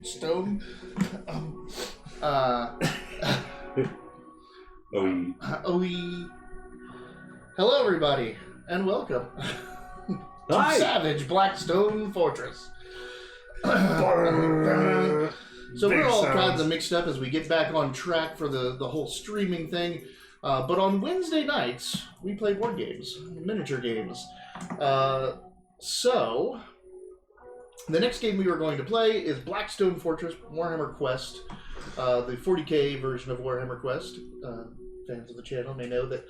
Stone. Hello, everybody, and welcome to Savage Blackstone Fortress. So we're all kinds of mixed up as we get back on track for the whole streaming thing. But on Wednesday nights, we play board games, miniature games. So the next game we were going to play is Blackstone Fortress Warhammer Quest, the 40k version of Warhammer Quest. Fans of the channel may know that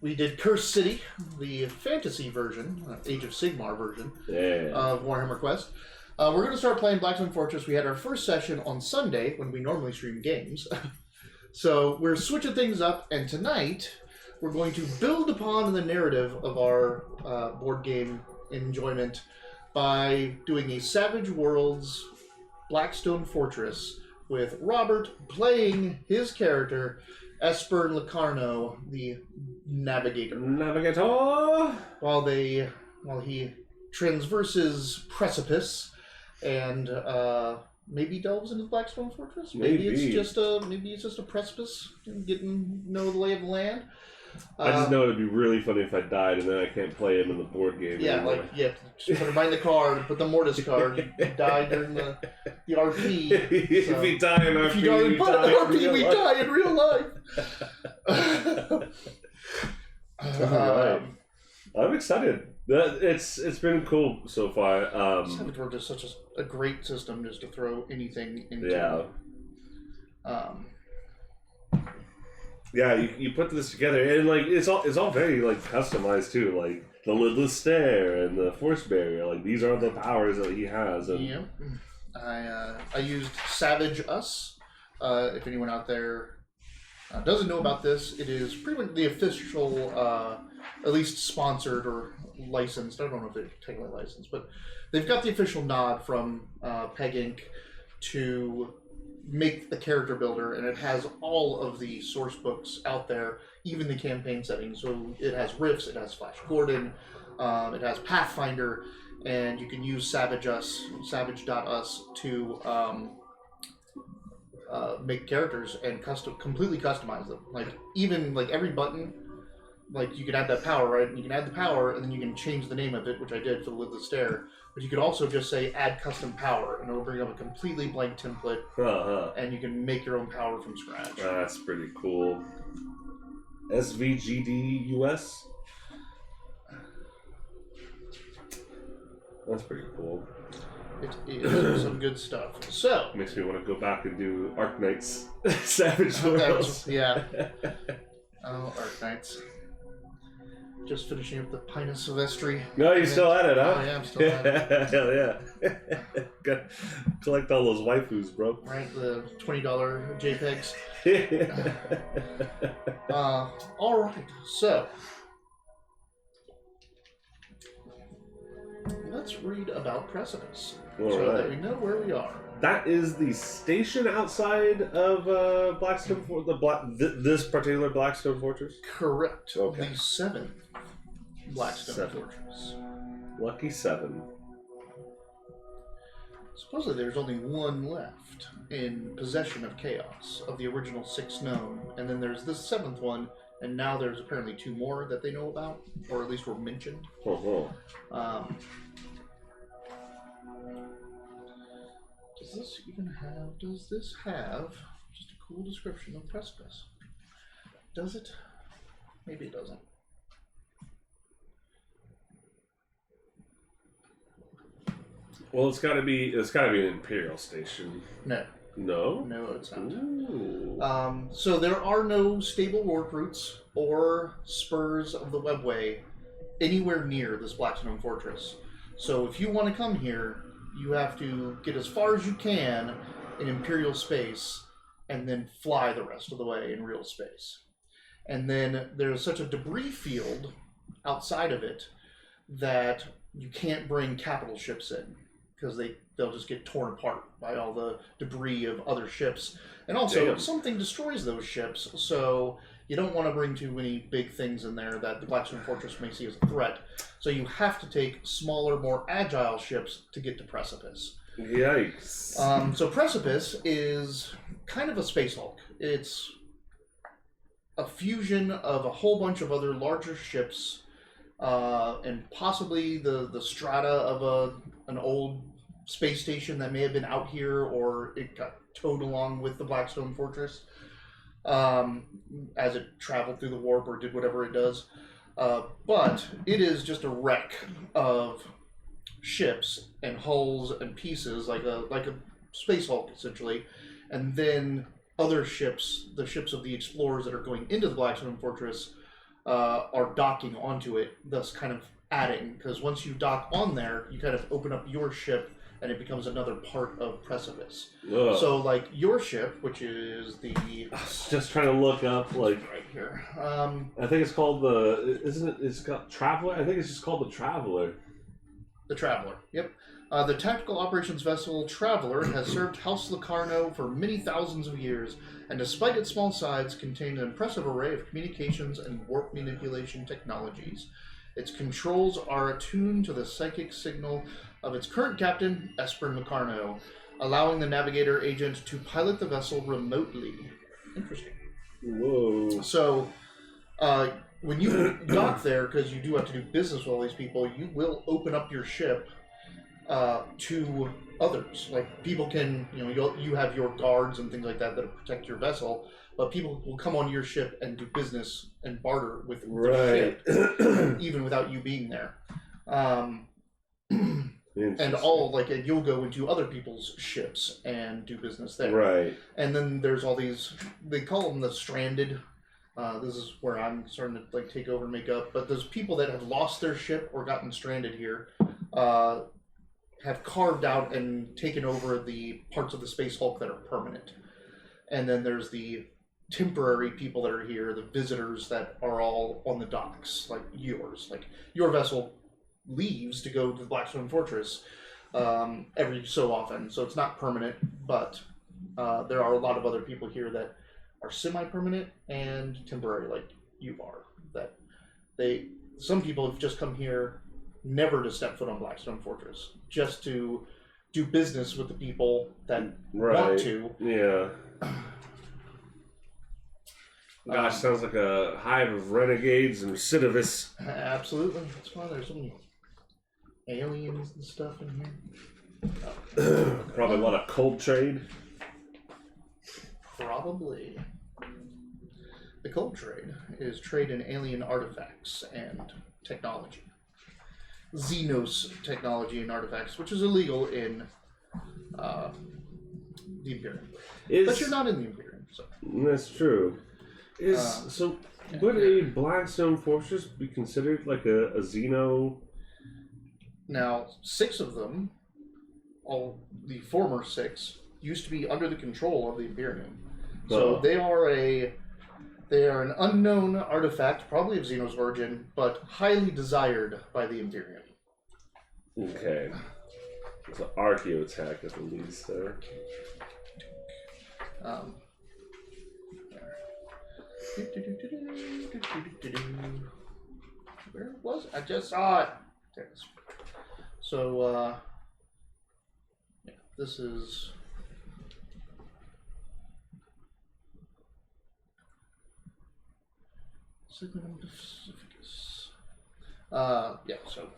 we did Cursed City, the fantasy version, Age of Sigmar version of Warhammer Quest. We're going to start playing Blackstone Fortress. We had our first session on Sunday when we normally stream games. So we're switching things up, and tonight we're going to build upon the narrative of our board game enjoyment by doing a Savage Worlds Blackstone Fortress with Robert playing his character, Esper Locarno, the Navigator. While he transverses precipice and maybe delves into the Blackstone Fortress. Maybe it's just a precipice, getting to know the lay of the land. I just know it'd be really funny if I died and then I can't play him in the board game. Yeah, anymore. Just put him behind the card, put the Mortis card. You died during the RP. If you die in RP, we die in real life. Right. I'm excited. It's been cool so far. Savage World is such a great system just to throw anything into. Yeah, you put this together, and like it's all very like customized too. Like the lidless stare and the force barrier. Like these are the powers that he has. And... Yeah, I used Savage Us. If anyone out there doesn't know about this, it is pretty much the official, at least sponsored or licensed. I don't know if they're technically licensed, but they've got the official nod from Peg Inc. to make the character builder, and it has all of the source books out there, even the campaign settings. So it has Riffs, it has Flash Gordon, it has Pathfinder, and you can use Savage.us to make characters and completely customize them. Even every button, you can add that power, right? You can add the power, and then you can change the name of it, which I did for the Lidless Stare. But you could also just say add custom power, and it'll bring up a completely blank template, and you can make your own power from scratch. That's pretty cool. SVGDUS? That's pretty cool. It is some good stuff. So makes me want to go back and do Arknights Savage Worlds. Yeah. Oh, Arknights. Just finishing up the Pinus Silvestri. No, you're still at it, huh? Oh, yeah, I'm still at it. Hell yeah. Collect all those waifus, bro. Right, the $20 JPEGs. All right, so let's read about Precipice that we know where we are. That is the station outside of Blackstone this particular Blackstone Fortress? Correct. Okay. The 7th Blackstone Fortress. Lucky 7. Supposedly there's only one left in possession of Chaos, of the original 6 known, and then there's this 7th one, and now there's apparently 2 more that they know about, or at least were mentioned. Does this have just a cool description of Precipice? Does it? Maybe it doesn't. Well, it's gotta be an Imperial station. No, it's not. Ooh. So there are no stable war routes or spurs of the Webway anywhere near this Blackstone Fortress. So if you want to come here, you have to get as far as you can in Imperial space and then fly the rest of the way in real space. And then there's such a debris field outside of it that you can't bring capital ships in because they'll just get torn apart by all the debris of other ships. And also, something destroys those ships, so you don't want to bring too many big things in there that the Blackstone Fortress may see as a threat. So you have to take smaller, more agile ships to get to Precipice. Yikes. So Precipice is kind of a space Hulk. It's a fusion of a whole bunch of other larger ships, and possibly the strata of an old space station that may have been out here, or it got towed along with the Blackstone Fortress as it traveled through the warp or did whatever it does. But it is just a wreck of ships and hulls and pieces, like a space Hulk essentially, and then other ships, the ships of the explorers that are going into the Blackstone Fortress, are docking onto it, thus kind of adding, because once you dock on there, you kind of open up your ship and it becomes another part of Precipice. Ugh. So, like, your ship, which is the... I was just trying to look up, like... Right here. I think it's called the... Isn't it? It's got Traveler? I think it's just called the Traveler. The Traveler, yep. The tactical operations vessel Traveler has served House Locarno for many thousands of years, and despite its small size, contains an impressive array of communications and warp manipulation technologies. Its controls are attuned to the psychic signal of its current captain, Esper Locarno, allowing the Navigator agent to pilot the vessel remotely. Interesting. Whoa. So, when you dock there, because you do have to do business with all these people, you will open up your ship to others. Like, people can, you have your guards and things like that that protect your vessel, but people will come on your ship and do business and barter with the ship, even without you being there. And you'll go into other people's ships and do business there. Right. And then there's all these, they call them the stranded. This is where I'm starting to take over and make up. But those people that have lost their ship or gotten stranded here have carved out and taken over the parts of the Space Hulk that are permanent. And then there's the temporary people that are here, the visitors that are all on the docks, like yours. Like, your vessel leaves to go to the Blackstone Fortress every so often, so it's not permanent, but there are a lot of other people here that are semi-permanent and temporary, like you are. Some people have just come here never to step foot on Blackstone Fortress, just to do business with the people that want to. Yeah. Gosh, sounds like a hive of renegades and recidivists. Absolutely. That's why there's so many aliens and stuff in here. Probably a lot of cold trade. Probably. The cold trade is trade in alien artifacts and technology. Xenos technology and artifacts, which is illegal in the Imperium. But you're not in the Imperium, so. That's true. Would a Blackstone Fortress be considered like a Xeno? Now, 6 of them, all the former 6, used to be under the control of the Imperium. So they are an unknown artifact, probably of Xeno's origin, but highly desired by the Imperium. Okay. It's an archaeotech at the least there. Where was it? I just saw it. There it is. So, this is... Sigmundum Pacificus. So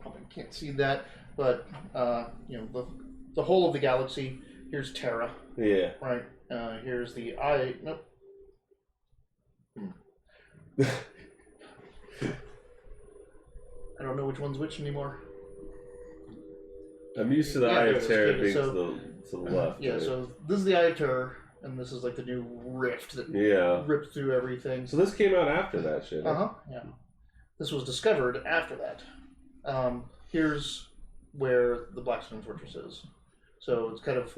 probably can't see that, but the whole of the galaxy. Here's Terra. Yeah. Right. Here's the Nope. I don't know which one's which anymore. I'm used to the Eye of Terror being to the left. Yeah. Right? So this is the Eye of Terror. And this is like the new rift that ripped through everything. So this came out after that shit. Yeah. This was discovered after that. Here's where the Blackstone Fortress is. So it's kind of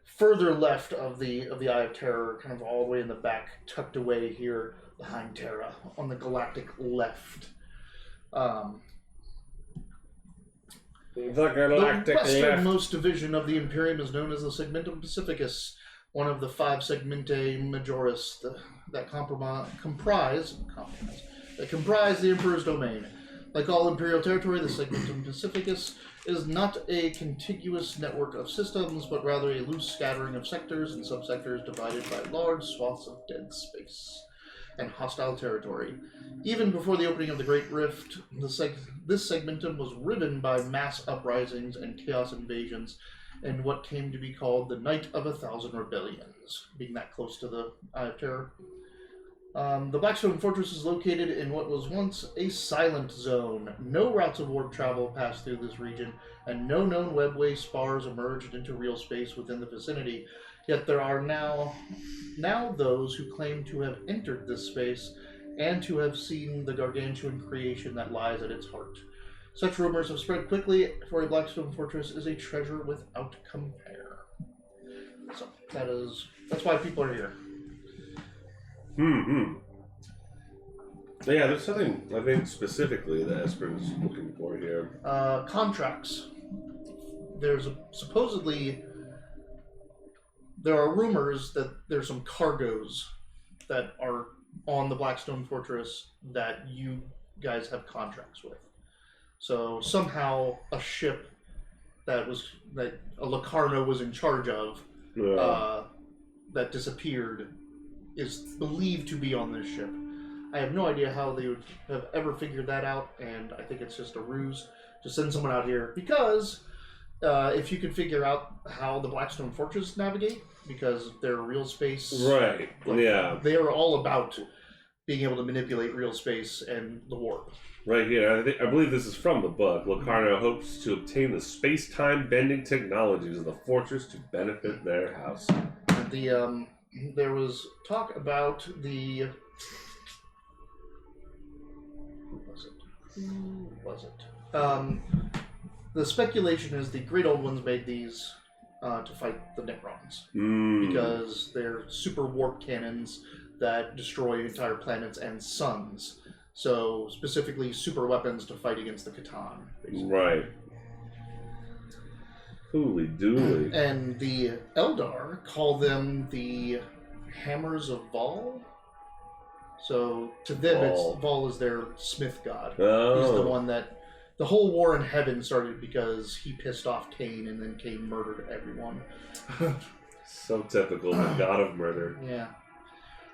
further left of the Eye of Terror, kind of all the way in the back, tucked away here behind Terra on the galactic left. The westernmost division of the Imperium is known as the Segmentum Pacificus, one of the 5 segmentae majoris that comprise the Emperor's domain. Like all imperial territory, the Segmentum Pacificus is not a contiguous network of systems, but rather a loose scattering of sectors and subsectors divided by large swaths of dead space and hostile territory. Even before the opening of the Great Rift, this segmentum was riven by mass uprisings and chaos invasions in what came to be called the Night of 1,000 Rebellions, being that close to the Eye of Terror. The Blackstone Fortress is located in what was once a silent zone. No routes of warp travel passed through this region, and no known Webway spars emerged into real space within the vicinity. Yet there are now those who claim to have entered this space and to have seen the gargantuan creation that lies at its heart. Such rumors have spread quickly, for a Blackstone Fortress is a treasure without compare. So that's why people are here. Yeah, there's something I think specifically that Esper's looking for here. Contracts. Supposedly there are rumors that there's some cargoes that are on the Blackstone Fortress that you guys have contracts with. So somehow a ship that a Locarno was in charge of that disappeared is believed to be on this ship. I have no idea how they would have ever figured that out, and I think it's just a ruse to send someone out here. Because if you could figure out how the Blackstone Fortress navigate, because they're real space, right? They are all about being able to manipulate real space and the warp. Right here, I believe this is from the book. Locarno hopes to obtain the space-time bending technologies of the fortress to benefit their house. There was talk about Who was it? The speculation is the Great Old Ones made these to fight the Necrons. Because they're super warp cannons that destroy entire planets and suns. So, specifically, super weapons to fight against the Catan. Basically. Right. Holy dooly. And the Eldar call them the Hammers of Vol. So, to them, Vol is their smith god. Oh. He's the one that... The whole war in heaven started because he pissed off Cain, and then Cain murdered everyone. So typical, the god of murder. Yeah.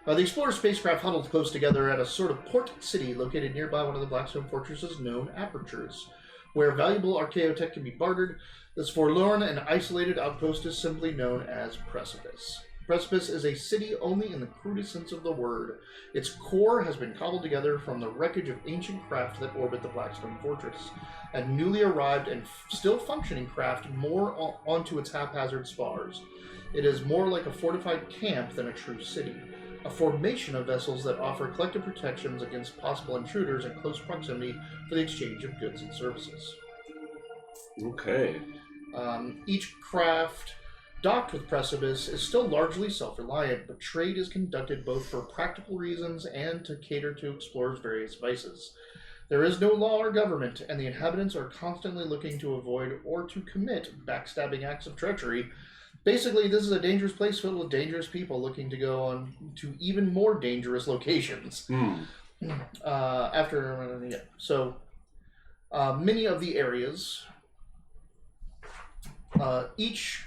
The Explorer spacecraft huddled close together at a sort of port city located nearby one of the Blackstone Fortress's known apertures, where valuable archaeotech can be bartered. This forlorn and isolated outpost is simply known as Precipice. Precipice is a city only in the crudest sense of the word. Its core has been cobbled together from the wreckage of ancient craft that orbit the Blackstone Fortress, and newly arrived and still functioning craft more onto its haphazard spars. It is more like a fortified camp than a true city. A formation of vessels that offer collective protections against possible intruders in close proximity for the exchange of goods and services. Okay. Each craft docked with Precipice is still largely self-reliant, but trade is conducted both for practical reasons and to cater to explorers' various vices. There is no law or government, and the inhabitants are constantly looking to avoid or to commit backstabbing acts of treachery. Basically, this is a dangerous place filled with dangerous people looking to go on to even more dangerous locations. Many of the areas, each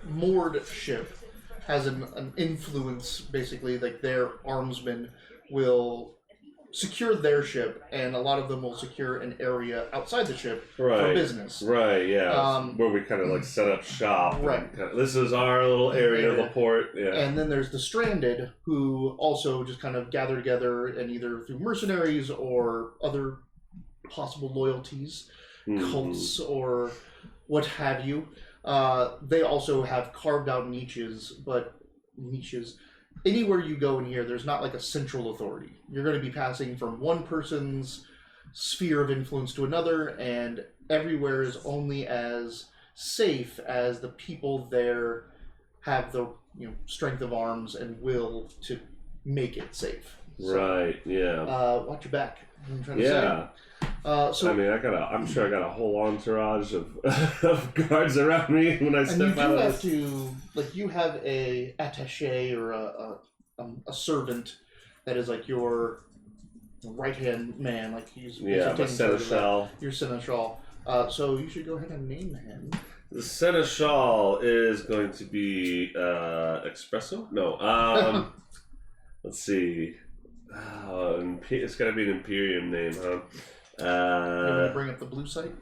moored ship has an influence, basically, like their armsmen will secure their ship, and a lot of them will secure an area outside the ship for business. Right, yeah. Where we kind of like set up shop. Right. This is our little area of the port. Yeah. And then there's the stranded, who also just kind of gather together, and either through mercenaries or other possible loyalties, cults, or what have you. They also have carved out niches. Anywhere you go in here, there's not like a central authority. You're going to be passing from one person's sphere of influence to another, and everywhere is only as safe as the people there have the strength of arms and will to make it safe. Right. Yeah. Watch your back. I'm trying to say. I mean, I'm sure I got a whole entourage of guards around me when I step out of this. You have a attaché or a servant that is like your right-hand man, like he's my seneschal. Your seneschal. So you should go ahead and name him. The Seneschal is going to be Espresso? No. Let's see. It's got to be an Imperium name, huh? You want to bring up the blue site?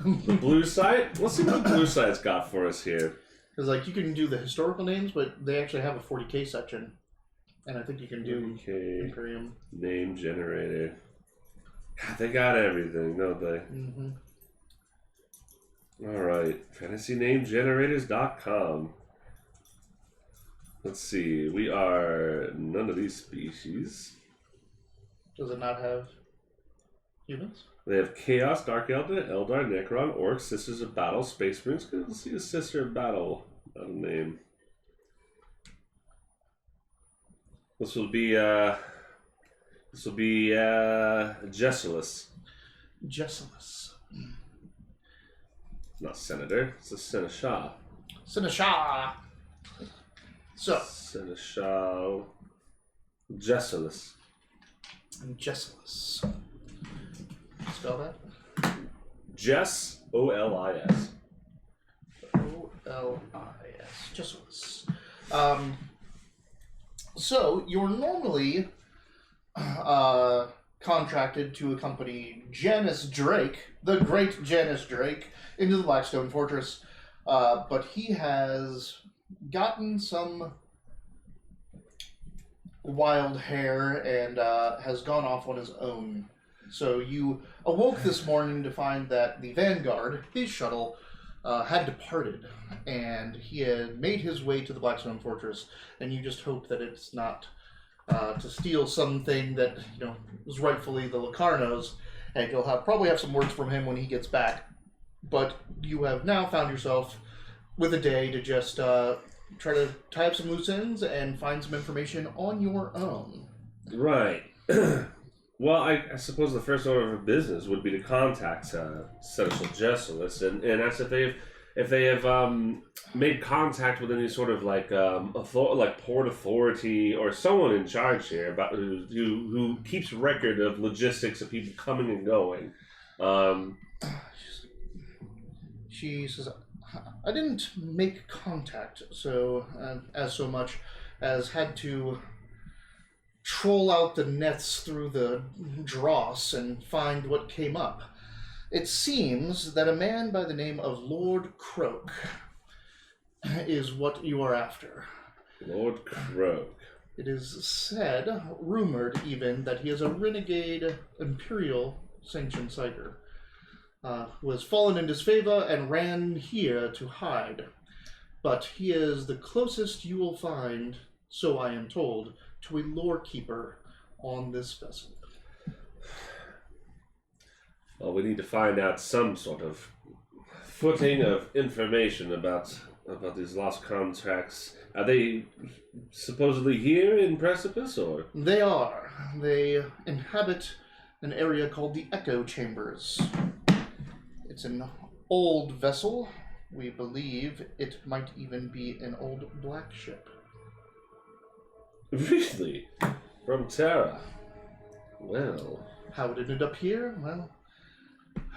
The blue site? Let's see what the blue site's got for us here. Because like you can do the historical names, but they actually have a 40K section, and I think you can do 40K Imperium name generator. God, they got everything, don't they? Mm-hmm. All right, fantasynamegenerators.com. Let's see. We are none of these species. Does it not have humans? They have Chaos, Dark Eldar, Eldar, Necron, Orcs, Sisters of Battle, Space Marines. Let's see a Sister of Battle. Not a name. This will be Jessalus. Jessalus. Not Senator. It's a Seneschal. Seneschal. So. Seneschal. Jessalus. Jessalus. Spell that? Jess, O-L-I-S. O-L-I-S. Jessalus. So, you're normally contracted to accompany Janus Drake, the great Janus Drake, into the Blackstone Fortress, but he has gotten some wild hair and has gone off on his own. So you awoke this morning to find that the Vanguard, his shuttle, had departed, and he had made his way to the Blackstone Fortress, and you just hope that it's not to steal something that, you know, is rightfully the Locarno's, and you'll probably have some words from him when he gets back. But you have now found yourself with a day to just try to tie up some loose ends and find some information on your own. Right. Well, I suppose the first order of business would be to contact Seneschal Jessalus and ask if they have made contact with any sort of like port authority or someone in charge here about who keeps record of logistics of people coming and going. She says, I didn't make contact so much as had to troll out the nets through the dross and find what came up. It seems that a man by the name of Lord Croak is what you are after. Lord Croak. It is said, rumored even, that he is a renegade Imperial sanctioned Psyker. Who has fallen in disfavor and ran here to hide. But he is the closest you will find, so I am told, to a lore keeper on this vessel. Well, we need to find out some sort of footing of information about these lost contracts. Are they supposedly here in Precipice, or? They are. They inhabit an area called the Echo Chambers. It's an old vessel. We believe it might even be an old black ship. Really? From Terra? Well... How did it end up here? Well,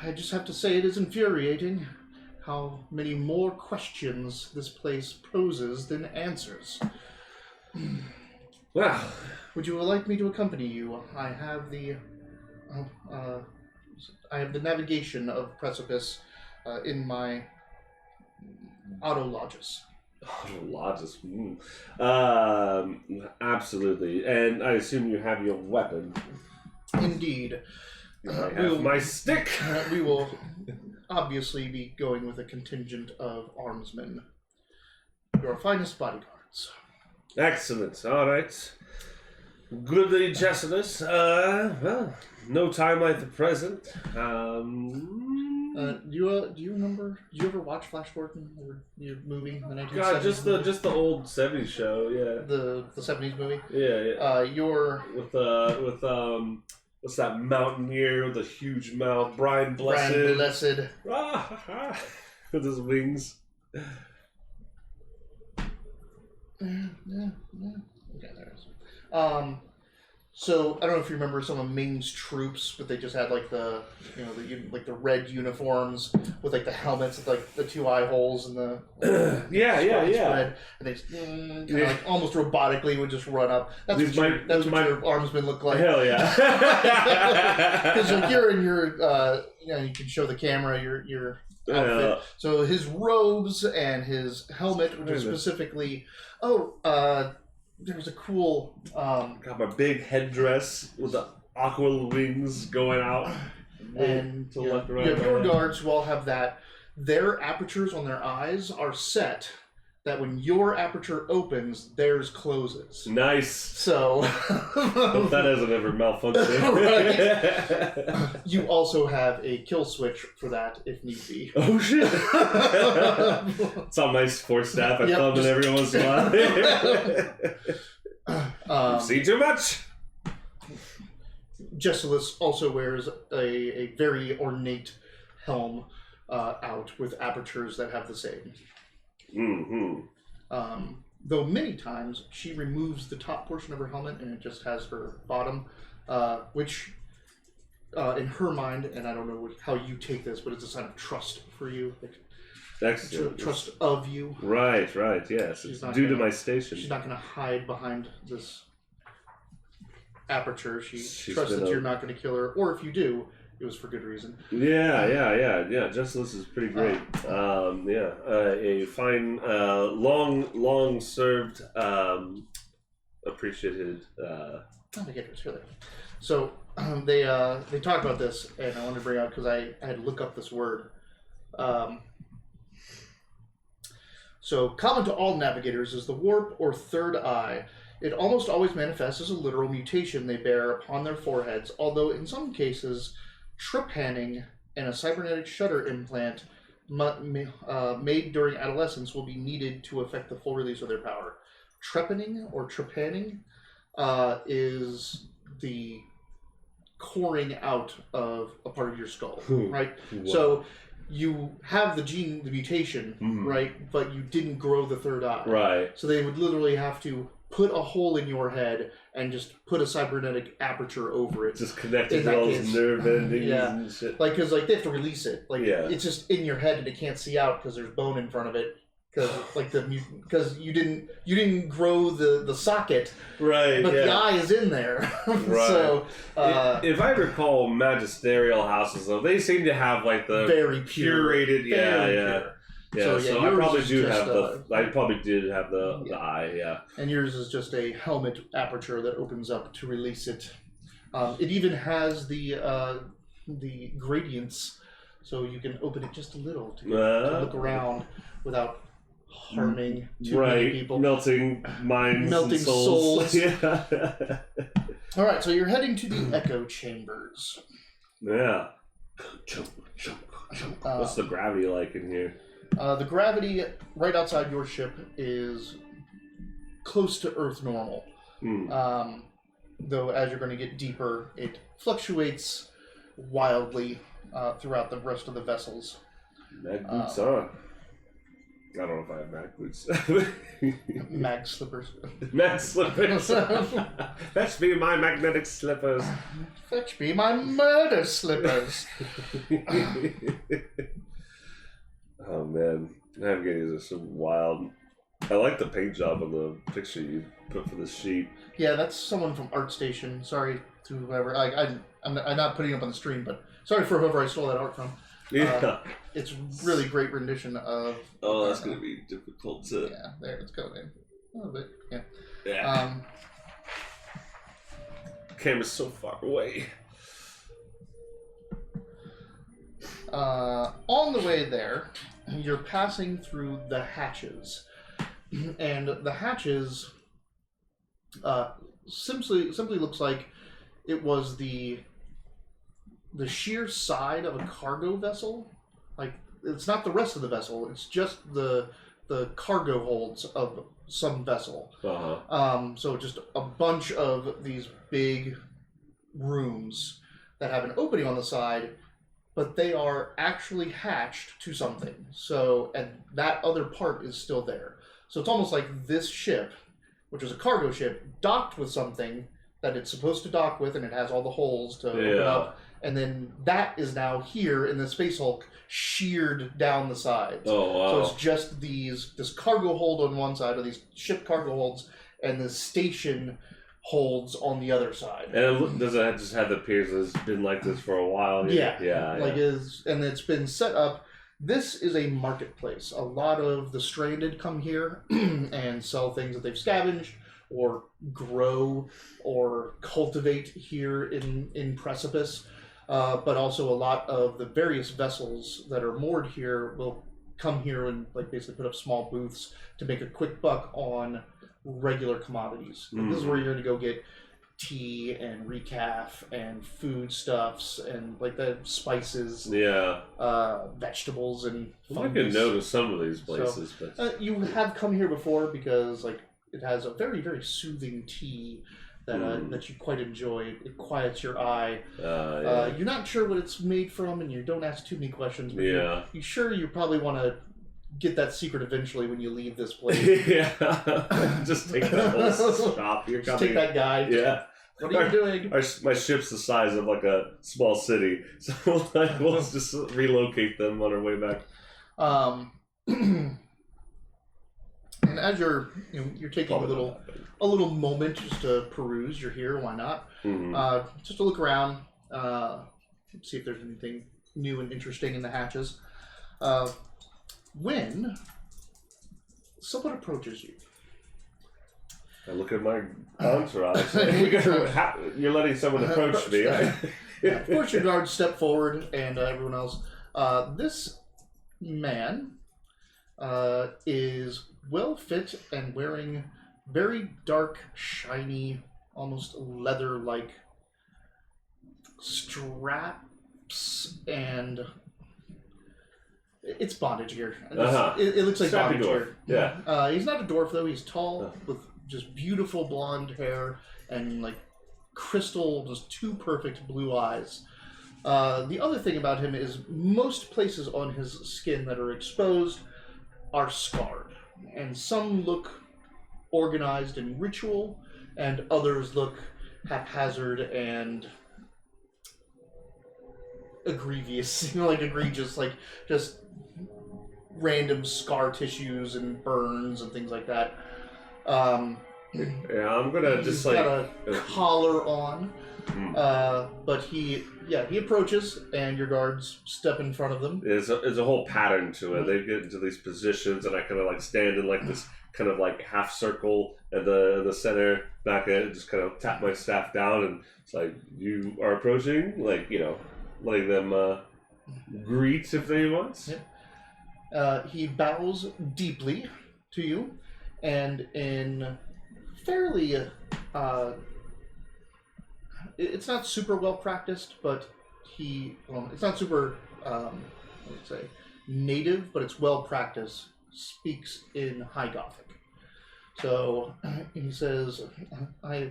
I just have to say it is infuriating how many more questions this place poses than answers. Well... Would you like me to accompany you? I have the navigation of Precipice in my auto lodges. Lodges. Absolutely. And I assume you have your weapon. Indeed. I have my stick. We will obviously be going with a contingent of armsmen. Your finest bodyguards. Excellent. All right. Goodly Jessalus. Well, no time like the present. Do you remember? Did you ever watch Flash Gordon, or your movie, the 1970s? God, just movie? the old '70s show, yeah. The '70s movie. Yeah. With what's that mountaineer with a huge mouth? Brian Blessed. Brian Blessed. With his wings. Yeah. Okay, there it is. So I don't know if you remember some of Ming's troops, but they just had like the like the red uniforms with like the helmets with like the 2 eye holes and the yeah. Spread, and they just, like almost robotically would just run up. That's what your armsmen look like. Hell yeah! Because like you're in your you can show the camera your outfit. So his robes and his helmet, which is specifically there was a cool got my big headdress with the aqua wings going out and to left and right. You have your guards who all have that. Their apertures on their eyes are set that when your aperture opens, theirs closes. Nice. So hope that hasn't ever malfunctioned. Right. You also have a kill switch for that if need be. Oh shit! It's on my force staff. I thumb it every once in a while. You've seen too much. Jessalus also wears a very ornate helm out with apertures that have the same. Mm-hmm. Though many times she removes the top portion of her helmet and it just has her bottom, which in her mind, and I don't know how you take this, but it's a sign of trust for you. Excellent. Trust of you. Right, yes. It's due to my station. She's not going to hide behind this aperture. She trusts that you're not going to kill her, or if you do, it was for good reason. Yeah. Jessalus is pretty great. A fine, long served, appreciated. Navigators, really. So they talk about this, and I wanted to bring out because I had to look up this word. So common to all navigators is the warp or third eye. It almost always manifests as a literal mutation they bear upon their foreheads, although in some cases, trepanning and a cybernetic shutter implant made during adolescence will be needed to affect the full release of their power. Trepanning or trepanning is the coring out of a part of your skull, right? Wow. So you have the gene, the mutation, right? But you didn't grow the third eye. Right. So they would literally have to put a hole in your head and just put a cybernetic aperture over it. Just connected to all those nerve endings and shit. Like, because like they have to release it. Like, it's just in your head and it can't see out because there's bone in front of it. Because you didn't grow the socket, right? But the eye is in there, right? So if I recall, magisterial houses though, they seem to have like the very curated, pure. So I probably do have I probably did have the eye, And yours is just a helmet aperture that opens up to release it. It even has the gradients, so you can open it just a little to look around without harming too many people. Melting minds, melting souls. Yeah. All right, so you're heading to the echo chambers. Yeah. What's the gravity like in here? The gravity right outside your ship is close to Earth normal. Though as you're going to get deeper, it fluctuates wildly throughout the rest of the vessels. Mag boots on. I don't know if I have mag boots. Mag slippers. Mag slippers. Fetch me my magnetic slippers. Fetch me my murder slippers. Oh man, Navigators are so wild. I like the paint job on the picture you put for the sheet. Yeah, that's someone from ArtStation. Sorry to whoever. I'm not putting it up on the stream, but sorry for whoever I stole that art from. Yeah. It's really great rendition of... Oh, that's going to be difficult to... Yeah, there, let's go there. A little bit, yeah. Yeah. Camera's so far away. On the way there, you're passing through the hatches. And the hatches simply looks like it was the sheer side of a cargo vessel. Like, it's not the rest of the vessel, it's just the cargo holds of some vessel. So just a bunch of these big rooms that have an opening on the side, but they are actually hatched to something. So, and that other part is still there. So it's almost like this ship, which was a cargo ship, docked with something that it's supposed to dock with, and it has all the holes to open up. And then that is now here in the Space Hulk, sheared down the sides. Oh, wow. So it's just this cargo hold on one side, or these ship cargo holds, and the station holds on the other side. And does it just have the appearance that it's been like this for a while? Yeah. Yeah. And it's been set up. This is a marketplace. A lot of the stranded come here and sell things that they've scavenged, or grow, or cultivate here in Precipice. But also a lot of the various vessels that are moored here will come here and basically put up small booths to make a quick buck on regular commodities. Mm-hmm. This is where you're going to go get tea and recaf and foodstuffs and the spices, vegetables and fungus. I could notice some of these places, but you have come here before because it has a very, very soothing tea that you quite enjoy. It quiets your eye. You're not sure what it's made from, and you don't ask too many questions. But you sure you probably want to get that secret eventually when you leave this place. Just take that whole shop. Just take that guy. Yeah. What are you doing? My ship's the size of a small city, so we'll just relocate them on our way back. And as you're taking a little moment just to peruse, you're here, why not? Mm-hmm. Just to look around, see if there's anything new and interesting in the hatches. When someone approaches you, I look at my entourage. You're letting someone approach me. Of course, your guards step forward, and everyone else. This man is well fit and wearing very dark, shiny, almost leather-like straps, and it's bondage gear. It looks like Strappy bondage dwarf. gear. Yeah. He's not a dwarf though. He's tall with just beautiful blonde hair and crystal, just two perfect blue eyes. The other thing about him is most places on his skin that are exposed are scarred, and some look organized in ritual, and others look haphazard and egregious, egregious, just random scar tissues and burns and things like that. I'm gonna just got a collar on, but he approaches, and your guards step in front of them. There's a whole pattern to it. They get into these positions, and I kind of stand in this kind of half circle at the center, back at it, just kind of tap my staff down, and it's you are approaching, letting them greet if they want. Yep. He bows deeply to you, and in fairly it's not super well practiced, but it's not super I would say native, but it's well practiced, speaks in High Gothic. So he says, I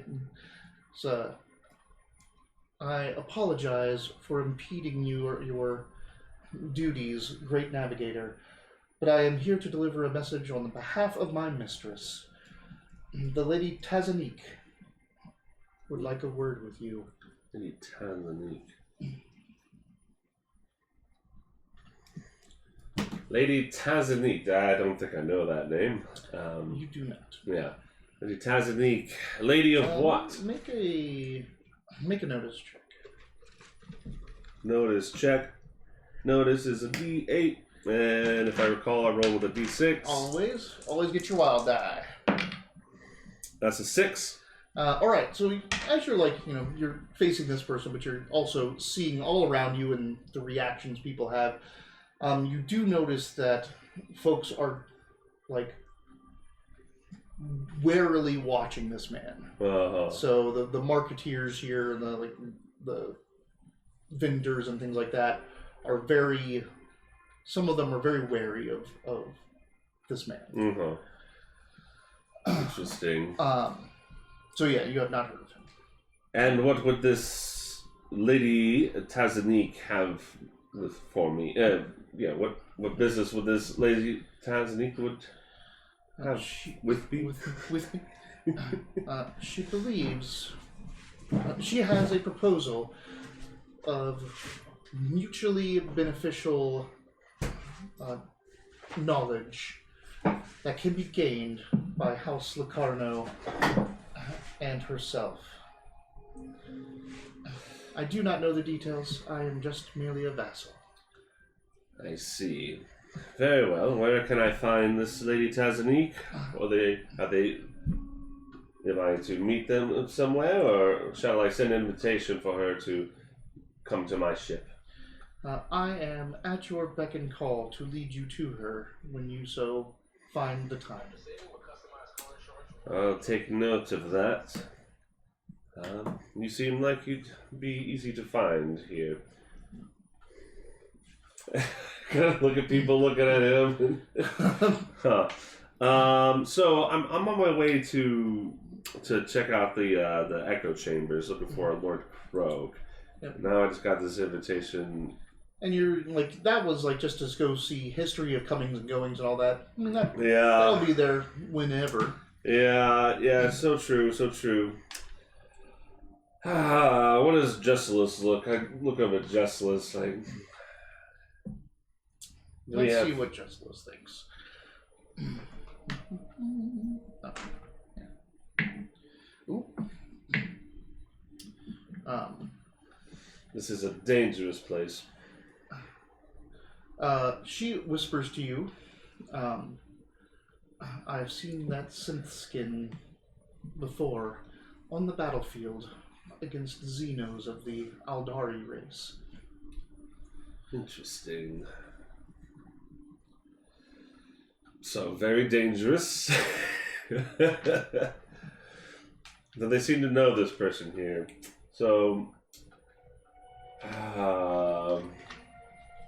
apologize for impeding your duties, great navigator, but I am here to deliver a message on the behalf of my mistress. The Lady Tazanique would like a word with you. Lady Tazanique. Lady Tazanique. I don't think I know that name. You do not. Yeah. Lady Tazanique. Lady of what? Make a notice check. Notice check. Notice is a D8. And if I recall, I roll with a D6. Always get your wild die. That's a 6. All right. So as you're you're facing this person, but you're also seeing all around you and the reactions people have. You do notice that folks are warily watching this man. So the marketeers here and the vendors and things like that are very. Some of them are very wary of this man. Mm-hmm. Interesting. So yeah, you have not heard of him. And what would this Lady Tazanique have for me? What business would this Lady Tazanique would have with me? With me? She believes She has a proposal of mutually beneficial knowledge that can be gained by House Locarno and herself. I do not know the details. I am just merely a vassal. I see. Very well. Where can I find this Lady Tazanique? Am I to meet them somewhere, or shall I send an invitation for her to come to my ship? I am at your beck and call to lead you to her when you so find the time. I'll take note of that. You seem like you'd be easy to find here. Look at people looking at him. Huh. So I'm on my way to check out the echo chambers, looking for Lord Krog. Yep. Now I just got this invitation. And you're like, that was like just to go see history of comings and goings and all that. I mean, that'll be there whenever. Yeah, so true. What does Jessalus look? I look up at Jessalus. Let's see what Jessalus thinks. Ooh. This is a dangerous place. She whispers to you, I've seen that synth skin before on the battlefield against Xenos of the Aldari race. Interesting. So, very dangerous. But they seem to know this person here. So,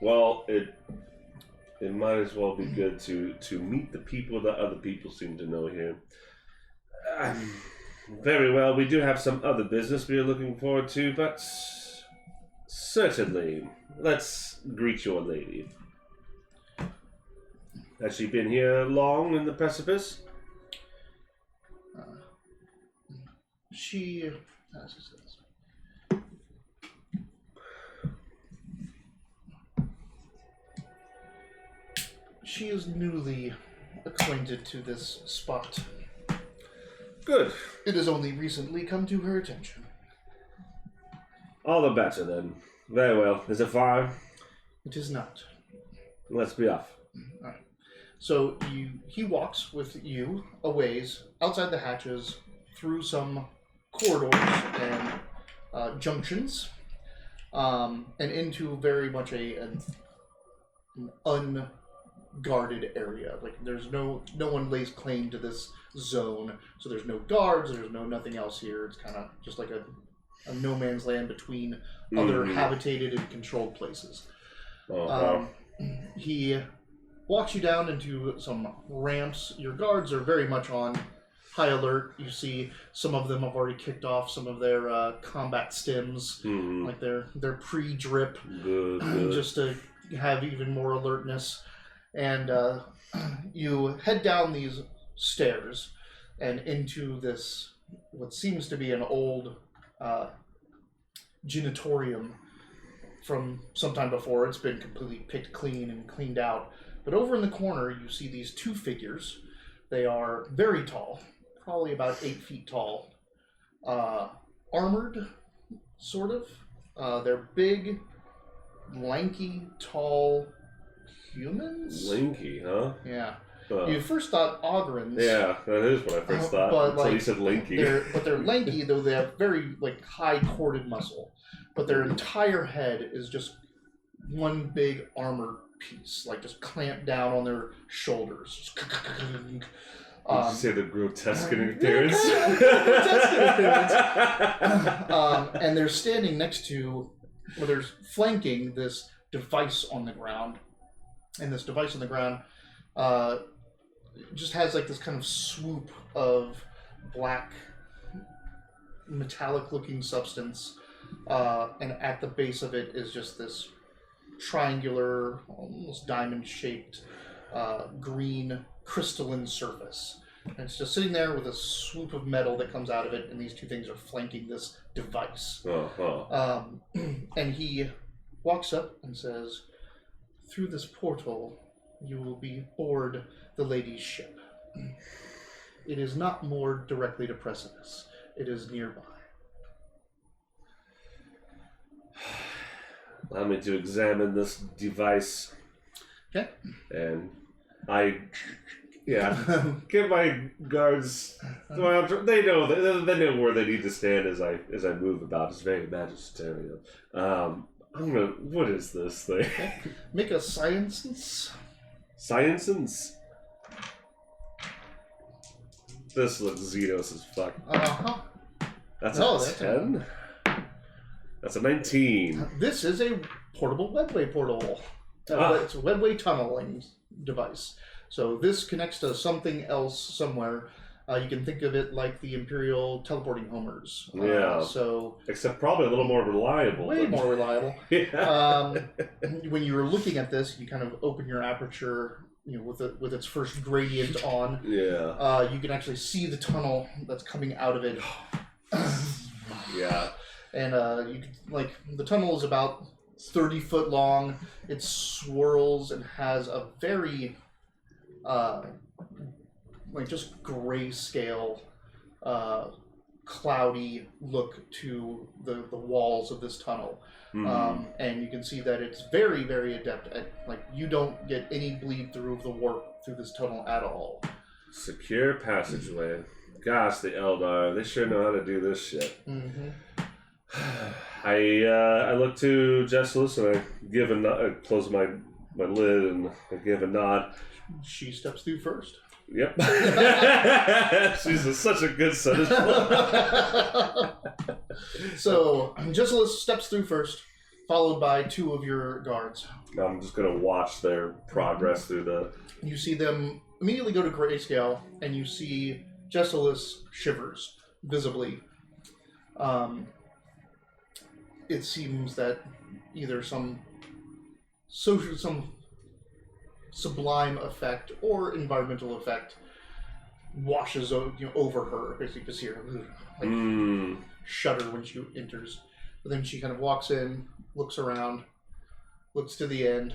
well, it might as well be good to meet the people that other people seem to know here. Very well, we do have some other business we are looking forward to, but certainly, let's greet your lady. Has she been here long in the precipice? She is newly acquainted to this spot. Good. It has only recently come to her attention. All the better then. Very well. Is it far? It is not. Let's be off. All right. So he walks with you a ways outside the hatches, through some corridors and junctions, and into very much an unguarded area. Like there's no one lays claim to this zone, so there's no guards, there's nothing else here. It's kind of just like a no man's land between other habitated and controlled places. He walks you down into some ramps. Your guards are very much on high alert. You see some of them have already kicked off some of their combat stims, like their pre-drip, just to have even more alertness. And you head down these stairs and into this, what seems to be an old genitorium from sometime before. It's been completely picked clean and cleaned out. But over in the corner, you see these two figures. They are very tall, probably about 8 feet tall, armored, sort of. They're big, lanky, tall humans. Lanky, huh? Yeah. You first thought Ogrins. Yeah, that is what I first thought. But until you said lanky. They're lanky, though they have very high corded muscle. But their entire head is just one big armored piece, just clamped down on their shoulders. Did you say the grotesque in appearance? Grotesque in appearance. And they're standing next to, they're flanking this device on the ground. And this device on the ground just has this kind of swoop of black, metallic-looking substance. And at the base of it is just this triangular, almost diamond-shaped, green crystalline surface. And it's just sitting there with a swoop of metal that comes out of it, and these two things are flanking this device. And he walks up and says, "Through this portal, you will be aboard the lady's ship. It is not moored directly to Precipice. It is nearby." Allow me to examine this device. Okay. And get my guards. Well, they know where they need to stand as I move about. It's very magisterial. What is this thing? Make a science. Science? This looks Xenos as fuck. That's a 10? That's a 19. This is a portable Webway portal. It's a Webway tunneling device. So this connects to something else somewhere. You can think of it like the Imperial teleporting homers. Except probably a little more reliable. Way more reliable. Yeah. When you're looking at this, you kind of open your aperture, with its first gradient on. Yeah. You can actually see the tunnel that's coming out of it. Yeah. And the tunnel is about 30 foot long. It swirls and has a very just grayscale, cloudy look to the walls of this tunnel. Mm-hmm. And you can see that it's very, very adept at, you don't get any bleed through of the warp through this tunnel at all. Secure passageway. Gosh, the Eldar, they sure know how to do this shit. Mm-hmm. I look to Jessalus and I give a nod, I close my lid and I give a nod. She steps through first. Yep. She's such a good son. So, Jessalus steps through first, followed by two of your guards. I'm just going to watch their progress through the... You see them immediately go to grayscale, and you see Jessalus shivers visibly. It seems that either some sublime effect or environmental effect washes over her. Basically, you just hear shudder when she enters. But then she kind of walks in, looks around, looks to the end,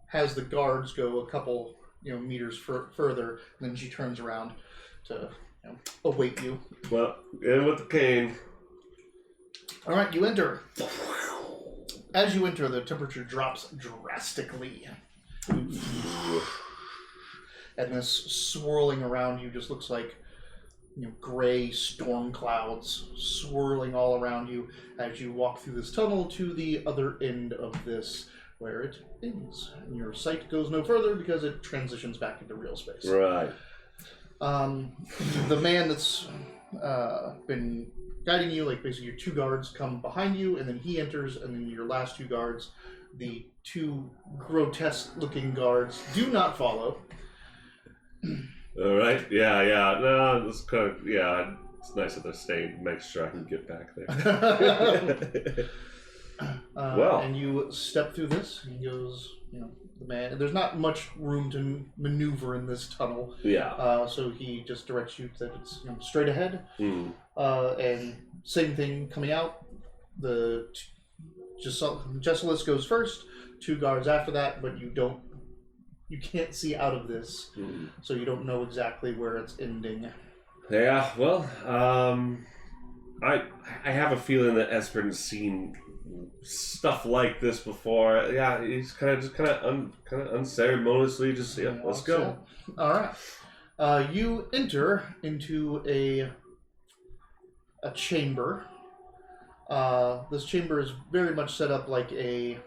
has the guards go a couple meters further, and then she turns around to await you. Well, in with the cane. All right, you enter. As you enter, the temperature drops drastically. And this swirling around you just looks like gray storm clouds swirling all around you as you walk through this tunnel to the other end of this, where it ends. And your sight goes no further because it transitions back into real space. Right. The man that's been guiding you, basically your two guards come behind you, and then he enters, and then your last two guards, the two grotesque-looking guards, do not follow. All right. Yeah. No, it's kind of, it's nice that they're staying. Make sure I can get back there. And you step through this, and he goes, the man, there's not much room to maneuver in this tunnel. Yeah. So he just directs you that it's straight ahead. Mm. And same thing coming out. The Jessalus goes first, two guards after that, but you can't see out of this, so you don't know exactly where it's ending. Yeah, well, I have a feeling that Esper's seen stuff like this before. Yeah, he's kind of unceremoniously just let's go. All right, you enter into a chamber. This chamber is very much set up like a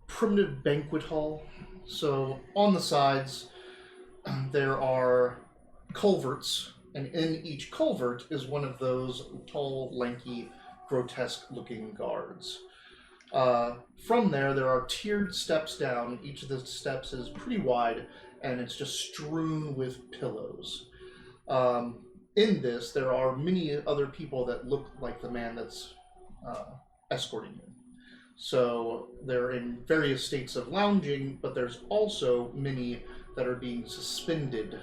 primitive banquet hall. So on the sides there are culverts, and in each culvert is one of those tall, lanky, grotesque-looking guards. From there are tiered steps down. Each of the steps is pretty wide, and it's just strewn with pillows. In this, there are many other people that look like the man that's escorting you. So they're in various states of lounging, but there's also many that are being suspended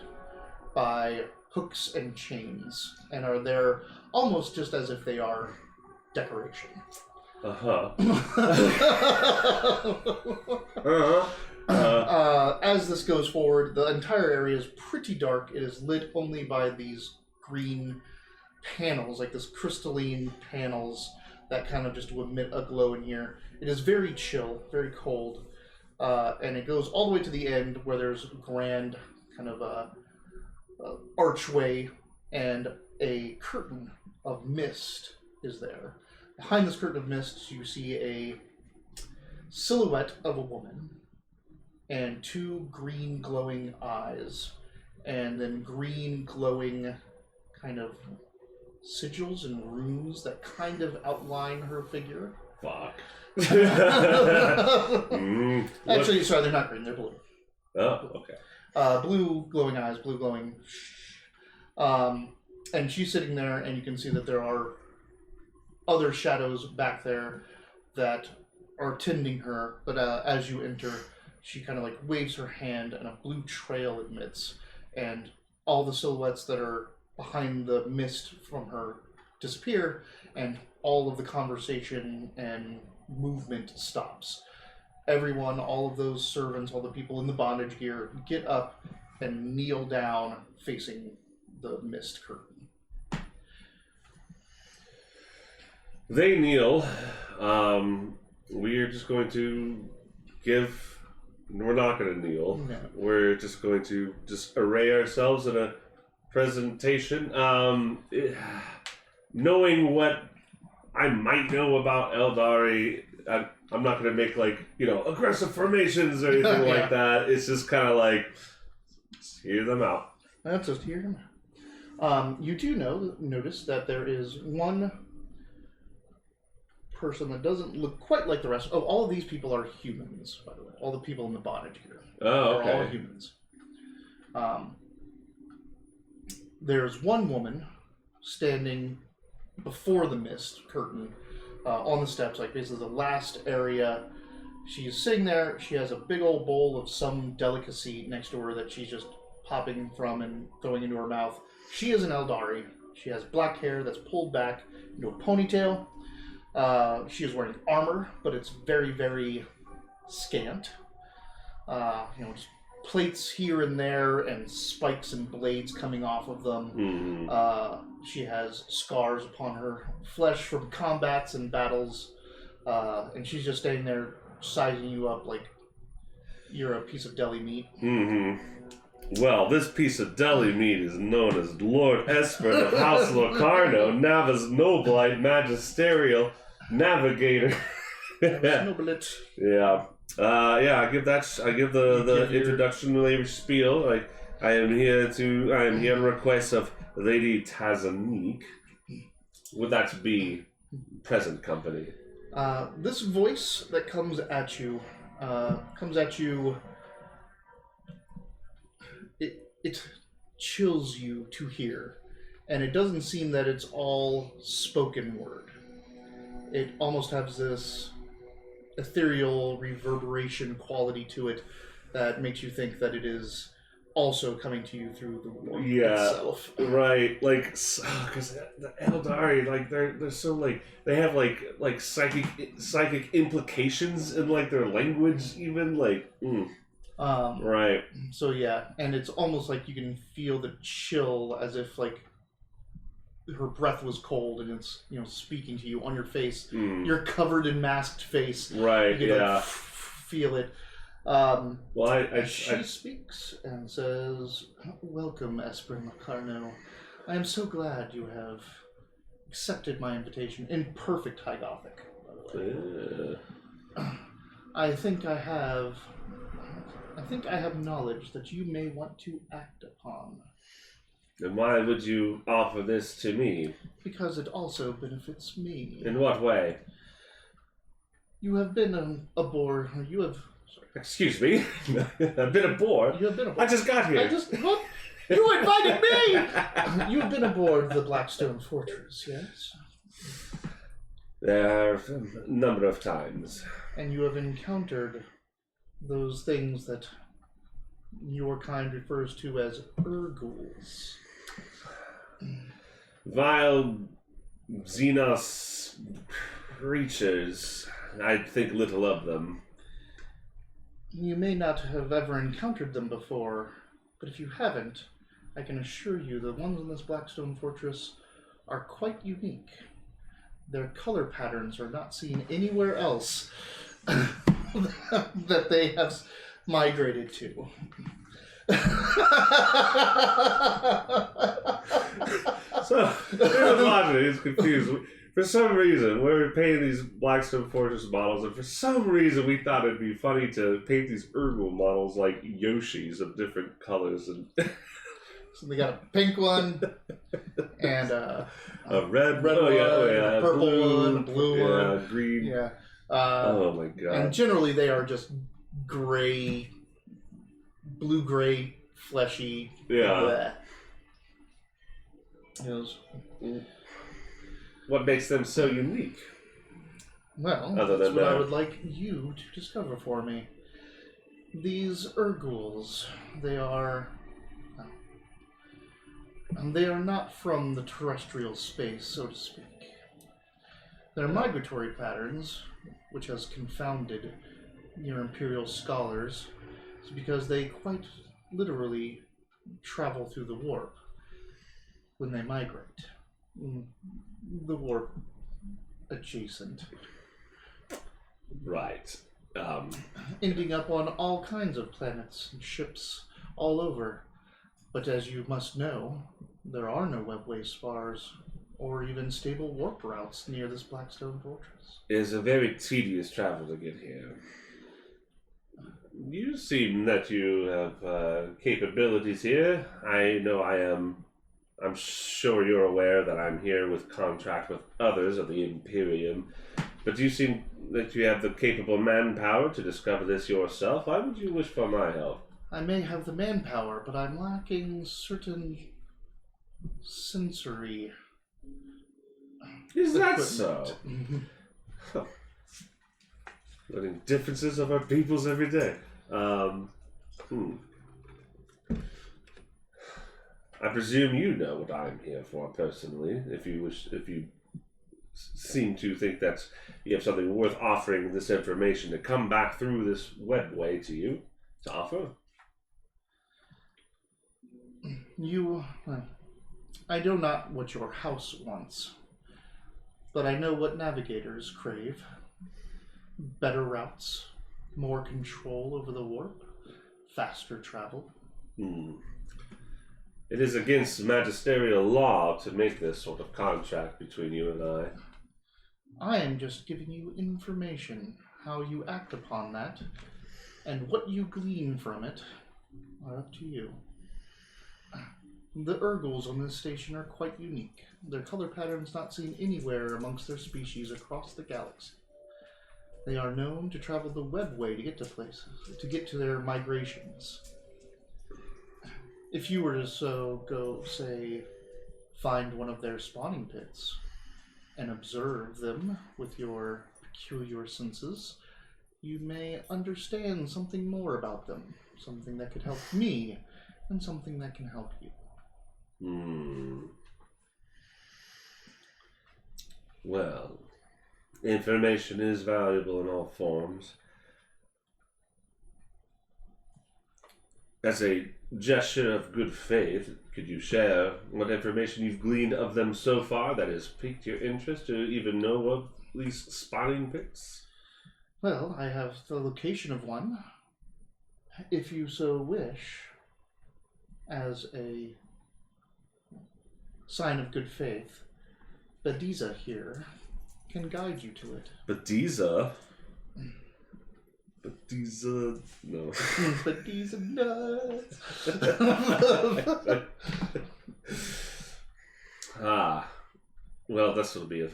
by hooks and chains and are there almost just as if they are decoration. As this goes forward, the entire area is pretty dark. It is lit only by these green panels, like this crystalline panels that kind of just emit a glow in here. It is very chill, very cold, and it goes all the way to the end where there's a grand kind of archway and a curtain of mist is there. Behind this curtain of mist, you see a silhouette of a woman and two green glowing eyes, and then green glowing kind of sigils and runes that kind of outline her figure. Fuck. Actually, sorry, they're not green, they're blue. Oh, okay. Blue glowing eyes, blue glowing. And she's sitting there, and you can see that there are other shadows back there that are tending her. But as you enter, she kind of like waves her hand, and a blue trail emits, and all the silhouettes that are behind the mist from her disappear, and all of the conversation and movement stops. Everyone, all of those servants, all the people in the bondage gear, get up and kneel down facing the mist curtain. They kneel. We're just going to give... We're not going to kneel. No. We're just going to just array ourselves in a presentation. Knowing what I might know about Eldari, I'm not going to make, like, aggressive formations or anything like that. It's just kind of like, just hear them out. That's just hear them out. You do notice that there is one person that doesn't look quite like the rest. Oh, all of these people are humans, by the way. All the people in the bondage here are all humans. There's one woman standing before the mist curtain on the steps, like basically the last area. She's sitting there. She has a big old bowl of some delicacy next to her that she's just popping from and throwing into her mouth. She is an Eldari. She has black hair that's pulled back into a ponytail. She is wearing armor, but it's very, very scant. Just plates here and there and spikes and blades coming off of them. Mm-hmm. She has scars upon her flesh from combats and battles. And she's just standing there sizing you up like you're a piece of deli meat. Mm-hmm. Well, this piece of deli meat is known as Lord Esper of House Locarno, Nava's Noblite Magisterial Navigator. Noblet. Yeah. I give the introductory spiel. Like, I am here on request of Lady Tazanique. Would that be present company? This voice that comes at you, it chills you to hear, and it doesn't seem that it's all spoken word. It almost has this ethereal reverberation quality to it that makes you think that it is also coming to you through the war itself. Right. Like, because the Eldari, like, they're so, like, they have, like psychic implications in, like, their language, even, like, right. So, yeah, and it's almost like you can feel the chill as if, like, her breath was cold and it's, speaking to you on your face. You're covered in masked face. Right, you can, like, feel it. She speaks speaks and says, "Welcome, Esper Locarno. I am so glad you have accepted my invitation," in perfect High Gothic, by the way. I think I have knowledge that you may want to act upon. And why would you offer this to me? Because it also benefits me. In what way? You have been aboard. You have... Sorry. Excuse me? I've been aboard? You have been aboard. I just got here. What? You invited me! You have been aboard the Blackstone Fortress, yes? There are a number of times. And you have encountered those things that your kind refers to as Urguls. Vile Xenos creatures. I think little of them. You may not have ever encountered them before, but if you haven't, I can assure you the ones in this Blackstone fortress are quite unique. Their color patterns are not seen anywhere else that they have migrated to. So, Logically is confused. For some reason, we're painting these Blackstone Fortress models, and for some reason we thought it'd be funny to paint these Urgul models like Yoshis of different colors. And so they got a pink one, and a red one, yeah, a purple blue, one, a blue one. Green. Yeah. Oh my god. And generally they are just gray, blue-gray, fleshy. Yeah. What makes them so unique? Well, Other that's than what I that. would like you to discover for me. These Urguls, they are not from the terrestrial space, so to speak. Their migratory patterns, which has confounded your Imperial scholars, is because they quite literally travel through the warp when they migrate. The warp adjacent. Right. Ending up on all kinds of planets and ships all over. But as you must know, there are no Webway spars or even stable warp routes near this Blackstone fortress. It is a very tedious travel to get here. You seem that you have capabilities here. I know I'm sure you're aware that I'm here with contract with others of the Imperium. But do you seem that you have the capable manpower to discover this yourself? Why would you wish for my help? I may have the manpower, but I'm lacking certain sensory Is that equipment. so? Learning differences of our peoples every day. I presume you know what I'm here for personally. If you seem to think that you have something worth offering this information to come back through this webway to you to offer. I know not what your house wants, but I know what navigators crave. Better routes, more control over the warp, faster travel. It is against magisterial law to make this sort of contract between you and I. I am just giving you information. How you act upon that, and what you glean from it, are up to you. The Urguls on this station are quite unique. Their color patterns not seen anywhere amongst their species across the galaxy. They are known to travel the Webway to get to places, to get to their migrations. If you were to go, say, find one of their spawning pits and observe them with your peculiar senses, you may understand something more about them, something that could help me, and something that can help you. Well, information is valuable in all forms. As a gesture of good faith, could you share what information you've gleaned of them so far that has piqued your interest to even know of these spawning pits? Well, I have the location of one, if you so wish, as a sign of good faith. Bediza here can guide you to it. Bediza? No. Bediza nuts. Well, this will be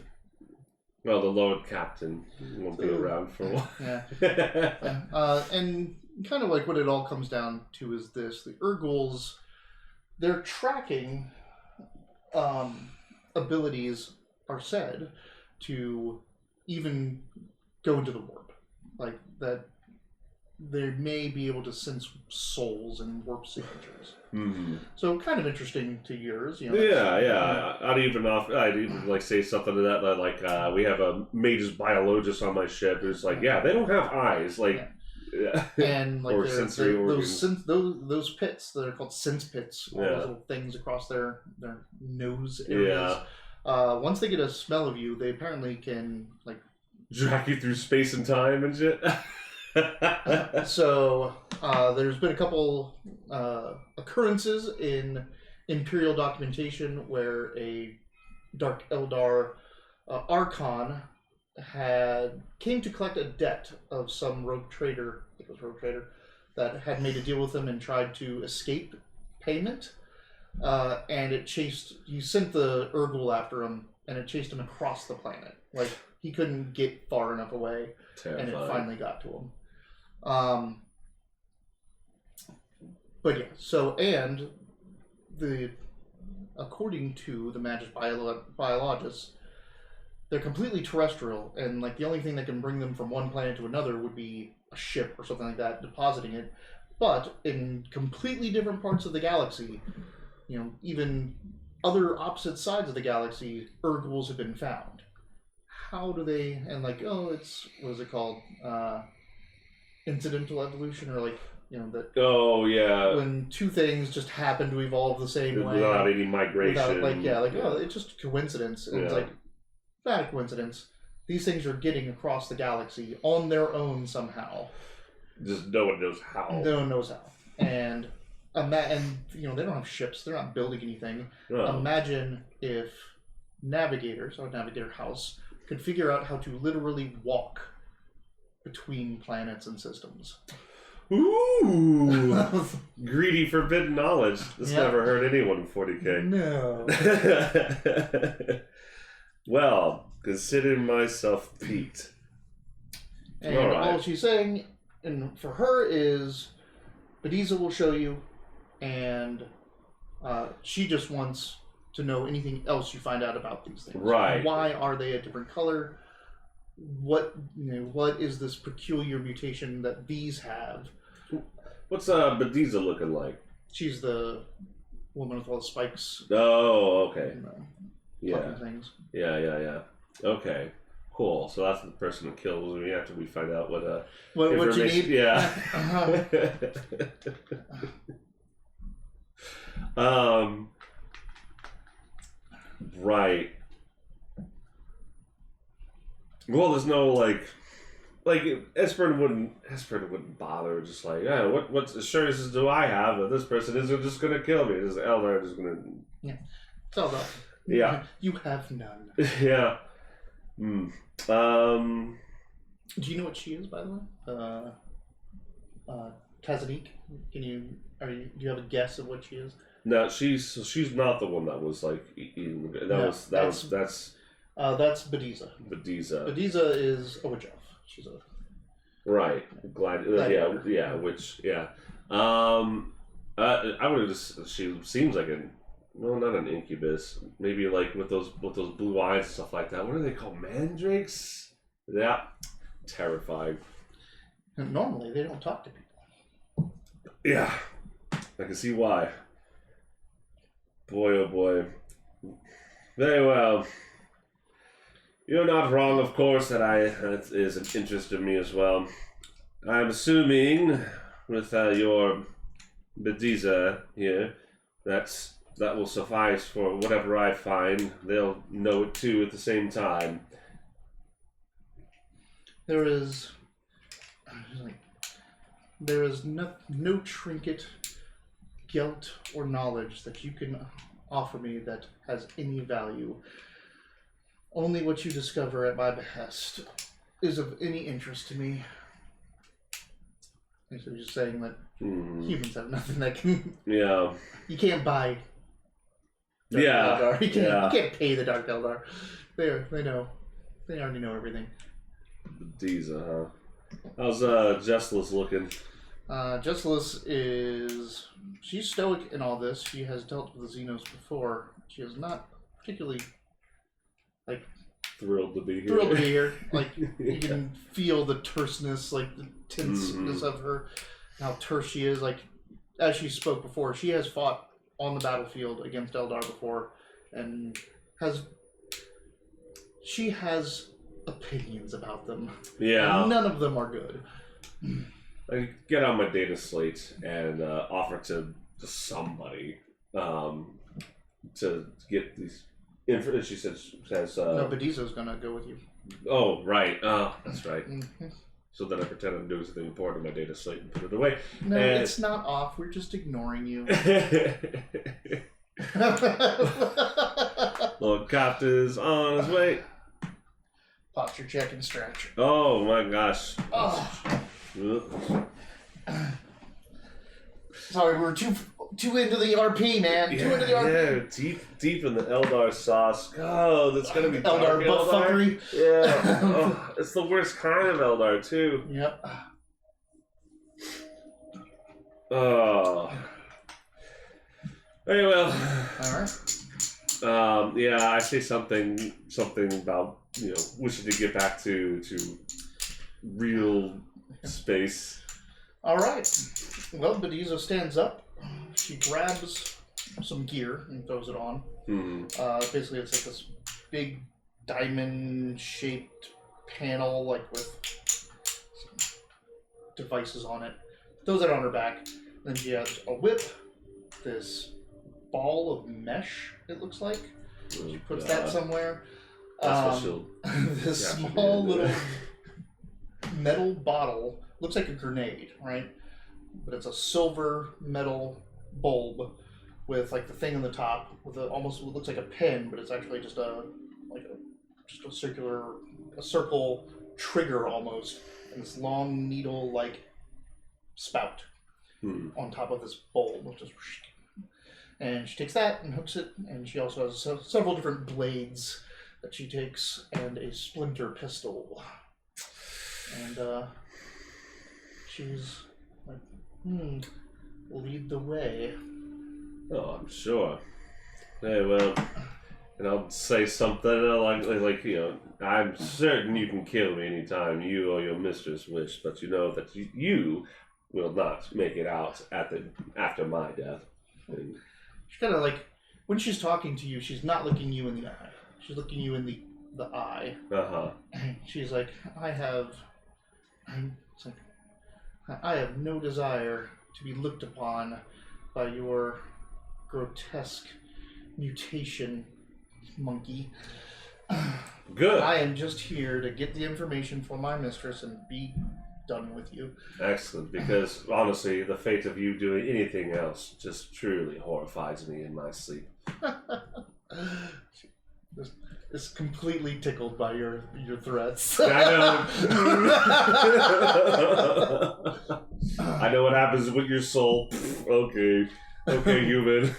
the Lord Captain won't be around for a while. Yeah. And kind of like what it all comes down to is this: the Urguls, their tracking abilities are said to even go into the warp. Like, that they may be able to sense souls and warp signatures. Mm-hmm. So kind of interesting to yours, you know. Yeah. I'd even like say something to that like we have a magus biologist on my ship who's like, yeah, they don't have eyes, like, yeah. And like or sensory organs. Those pits that are called sense pits, all those little things across their nose areas. Yeah. Once they get a smell of you, they apparently can like drag you through space and time and shit. So there's been a couple occurrences in Imperial documentation where a Dark Eldar Archon came to collect a debt of some rogue trader, I think it was rogue trader, that had made a deal with him and tried to escape payment. And you sent the Urgul after him, and it chased him across the planet. Like, he couldn't get far enough away, Terrifying. and it finally got to him. But yeah, so, and according to the Magus biologists, they're completely terrestrial, and like the only thing that can bring them from one planet to another would be a ship or something like that, depositing it. But in completely different parts of the galaxy, you know, even other opposite sides of the galaxy, Urguls have been found. How do they, and like, what is it called? Incidental evolution, or like, you know, that. Oh yeah. When two things just happen to evolve the same way without any migration. It's just coincidence. And it's like, not a coincidence. These things are getting across the galaxy on their own somehow. Just no one knows how. No one knows how. And you know, they don't have ships. They're not building anything. Oh. Imagine if Navigator House, could figure out how to literally walk between planets and systems. Ooh! Greedy forbidden knowledge. This never hurt anyone in 40K. No. Well, consider myself piqued. And all she's saying, and for her, is Bediza will show you, and she just wants to know anything else you find out about these things. Right. Why are they a different color? What is this peculiar mutation that these have? What's Bediza looking like? She's the woman with all the spikes. Oh, okay. And, things. Yeah. Okay, cool. So that's the person who kills me after we find out what you need. Yeah. Right. Well, there's no like Esperin wouldn't bother. Just like, what assurances do I have that this person isn't just gonna kill me? This Eldar is gonna. Yeah. Tell them. Yeah. You have none. Yeah. Do you know what she is, by the way? Tazanik? Do you have a guess of what she is? No, she's not the one that was like eating. That's Bediza. Bediza is a witch elf. She's a right. Glad. Yeah. Which. Yeah. I would just. She seems like not an incubus. Maybe like with those blue eyes and stuff like that. What are they called? Mandrakes? Yeah. Terrifying. And normally they don't talk to people. Yeah. I can see why. Boy, oh boy. Very well. You're not wrong, of course, that is an interest of me as well. I'm assuming, with your Bediza here, that will suffice for whatever I find. They'll know it too at the same time. There is no trinket, guilt, or knowledge that you can offer me that has any value. Only what you discover at my behest is of any interest to me. So just saying that humans have nothing that can. Yeah. You can't buy. Dark Eldar. You can't pay the Dark Eldar. They know. They already know everything. Bediza, huh? How's Jessalus looking? Jessalus she's stoic in all this. She has dealt with the Xenos before. She is not particularly thrilled to be here. Thrilled to be here. Like, you can feel the terseness, like the tenseness of her, how terse she is. Like, as she spoke before, she has fought on the battlefield against Eldar before, and she has opinions about them. Yeah. And none of them are good. I get on my data slate and offer to somebody to get these. She says, no, Bedizo's gonna go with you. Oh, right. That's right. Mm-hmm. So that I pretend I'm doing something important in my data slate and put it away. No, it's not off. We're just ignoring you. Lord Copter's on his way. Posture check and stretch. Oh my gosh. Oh. Sorry, we're too into the RP, man. Too into the RP. Yeah, deep in the Eldar sauce. Oh, that's gonna be Eldar buttfuckery. Yeah. Oh, it's the worst kind of Eldar too. Yep. Oh. Very well. All right. Yeah, I say something about wishing to get back to real space. All right. Well, Bedizo stands up. She grabs some gear and throws it on. Basically, it's like this big diamond-shaped panel, like with some devices on it. Throws it on her back. Then she has a whip. This ball of mesh, it looks like. She puts that somewhere. That's what this small little metal bottle looks like a grenade, right? But it's a silver metal bulb with like the thing on the top with almost what looks like a pin, but it's actually just a circle trigger almost, and this long needle like spout on top of this bulb, which is. And she takes that and hooks it, and she also has several different blades that she takes, and a splinter pistol. And she's like, lead the way. Oh, I'm sure. Hey, well, and I'll say something like I'm certain you can kill me anytime you or your mistress wish, but you know that you will not make it out after my death. And she's kind of like, when she's talking to you, she's not looking you in the eye. She's looking you in the eye. And she's like, I have no desire to be looked upon by your grotesque mutation, monkey. Good. I am just here to get the information for my mistress and be done with you. Excellent, because honestly, the fate of you doing anything else just truly horrifies me in my sleep. Is completely tickled by your threats. I know. I know what happens with your soul. Okay, human.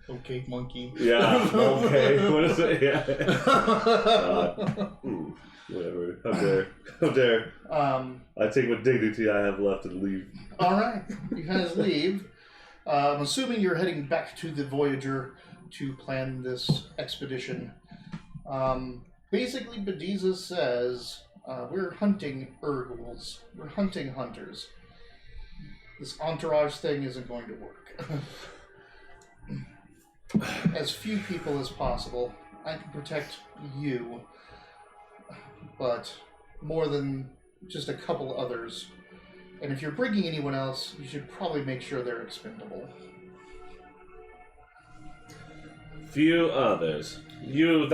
Okay, monkey. Yeah. Okay. What is it? Yeah. Whatever. How dare. I take what dignity I have left and leave. All right. You guys leave. I'm assuming you're heading back to the Voyager to plan this expedition. Basically, Bediza says, we're hunting Urgles. We're hunting hunters. This entourage thing isn't going to work. As few people as possible. I can protect you, but more than just a couple others. And if you're bringing anyone else, you should probably make sure they're expendable. Few others. You are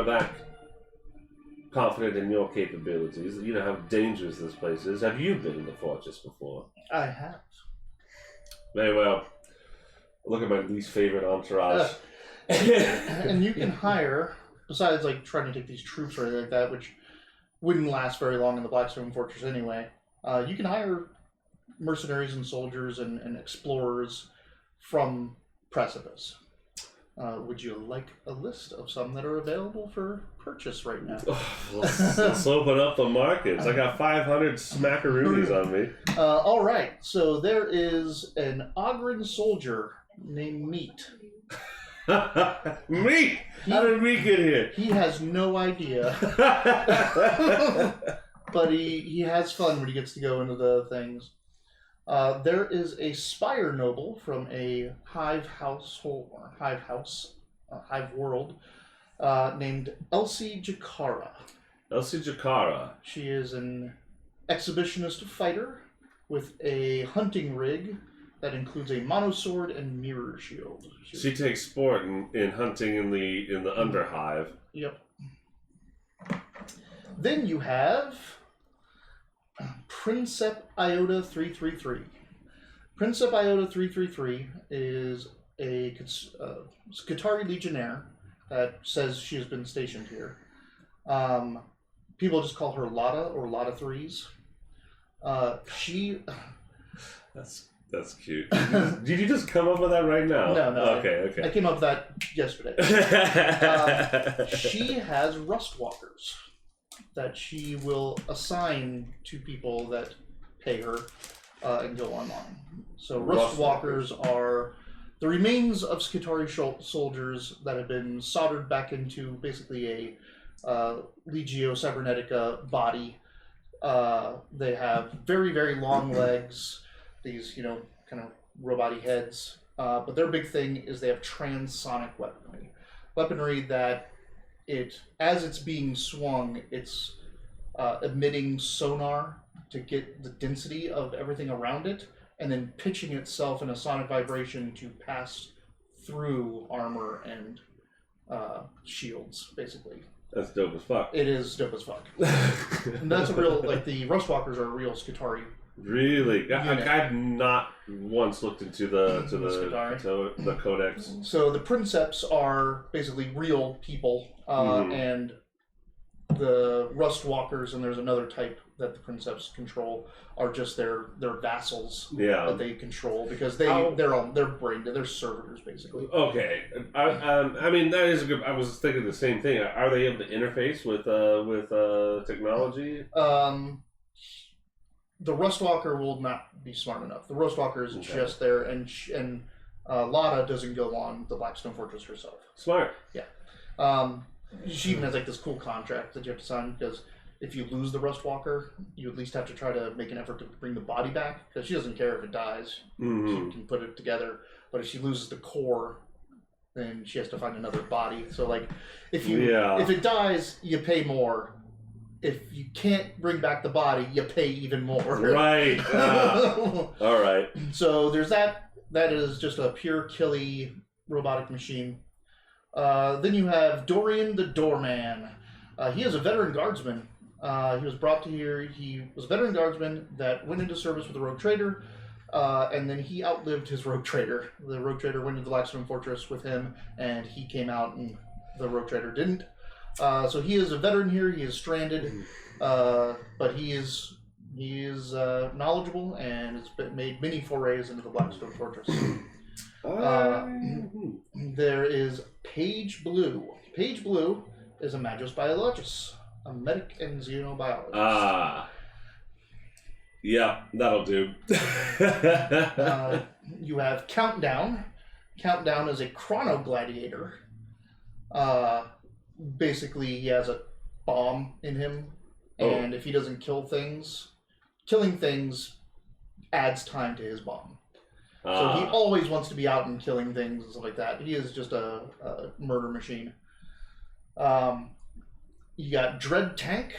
that confident in your capabilities. You know how dangerous this place is. Have you been in the fortress before? I have. Very well. Look at my least favorite entourage. And you can hire, besides like trying to take these troops or anything like that, which wouldn't last very long in the Blackstone Fortress anyway, you can hire mercenaries and soldiers and explorers from Precipice. Would you like a list of some that are available for purchase right now? Let's open up the markets. I got 500 smackaroonies on me. All right. So there is an Ogren soldier named Meat. Meek! How did Meek get here? He has no idea. But he has fun when he gets to go into the things. There is a spire noble from a hive world named Elsie Jakara. Elsie Jakara. She is an exhibitionist fighter with a hunting rig that includes a monosword and mirror shield. She takes sport in hunting in the Underhive. Yep. Then you have Princep Iota 333. Princep Iota 333 is a Skitarii Legionnaire that says she has been stationed here. People just call her Lotta or Lotta Threes. That's cute. Did you just come up with that right now? No. Okay. I came up with that yesterday. She has Rustwalkers that she will assign to people that pay her and go online. So Rustwalkers are the remains of Skitarii soldiers that have been soldered back into basically a Legio Cybernetica body. They have very, very long legs, these, kind of robot-y heads. But their big thing is they have transonic weaponry. Weaponry that as it's being swung, it's emitting sonar to get the density of everything around it, and then pitching itself in a sonic vibration to pass through armor and shields, basically. That's dope as fuck. It is dope as fuck. And that's a real, the Rustwalkers are a real Skitarii. Really? I've not once looked into the codex. So the Princeps are basically real people, and the Rustwalkers, and there's another type that the Princeps control, are just their vassals that they control because they're brain, they're servitors basically. Okay, I mean that is a good. I was thinking the same thing. Are they able to interface with technology? The Rustwalker will not be smart enough. The Rustwalker is just there, and Lotta doesn't go on the Blackstone Fortress herself. Smart. Yeah. She even has this cool contract that you have to sign because if you lose the Rustwalker, you at least have to try to make an effort to bring the body back because she doesn't care if it dies. Mm-hmm. She can put it together. But if she loses the core, then she has to find another body. So if it dies, you pay more. If you can't bring back the body, you pay even more. Right. All right. So there's that. That is just a pure killy robotic machine. Then you have Dorian the Doorman. He is a veteran guardsman. He was brought to here. He was a veteran guardsman that went into service with the Rogue Trader, and then he outlived his Rogue Trader. The Rogue Trader went into the Blackstone Fortress with him, and he came out, and the Rogue Trader didn't. So he is a veteran here. He is stranded, but he is knowledgeable and has made many forays into the Blackstone Fortress. There is Page Blue. Page Blue is a Magos Biologist, a medic and xenobiologist. Yeah, that'll do. You have Countdown. Countdown is a chronogladiator. Basically, he has a bomb in him, and if he doesn't kill things, killing things adds time to his bomb. So he always wants to be out and killing things and stuff like that. He is just a murder machine. You got Dread Tank.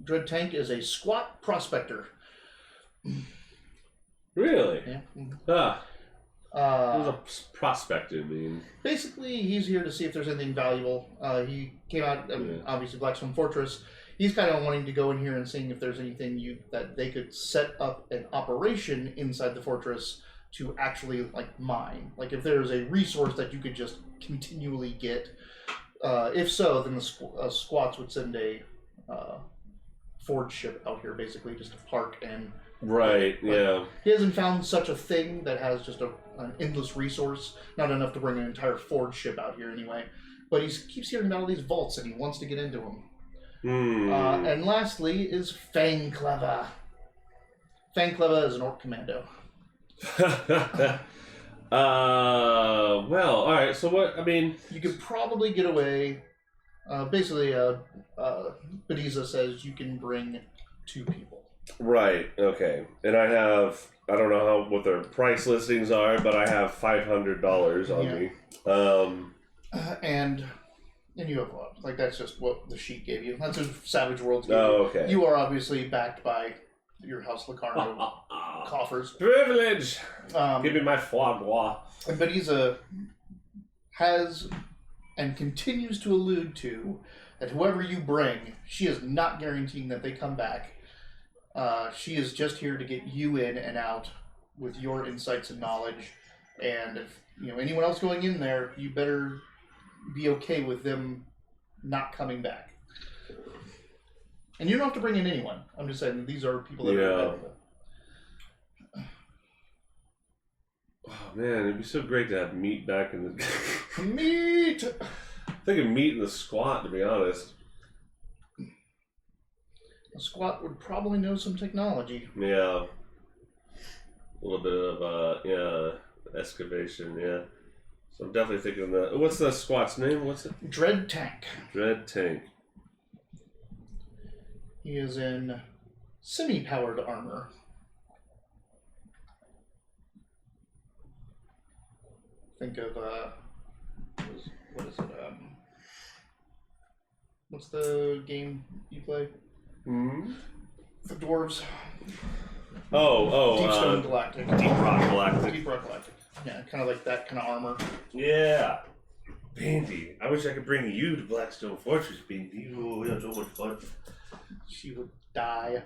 Dread Tank is a squat prospector. Really? Yeah. What does a prospector mean? Basically, he's here to see if there's anything valuable. He came out, obviously, Blackstone Fortress. He's kind of wanting to go in here and seeing if there's anything that they could set up an operation inside the fortress to actually mine. If there's a resource that you could just continually get. If so, then the squats would send a forge ship out here, basically, just to park and. Right. Yeah. He hasn't found such a thing that has just an endless resource. Not enough to bring an entire forge ship out here, anyway. But he keeps hearing about all these vaults, and he wants to get into them. And lastly is Fangclever. Fangclever is an orc commando. Well, all right. right. So what? I mean, you could probably get away. Basically, Beniza says you can bring 2 people. Right. Okay. And I don't know what their price listings are, but I have $500 on me. And you have what? Like, that's just what the sheet gave you. That's what Savage Worlds gave you. Oh, okay. You are obviously backed by your House Locarno coffers. Privilege! Give me my foie gras. And Beniza has and continues to allude to that whoever you bring, she is not guaranteeing that they come back. She is just here to get you in and out with your insights and knowledge. And if anyone else going in there, you better be okay with them not coming back. And you don't have to bring in anyone. I'm just saying these are people that are available. Oh man, it'd be so great to have meat back in the Meat! I'm thinking meat in the squat, to be honest. A squat would probably know some technology. Yeah. A little bit of excavation, yeah. So I'm definitely thinking that. What's the squat's name? What's it? Dread Tank. Dread Tank. He is in semi-powered armor. Think of what is it? What's the game you play? Hmm. The dwarves. Deep Stone Galactic. Deep Rock Galactic. Deep Rock Galactic. Yeah, kind of like that kind of armor. Yeah. Bandy. I wish I could bring you to Blackstone Fortress, Bandy. Oh, we have so much fun. She would die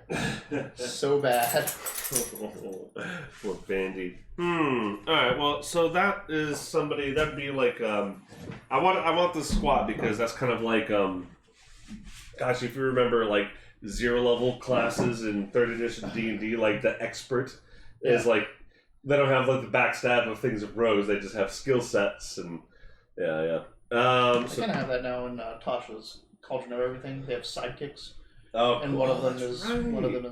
so bad. Poor Bandy. Alright, well, so that is somebody, that'd be like, I want the squat because that's kind of like, gosh, if you remember, like, 0 level classes in 3rd edition D&D, like, the expert is like, they don't have, like, the backstab of things of rogues, they just have skill sets, and, I kind of have that now in Tasha's Cauldron of Everything. They have sidekicks. Oh, and one of them is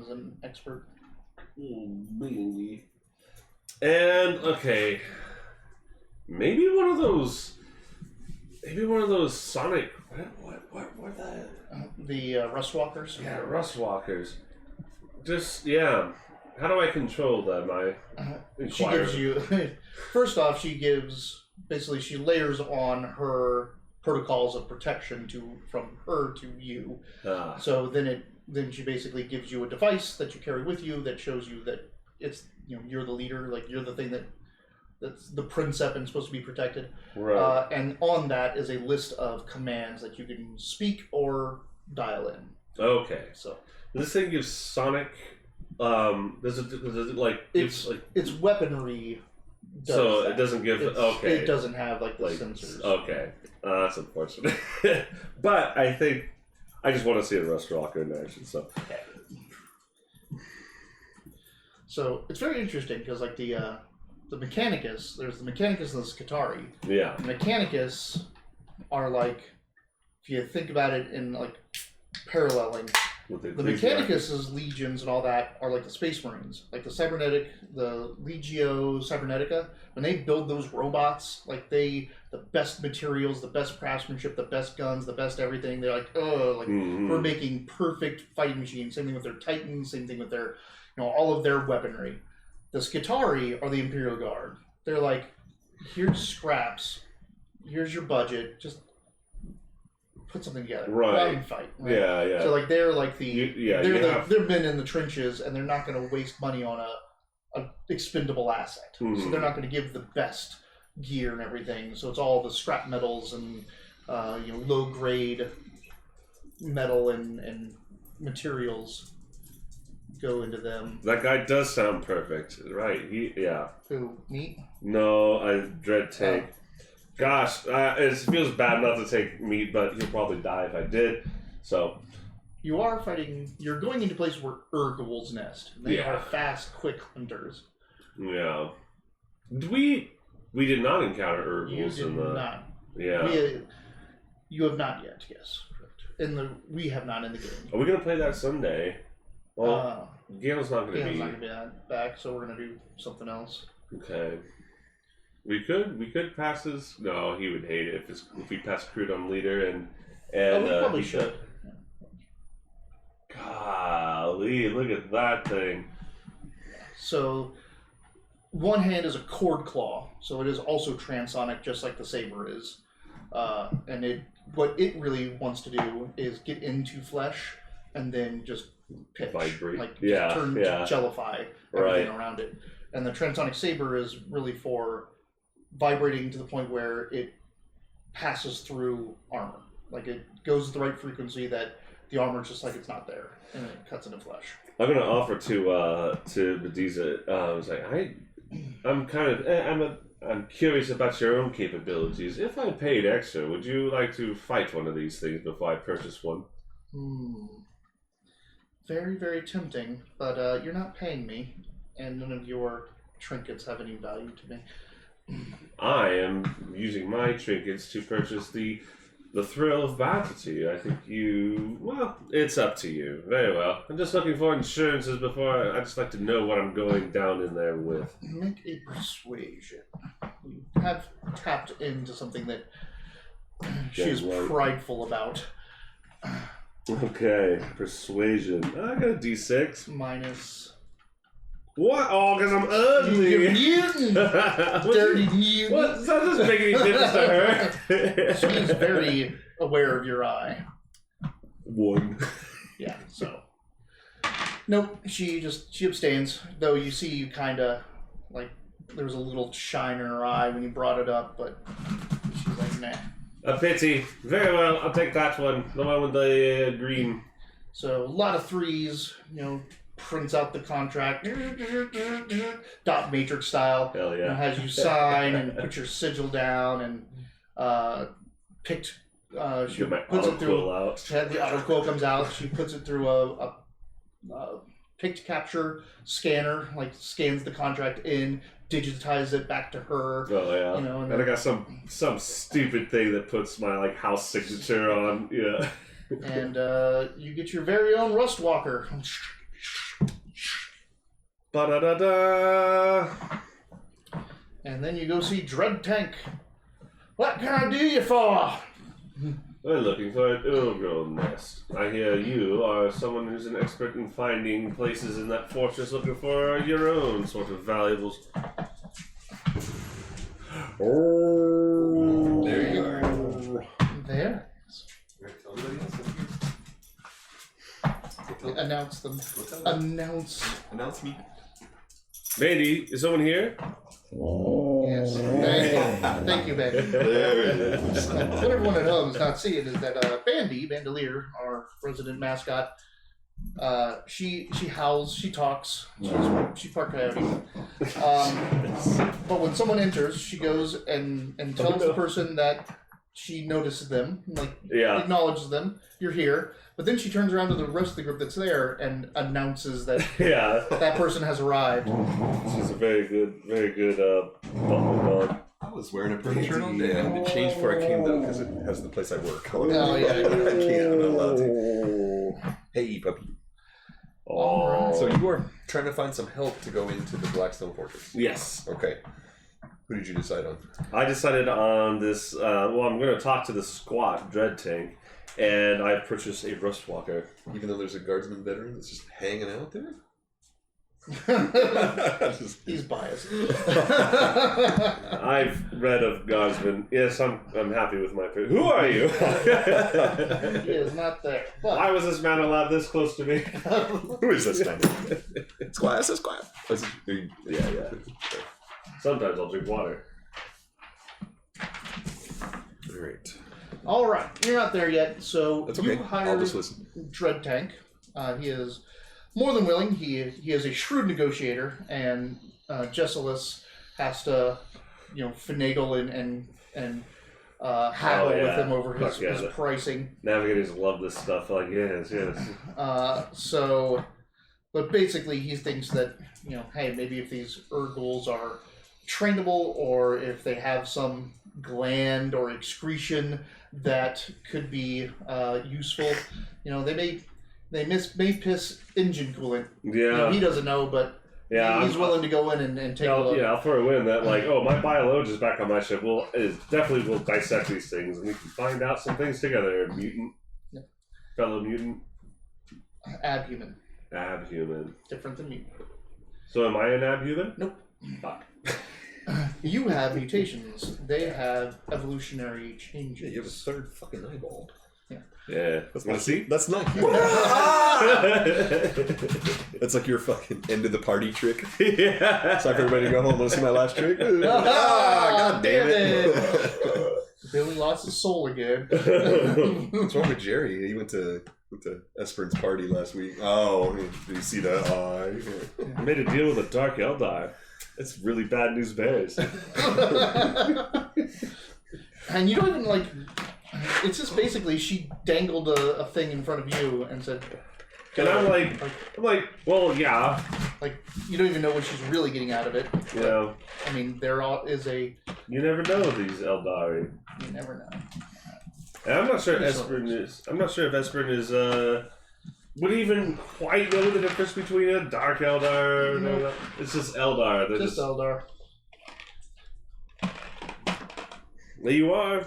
an expert. And okay, maybe one of those Sonic. What that? The Rustwalkers. Yeah, Rustwalkers. Just How do I control them? She gives you. First off, she layers on her protocols of protection from her to you. So then she basically gives you a device that you carry with you that shows you that it's you're the leader, like you're the thing that's the princeps and supposed to be protected. Right. And on that is a list of commands that you can speak or dial in. Okay. So this thing gives Sonic. Does it like? It's weaponry. It doesn't give. It doesn't have the sensors. Okay, that's unfortunate. But I think I just want to see a Rustwalker in action. So. Okay. So it's very interesting because the Mechanicus, there's the Mechanicus and the Skitari. Yeah. The Mechanicus are if you think about it in paralleling. The Mechanicus' legions and all that are like the Space Marines, like the Legio Cybernetica. When they build those robots, the best materials, the best craftsmanship, the best guns, the best everything. They're we're making perfect fighting machines. Same thing with their Titans. Same thing with their, all of their weaponry. The Skitari are the Imperial Guard. They're like, here's scraps, here's your budget, just put something together, right? And fight, right? Yeah. So they're they're men in the trenches, and they're not going to waste money on a expendable asset. So they're not going to give the best gear and everything. So it's all the scrap metals and low grade metal and materials go into them. That guy does sound perfect, right? Who, meat? No, I dread Tank. Gosh, it feels bad not to take meat, but he'll probably die if I did. So you are fighting. You're going into places where Urgul's nest. They are fast, quick hunters. Yeah. We did not encounter Urgul's in the. Not. Yeah. You have not yet. Yes. We have not in the game. Are we gonna play that Sunday? Well, Gail's not gonna be back, so we're gonna do something else. Okay. We could pass his. No, he would hate it if we passed crude on leader and we probably should. Golly, look at that thing. So, one hand is a cord claw, so it is also transonic, just like the saber is. And what it really wants to do is get into flesh and then just pitch, vibrate, like turn to cellify everything right around it. And the transonic saber is really for vibrating to the point where it passes through armor, like it goes at the right frequency that the armor is just like it's not there, and it cuts into flesh. I'm gonna offer to Bediza. I was like, I'm curious about your own capabilities. If I paid extra, would you like to fight one of these things before I purchase one? Very, very tempting, but you're not paying me, and none of your trinkets have any value to me. I am using my trinkets to purchase the thrill of battle to you. I think it's up to you. Very well. I'm just looking for insurances before I just like to know what I'm going down in there with. Make a persuasion. You have tapped into something that she is prideful about. Okay, persuasion. I got a D6. Minus. What? Oh, because I'm ugly. You're mutant. Dirty mutant. What? That doesn't make any difference to her. She's very aware of your eye. 1. Yeah, so. Nope, she abstains. Though you see you kind of, like, there was a little shine in her eye when you brought it up, but she's like, nah. A pity. Very well, I'll take that one. The one with the green. So, a lot of 3s, prints out the contract, dot matrix style. Hell yeah. Has you sign and put your sigil down and picked. She puts it through. The autoquill comes out. She puts it through a picked capture scanner, like scans the contract in, digitizes it back to her. Oh yeah. And I got some stupid thing that puts my house signature on. Yeah. And you get your very own Rust Walker. Ba-da-da-da. And then you go see Dread Tank. What can I do you for? We're looking for an Urgrove nest. I hear you are someone who's an expert in finding places in that fortress looking for your own sort of valuables. Oh, there you are. There. Announce them. Announce me. Mandy, is someone here? Yes. Thank you, Bandy. There it is. What everyone at home is not seeing is that Bandolier, our resident mascot, she howls, she talks, she's part coyote. But when someone enters, she goes and tells the person that she notices them, acknowledges them, you're here. But then she turns around to the rest of the group that's there and announces that that person has arrived. She's a very good bubble dog. I was wearing a pretty shirt all day. I had to change before I came down because it has the place I work. Oh, yeah. I can't. I'm not allowed to. Hey, puppy. Oh. So you are trying to find some help to go into the Blackstone Fortress. Yes. Okay. Who did you decide on? I decided on this. I'm going to talk to the squat Dread Tank. And I purchased a Rust Walker. Even though there's a guardsman veteran that's just hanging out there? He's biased. I've read of guardsmen. Yes, I'm happy with my pick. Who are you? He is not there. But why was this man allowed this close to me? Who is this man? Squire. Yeah. Sometimes I'll drink water. All right. All right, you're not there yet, so that's okay. You hired I'll just listen. Dread Tank. He is more than willing. He is a shrewd negotiator, and Jessalus has to, finagle and haggle with him over his pricing. Navigators love this stuff. Yes. But basically, he thinks that hey, maybe if these Urgles are trainable, or if they have some gland or excretion that could be useful, they may piss engine coolant. Yeah. He doesn't know, but Yeah, he's willing to go in and take a look. Yeah, I'll throw in that, like, oh, my biologist is back on my ship. We'll dissect these things, and we can find out some things together. Mutant. Yeah. Fellow mutant. Abhuman. Abhuman. Different than mutant. So am I an abhuman? Nope. Fuck. You have mutations. They have evolutionary changes. Yeah, you have a third fucking eyeball. Yeah. That's Want to see? That's not human. That's like your fucking end of the party trick. Yeah. It's time for everybody to go home. Want to see my last trick? God damn it. Billy lost his soul again. What's wrong with Jerry? He went to Esperan's party last week. Oh, did you see that? I made a deal with a dark Eldar. It's really bad news bears. And you don't even like. It's just basically she dangled a thing in front of you and said. And I'm like, well, yeah. Like, you don't even know what she's really getting out of it. Yeah. I mean, is a. You never know with these Eldari. You never know. And I'm not sure Esperin is. I'm not sure if Esperin is. Would even quite know the difference between a dark Eldar. No. It's just Eldar. They're just Eldar. There you are.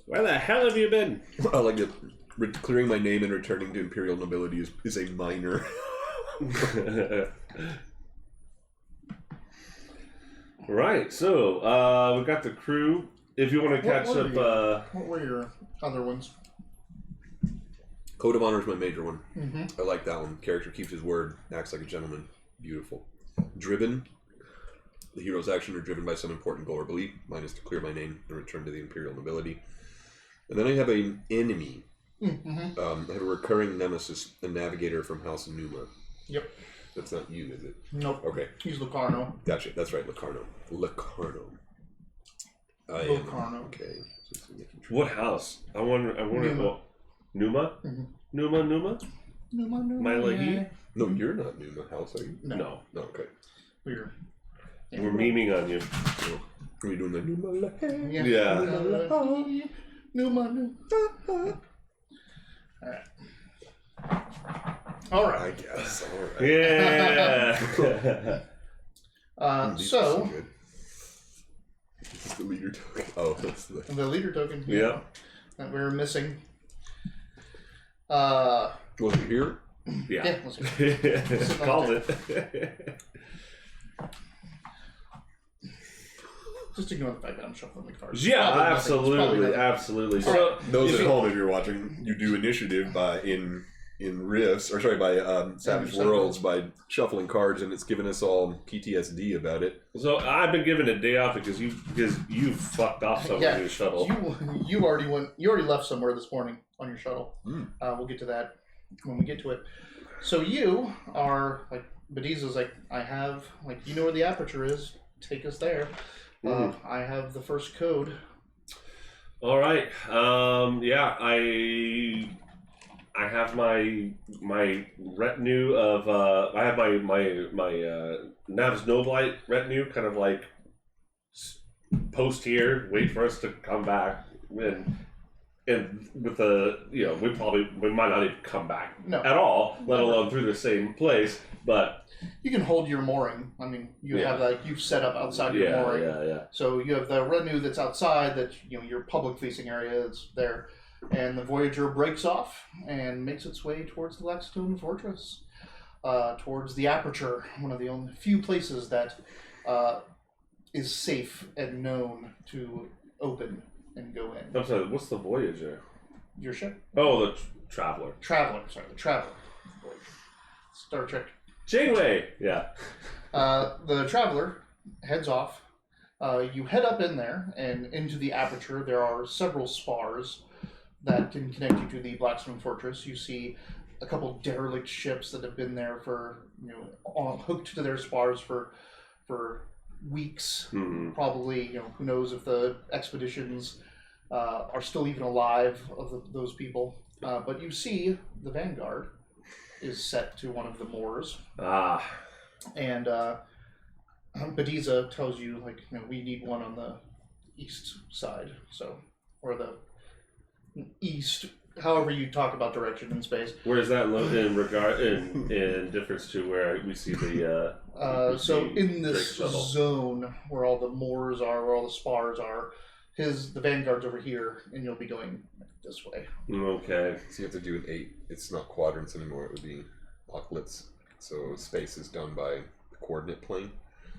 Where the hell have you been? I like it. Clearing my name and returning to Imperial nobility is a minor. Right, so we've got the crew. If you want to catch up... What were your other ones? Code of Honor is my major one. Mm-hmm. I like that one. Character keeps his word, acts like a gentleman. Beautiful. Driven. The hero's actions are driven by some important goal or belief. Mine is to clear my name and return to the Imperial nobility. And then I have an enemy. Mm-hmm. I have a recurring nemesis, a navigator from House Numa. Yep. That's not you, is it? Nope. Okay. He's Locarno. Gotcha. That's right, Locarno. Locarno. Locarno. Okay. What house? I wonder. Numa. Numa? Mm-hmm. Numa? Numa. Mylahi? No, you're not Numa House, are you? No. No, okay. We're memeing on you. Are you doing the Numa? Yeah. Numa. All right. I guess. All right. Yeah. These are so good. This is the leader token. Oh, that's the leader token. Yeah. That we were missing. Was it here? Yeah. Let's go. Called it. Just ignore the fact that I'm shuffling the cards. Yeah, Probably nothing. absolutely, absolutely. All So Those at home, if you're watching, you do initiative by Savage Worlds by shuffling cards, and it's given us all PTSD about it. So I've been given a day off because you fucked off somewhere in your shuttle. You already left somewhere this morning on your shuttle. We'll get to that when we get to it. So you are like Bediza's like, I have like, you know where the aperture is. Take us there. I have the first code. All right. Yeah, I have my retinue of I have my Nav's Noblite retinue kind of like post here, wait for us to come back, and with the we might not even come back at all, let alone through the same place, but. You can hold your mooring. I mean, you have you've set up outside your mooring. Yeah. So you have the retinue that's outside, that your public facing area is there, and the Voyager breaks off and makes its way towards the Blackstone Fortress, towards the aperture, one of the only few places that is safe and known to open and go in. I'm sorry. What's the Voyager? Your ship? Oh, the Traveler. The Traveler. Star Trek. Janeway! Yeah. The Traveler heads off. You head up in there and into the aperture. There are several spars that can connect you to the Blackstone Fortress. You see a couple derelict ships that have been there for, hooked to their spars for weeks. Mm-hmm. Probably, who knows if the expeditions are still even alive of those people. But you see the Vanguard is set to one of the moors. And Bediza tells you, we need one on the east side, or the east however you talk about direction in space. Where is that in difference to where we see the so in Drake this shuttle? zone where all the moors are, where all the spars are, the Vanguard's over here, and you'll be going this way. Okay. So you have to do an 8. It's not quadrants anymore. It would be oclets. So space is done by the coordinate plane.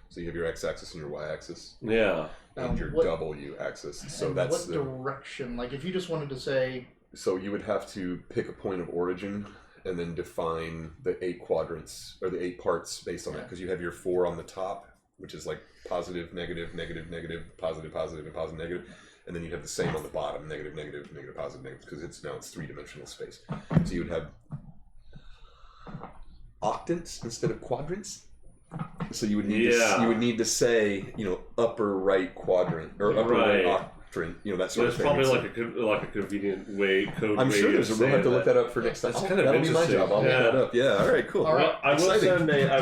So you have your x-axis and your y-axis. Yeah. And your w-axis. So and that's what direction? Like if you just wanted to say. So you would have to pick a point of origin and then define the 8 quadrants or the 8 parts based on that, because you have your 4 on the top, which is like positive, negative, negative, negative, positive, positive, and positive, negative, and then you have the same on the bottom, negative, negative, negative, positive, negative, because it's 3-dimensional space. So you would have octants instead of quadrants. So you would need to say upper right quadrant or upper right octant, that sort of thing. There's probably like a convenient code. I'm sure there's a. We'll have to look that up for next time. That's kind of that'll be my interesting. job. I'll look that up. Yeah. All right. Cool. All right. I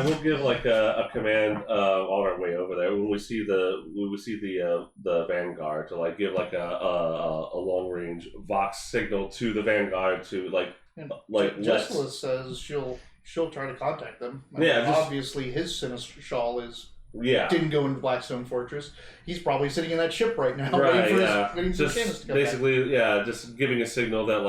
will give like a command on our way over there when we see the Vanguard to like give like a long range Vox signal to the Vanguard to Jessla says she'll try to contact them. Obviously his seneschal didn't go into Blackstone Fortress. He's probably sitting in that ship right now, waiting for his mechanics to come basically, back. Just giving a signal that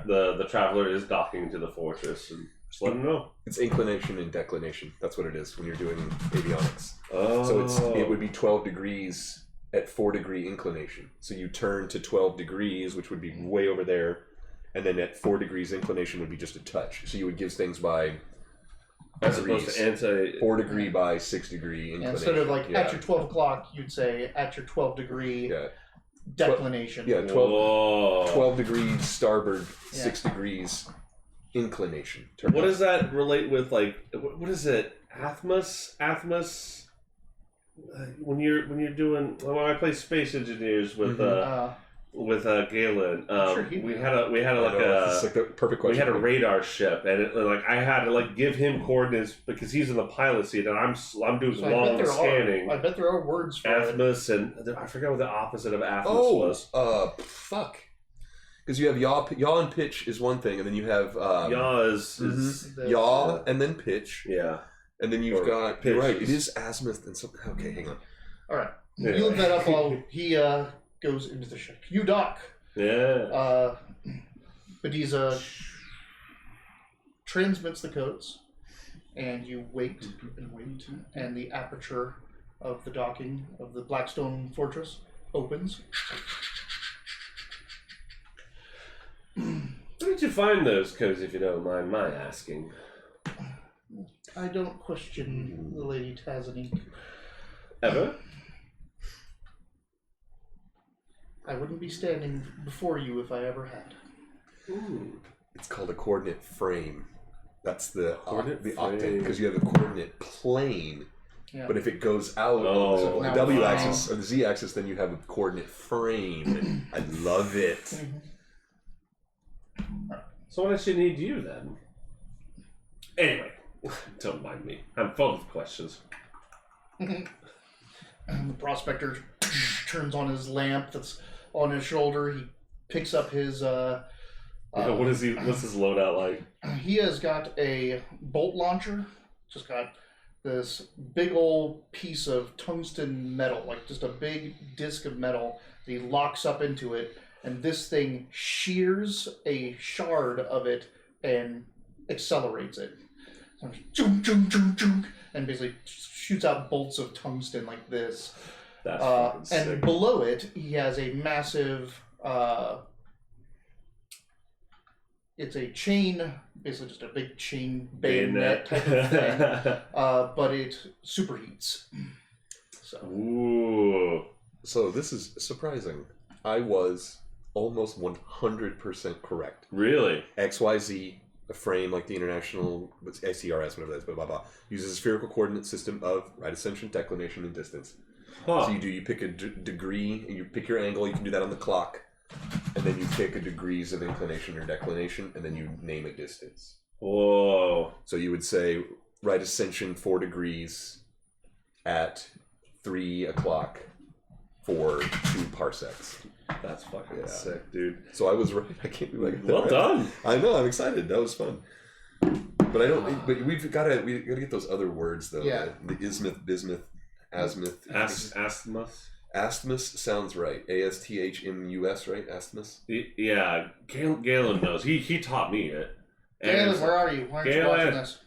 the traveler is docking into the fortress, and just let him know. It's inclination and declination. That's what it is when you're doing avionics. Oh. So it would be 12 degrees at 4-degree inclination. So you turn to 12 degrees, which would be way over there, and then at 4 degrees inclination would be just a touch. So you would give things by as opposed to 4 degree by 6 degree inclination. Instead of at your 12 o'clock, you'd say at your 12 degree declination. 12 degrees starboard, 6 degrees inclination. What does that relate with? Like, what is it? Athmos. When you're doing, when I play Space Engineers with Galen, we had the perfect question. We had a radar ship, and I had to give him coordinates because he's in the pilot seat, and I'm doing long scanning. I bet there are words for Athmos, and I forgot what the opposite of Athmos was. Fuck. Because you have yaw and pitch is one thing, and then you have yaw is yaw and then pitch. Yeah. And then you've got pitch. Right. It is azimuth and something. Okay, hang on. All right. Yeah. You look that up while he goes into the ship. You dock. Yeah. Bediza transmits the codes, and you wait and wait, and the aperture of the docking of the Blackstone Fortress opens. Where did you find those codes, if you don't mind my asking? I don't question the Lady Tazanique. Ever? I wouldn't be standing before you if I ever had. Ooh. It's called a coordinate frame. That's the octant, because you have a coordinate plane. Yeah. But if it goes out on the w-axis or the z-axis, then you have a coordinate frame. I love it. So why does she need you then? Anyway, don't mind me. I'm full of questions. And the prospector turns on his lamp that's on his shoulder. He picks up his what's his loadout like? He has got a bolt launcher. Just got this big old piece of tungsten metal, like just a big disc of metal that he locks up into it, and this thing shears a shard of it and accelerates it. And basically shoots out bolts of tungsten like this. That's and sick. Below it, he has a massive, it's a chain, basically just a big chain bayonet type of thing, but it superheats. Ooh. So this is surprising. I was almost 100% correct. Really? XYZ, a frame like the international SERS, whatever that is, blah, blah, blah, uses a spherical coordinate system of right ascension, declination, and distance. Huh. So you pick a degree, and you pick your angle, you can do that on the clock, and then you pick a degrees of inclination or declination, and then you name a distance. Whoa. So you would say right ascension 4 degrees at 3 o'clock, for 2 parsecs. That's fucking sick, dude. So I was right. I can't believe I got that Well right. done. I know. I'm excited. That was fun. But I don't. But we gotta get those other words though. Yeah. The ismuth, bismuth, azimuth. Asthmus. Asthmus sounds right. ASTHMUS, right? Asthmus. Yeah, Galen knows. He taught me it. Galen, where are you? Why aren't you watching this?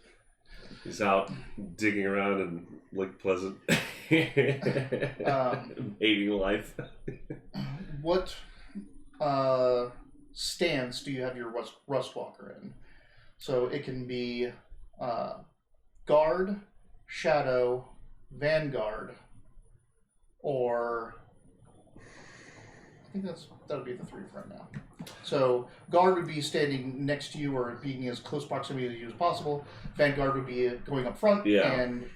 He's out digging around in Lake Pleasant, hating life. What stance do you have your Rustwalker in? So it can be Guard, Shadow, Vanguard, or I think that'll be the 3 for right now. So Guard would be standing next to you or being as close proximity to you as possible. Vanguard would be going up front, and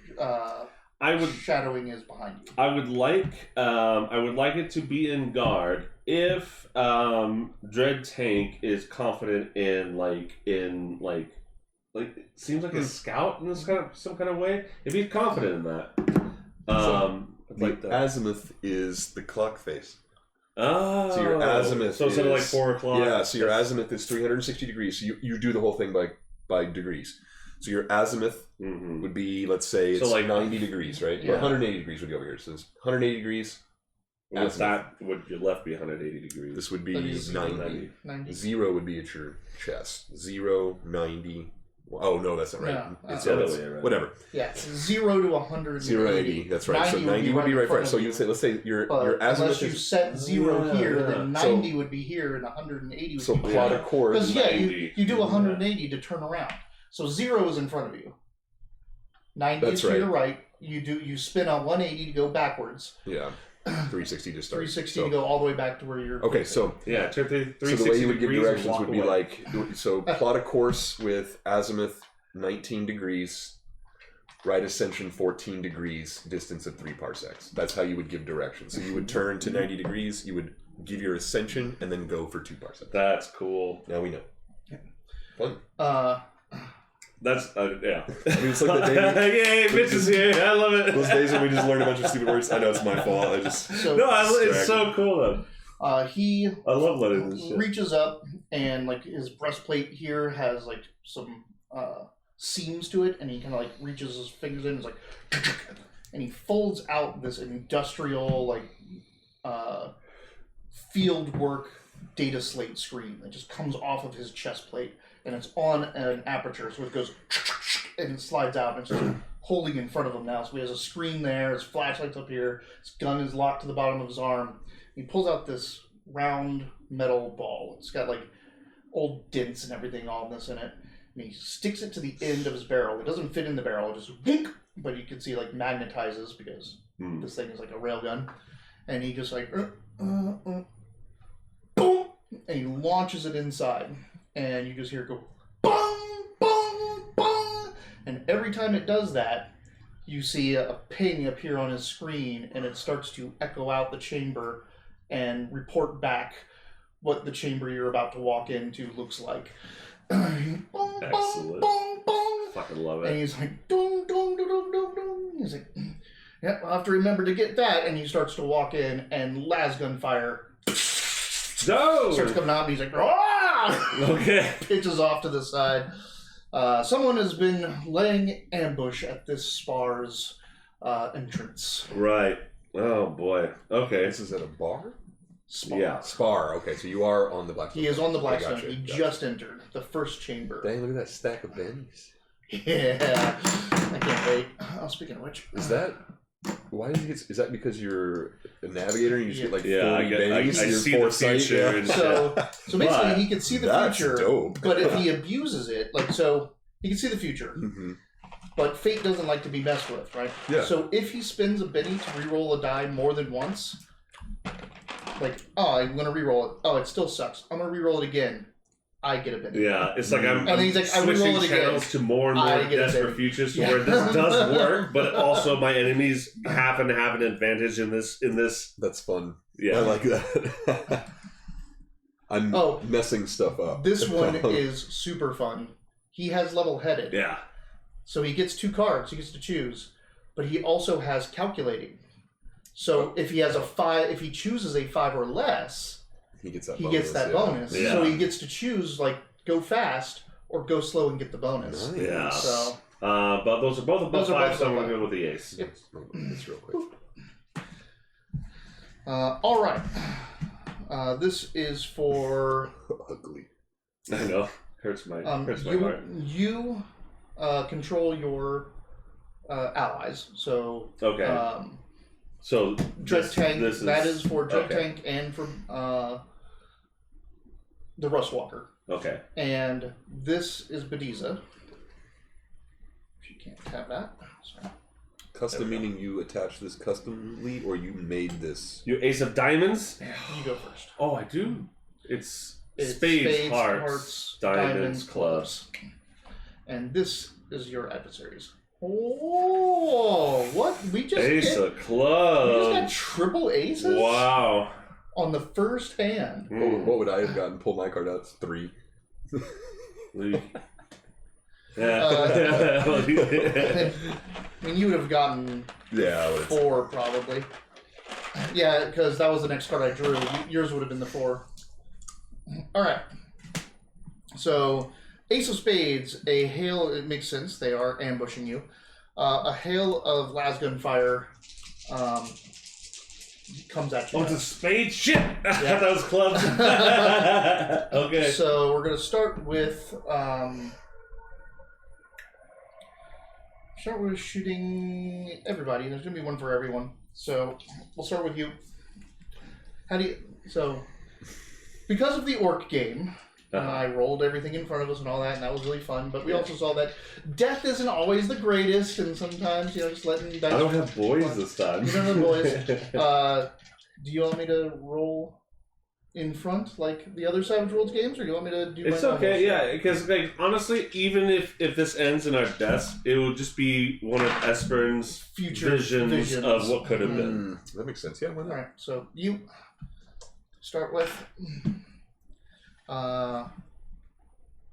shadowing is behind you. I would like it to be in Guard if Dread Tank is confident in it seems like a scout in some kind of way. If he's confident in that, the azimuth is the clock face. Oh, so your azimuth. So instead of like 4 o'clock. Yeah. So your azimuth is 360 degrees. So you do the whole thing by degrees. So your azimuth would be, let's say, it's like 90 degrees, right? Yeah. Or 180 degrees would be over here. So it's 180 degrees. Would your left be 180 degrees? This would be 90. 0 would be at your chest. 0, 90. Oh no, that's not right. It's the other way around. Whatever. Yeah, 0 to 100. 0 to 80. That's right. So 90 would be right front. So you say, let's say your azimuth. Unless you set 0 here, then 90 would be here, and 180 would be here. So plot a course. Because you do 180 to turn around. So 0 is in front of you. 90 is to your right. You spin on 180 to go backwards. Yeah. 360 to start. 360 to go all the way back to where you're. Okay, so yeah, so the way you would give directions would be like, so plot a course with azimuth 19 degrees, right ascension 14 degrees, distance of 3 parsecs. That's how you would give directions. So you would turn to 90 degrees, you would give your ascension, and then go for 2 parsecs. That's cool. Now we know. Fun. That's yeah. I mean, it's like the day. Yay, Mitch is here. I love it. Those days when we just learn a bunch of stupid words. I know it's my fault. It's so cool though. I love learning this shit. Reaches up and like his breastplate here has like some seams to it, and he kind of like reaches his fingers in and is like, and he folds out this industrial like field work data slate screen that just comes off of his chest plate. And it's on an aperture, so it goes and it slides out, and it's just holding in front of him now. So he has a screen there, his flashlight's up here, his gun is locked to the bottom of his arm. He pulls out this round metal ball. It's got like old dents and everything on this in it. And he sticks it to the end of his barrel. It doesn't fit in the barrel, it just wink, but you can see like magnetizes because this thing is like a railgun. And he just like boom, and he launches it inside. And you just hear it go, bong, bong, bong. And every time it does that, you see a ping appear on his screen, and it starts to echo out the chamber and report back what the chamber you're about to walk into looks like. Bong, excellent. Bong, bong. Fucking love it. And he's like, dong, dong, dong, dong, dong, dong. He's like, yep, I'll have to remember to get that. And he starts to walk in, and las gunfire starts coming out, and he's like, ah! Okay. Pitches off to the side. Someone has been laying ambush at this spar's entrance. Right. Oh boy. Okay. This is at a bar? Spar. Yeah. Spar. Okay, so you are on the Blackstone. He is on the Blackstone. Gotcha. He just entered the first chamber. Dang, look at that stack of bennies. Yeah. I can't wait. Oh, speaking of which. Is that... Why did you get... Is that because you're a navigator and you just get like 40 I bennies? see the future. Yeah. So basically he can see the future. Dope. But if he abuses it, like, so he can see the future. Mm-hmm. But fate doesn't like to be messed with, right? Yeah. So if he spins a Benny to reroll a die more than once, like, oh, I'm going to reroll it. Oh, it still sucks. I'm going to reroll it again. I get a Benny. Yeah, it's like I'm he's like, switching channels to more and more desperate futures to where this does work, but also my enemies happen to have an advantage in this. That's fun. Yeah. I like that. I'm messing stuff up. This one is super fun. He has level-headed. Yeah. So he gets 2 cards he gets to choose, but he also has calculating. So if he has a 5, if he chooses a 5 or less, he gets that bonus. Yeah. So he gets to choose, like, go fast or go slow and get the bonus. Nice. Yeah. So, but those are both above Those are 5, both so I'm above going to go with the ace. Yep. That's real quick. all right. This is for Ugly. I know. Hurts my heart. you control your allies. So Okay. So Dread Tank. That is for Dread okay. Tank and for the Rust Walker. Okay. And this is Bediza. She can't have that. Sorry. Custom meaning you attach this customly, or you made this? You ace of diamonds? You go first. Oh, I do. It's It's spades, hearts, diamonds, clubs. And this is your adversaries. Oh, what? We just Ace get, of we just clubs. got triple aces Wow. on the first hand. What would I have gotten? Pull my card out. It's 3. Yeah. I mean, you would have gotten Yeah. 4 probably. Yeah, because that was the next card I drew. Yours would have been the 4. All right. So, Ace of Spades, a hail. It makes sense. They are ambushing you. A hail of lasgun fire comes at you. Oh, it's a spade? Shit! I Yeah. thought that was clubs. Okay. So we're gonna start with shooting everybody. There's gonna be one for everyone. So we'll start with you. Because of the orc game, I rolled everything in front of us and all that, and that was really fun. But we also saw that death isn't always the greatest, and sometimes just letting dice. I don't have boys this time. You don't have boys. Do you want me to roll in front like the other Savage Worlds games, or do you want me to do? It's my okay, normal yeah. Because honestly, even if this ends in our deaths, it will just be one of Esperon's Future visions of what could have been. That makes sense. Yeah. Why All not? right, so you start with no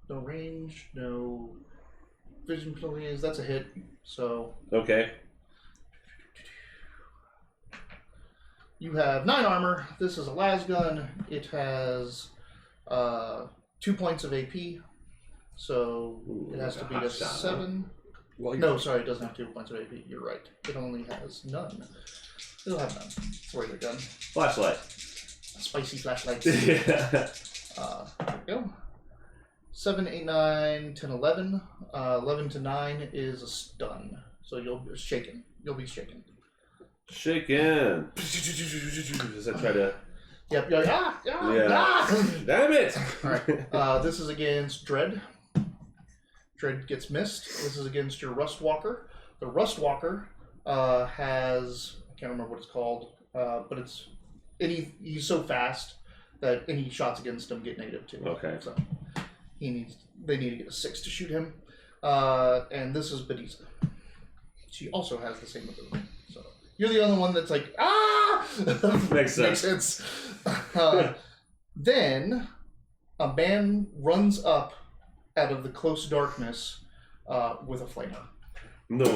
range, no vision penalties. That's a hit. So Okay. you have 9 armor. This is a lasgun. It has 2 points of AP. So it has to beat a 7. Well, No, sorry, it doesn't have 2 points of AP. You're right. It only has none. It'll have none. It's a regular gun. Flashlight. Spicy flashlights. Yeah. There we go. 7, 8, 9, 10, 11. 11 to 9 is a stun. So you'll be shaken. You'll be shaken. Shaken. Does that try to... Yep. You're like, Yeah. ah! Damn it! Alright. This is against Dread. Dread gets missed. This is against your Rust Walker. The Rust Walker has... I can't remember what it's called. But it's... He's so fast that any shots against him get -2. Okay. So they need to get a 6 to shoot him. And this is Bediza. She also has the same ability. So you're the only one that's like, ah! Makes sense. Makes sense. Then a man runs up out of the close darkness with a flame. No.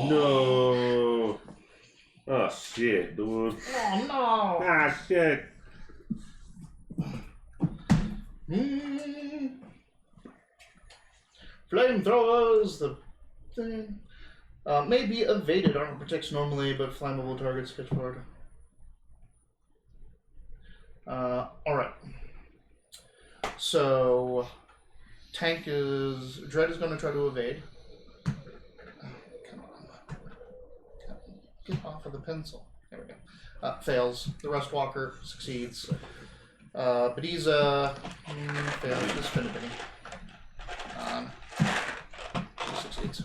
No. Oh, shit, dude. Oh, no! Ah, shit. Flamethrowers, the thing. May be evaded. Armor protects normally, but flammable targets hit hard. Alright. So, Dread is going to try to evade. Come on. Get off of the pencil. There we go. Fails. The Rust Walker succeeds. Bediza fails. Just spin a penny. She succeeds.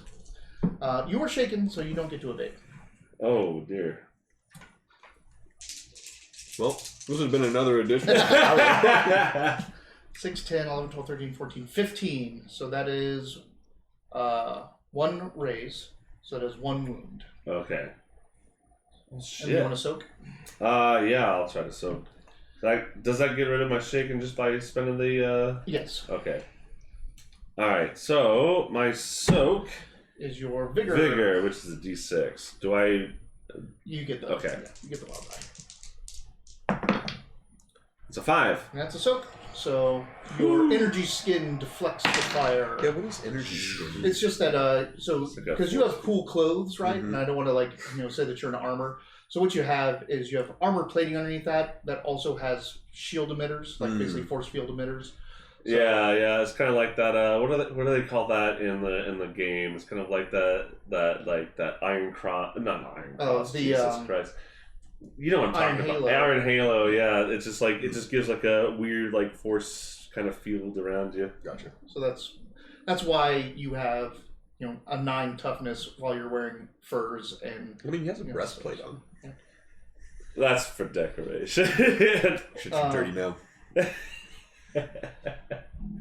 You were shaken, so you don't get to evade. Oh, dear. Well, this has been another edition. 6, 10, 11, 12, 13, 14, 15. So that is 1 raise. So that is 1 wound. Okay. Oh, shit. And you want to soak? Yeah, I'll try to soak. Does that get rid of my shaking just by spending the, Yes. Okay. Alright, so my soak Is your vigor. Vigor, which is a D6. Do I You get the Okay. Yeah, you get the wild die. It's a 5. And that's a soak. So your energy skin deflects the fire. Yeah, what is energy skin? It's just that so It's like a because you have cool clothes, right? Mhm. And I don't want to say that you're in armor. So what you have is you have armor plating underneath that also has shield emitters, like basically force field emitters. So, yeah, it's kind of like that. What do they call that in the game? It's kind of like that Iron Cross, not Iron Cross. the, Jesus Christ, you know what I'm talking Iron about? Halo. Iron Halo. Yeah, it's just like it just gives like a weird like force kind of field around you. Gotcha. So that's why you have a 9 toughness while you're wearing furs and. I mean, he has a breastplate on. Yeah. That's for decoration. Shit's dirty now.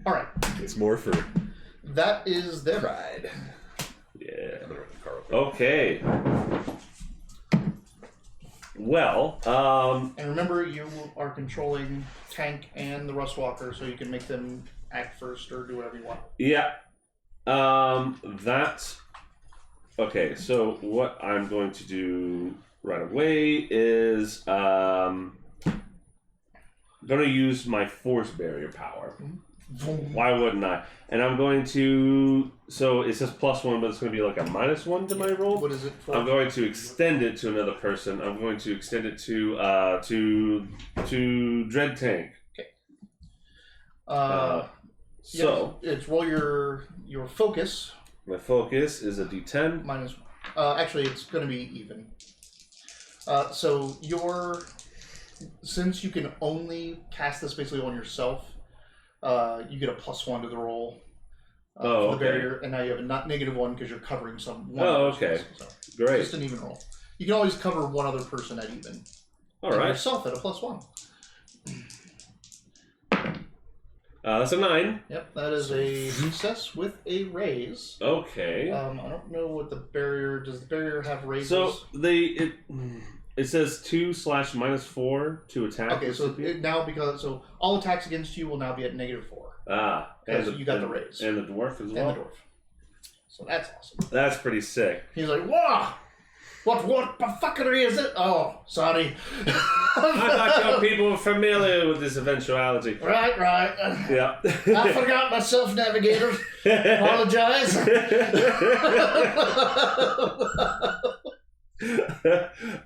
All right, It's more for that is their pride. Yeah. I'm gonna run the car over. Okay. Well, And remember, you are controlling Tank and the Rustwalker, so you can make them act first or do whatever you want. yeah. That's okay. So what I'm going to do right away is going to use my force barrier power. Why wouldn't I? And I'm going to. So it says +1, but it's going to be like a -1 to my roll. What is it for? I'm going to extend it to another person. I'm going to extend it to Dread Tank. So it's roll your focus my focus is a D10. minus. Actually, it's going to be even. So since you can only cast this basically on yourself, you get a +1 to the roll. For the okay. barrier, and now you have a -1 because you're covering one. Oh, person's, okay. So Great. just an even roll. You can always cover one other person at even. All and right. yourself at a +1. That's a 9. Yep, that is a success with a raise. Okay. I don't know what the barrier does. The barrier have raises? So it says 2/-4 to attack. Okay, so so all attacks against you will now be at -4. Because you got the raise. And the dwarf as well. And the dwarf. So that's awesome. That's pretty sick. He's like, "Whoa! What fuckery is it? Oh, sorry." I thought your people were familiar with this eventuality. Right. Yeah. I forgot myself, Navigator. Apologize.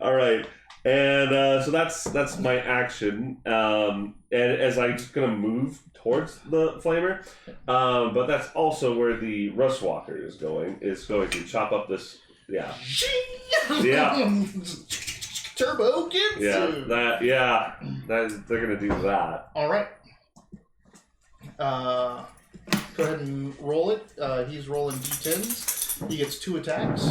All right, and so that's my action. And as I'm just gonna move towards the flamer, but that's also where the Rustwalker is going. It's going to chop up this. Yeah. Turbo kids. Yeah. They're gonna do that. All right. Go ahead and roll it. He's rolling d10s. He gets 2 attacks.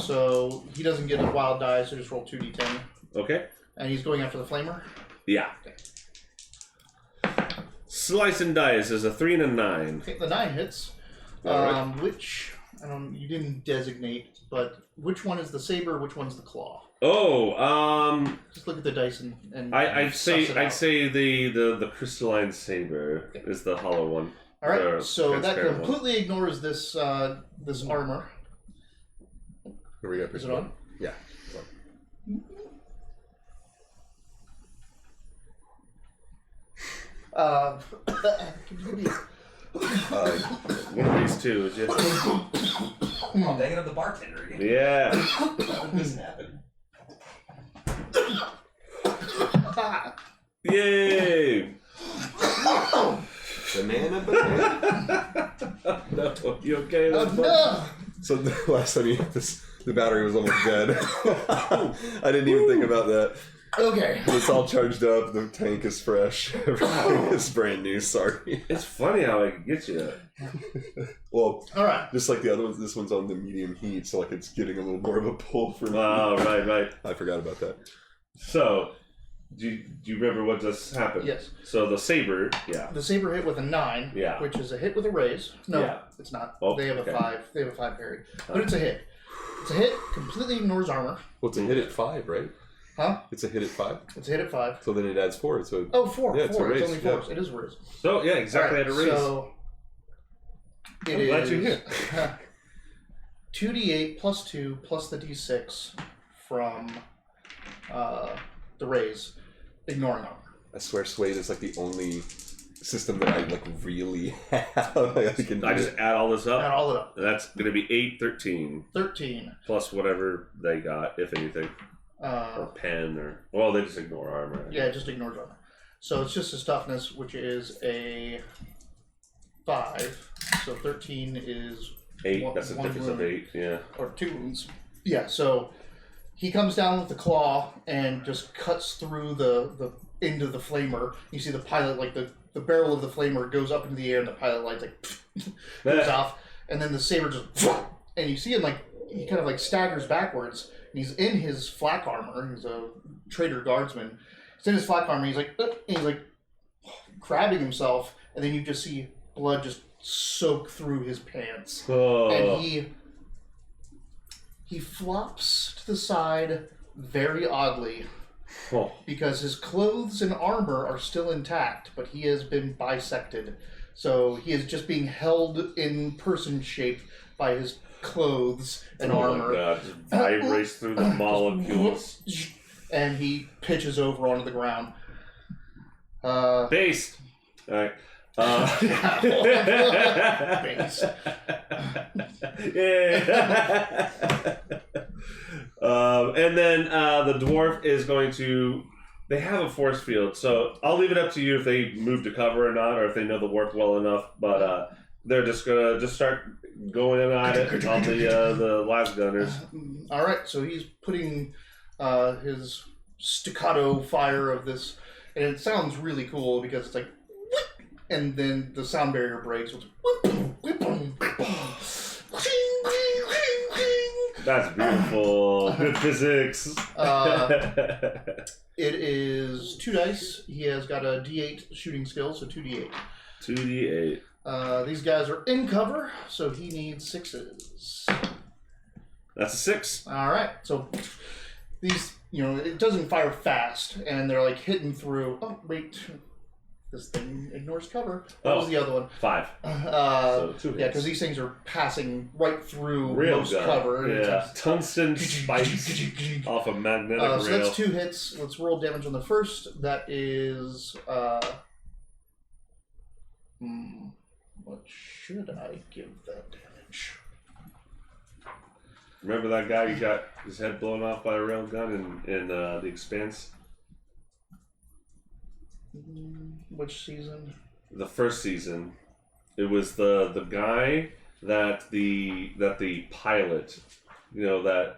So he doesn't get a wild die, so just roll 2d10. Okay. And he's going after the flamer. Yeah. Okay. Slice and dice is a 3 and a 9. Okay, the 9 hits. All right. Which you didn't designate, but which one is the saber? Which one's the claw? Oh, Just look at the dice and I'd suss it out. say the crystalline saber is the hollow one. All right, The so that transparent one. completely ignores this this armor. Here we go. Is it on? Yeah. Can you give me One of these two, would you? Oh, dang it, I'm the bartender again. Yeah. How did this happen? Yay! Banana. No, you okay? no! So the last time you hit this, the battery was almost dead. I didn't even think about that. Okay. It's all charged up. The tank is fresh. Everything is brand new. Sorry. It's funny how I can get you that. Well, All right. just like the other ones, this one's on the medium heat, so like it's getting a little more of a pull for me. Oh, right. I forgot about that. So, do you remember what just happened? Yes. So the saber, yeah. The saber hit with a 9, Yeah. which is a hit with a raise. No, Yeah. it's not. Oh, they have okay. a 5. They have a 5 parry. But it's a hit. It's a hit, completely ignores armor. Well, it's a hit at 5, right? Huh? It's a hit at 5. It's a hit at 5. So then it adds 4. So Oh, 4. Yeah, it's a 4. It's raise, only 4. yeah. It is a raise. So, yeah, exactly All right, at a raise. So, I'm glad you're here. 2d8 plus 2 plus the d6 from the raise, ignoring armor. I swear Suede is like the only system that I like really have. I just add all this up. Add all it up. That's going to be 8, 13. 13. Plus whatever they got, if anything. Or pen, or... Well, they just ignore armor. Yeah, it just ignores armor. So it's just his toughness, which is a 5. So 13 is... 8, that's a difference of 8, yeah. Or 2 wounds. Yeah, so he comes down with the claw and just cuts through the into the flamer. You see the pilot, like the barrel of the flamer goes up into the air and the pilot light like goes off. And then the saber just... And you see him like, he kind of like staggers backwards. And he's in his flak armor. He's a traitor guardsman. He's in his flak armor. He's like, and he's like grabbing himself. And then you just see blood just soak through his pants. Oh. And he flops to the side very oddly. Oh. Because his clothes and armor are still intact, but he has been bisected. So he is just being held in person shape by his clothes and armor. My God, just vibrates through the molecules. And he pitches over onto the ground. Based. Alright. Base. Yeah. And then the dwarf is going to... They have a force field, so I'll leave it up to you if they move to cover or not, or if they know the warp well enough, but they're just going to start going at it on the last gunners. Alright, so he's putting his staccato fire of this, and it sounds really cool because it's like, and then the sound barrier breaks. That's beautiful. Good physics. It is 2 dice. He has got a d8 shooting skill, so 2d8. 2d8. These guys are in cover, so he needs 6s. That's a 6. Alright, so these, it doesn't fire fast, and they're like hitting through. Oh, wait. This thing ignores cover. What was the other one? 5. So 2 hits. Yeah, because these things are passing right through Rail most gun. cover. And Yeah, tungsten spikes off a magnetic rail. So that's 2 hits. Let's roll damage on the first. That is... what should I give that damage? Remember that guy who got his head blown off by a rail gun in The Expanse? Which season? The first season. It was the guy that the pilot, that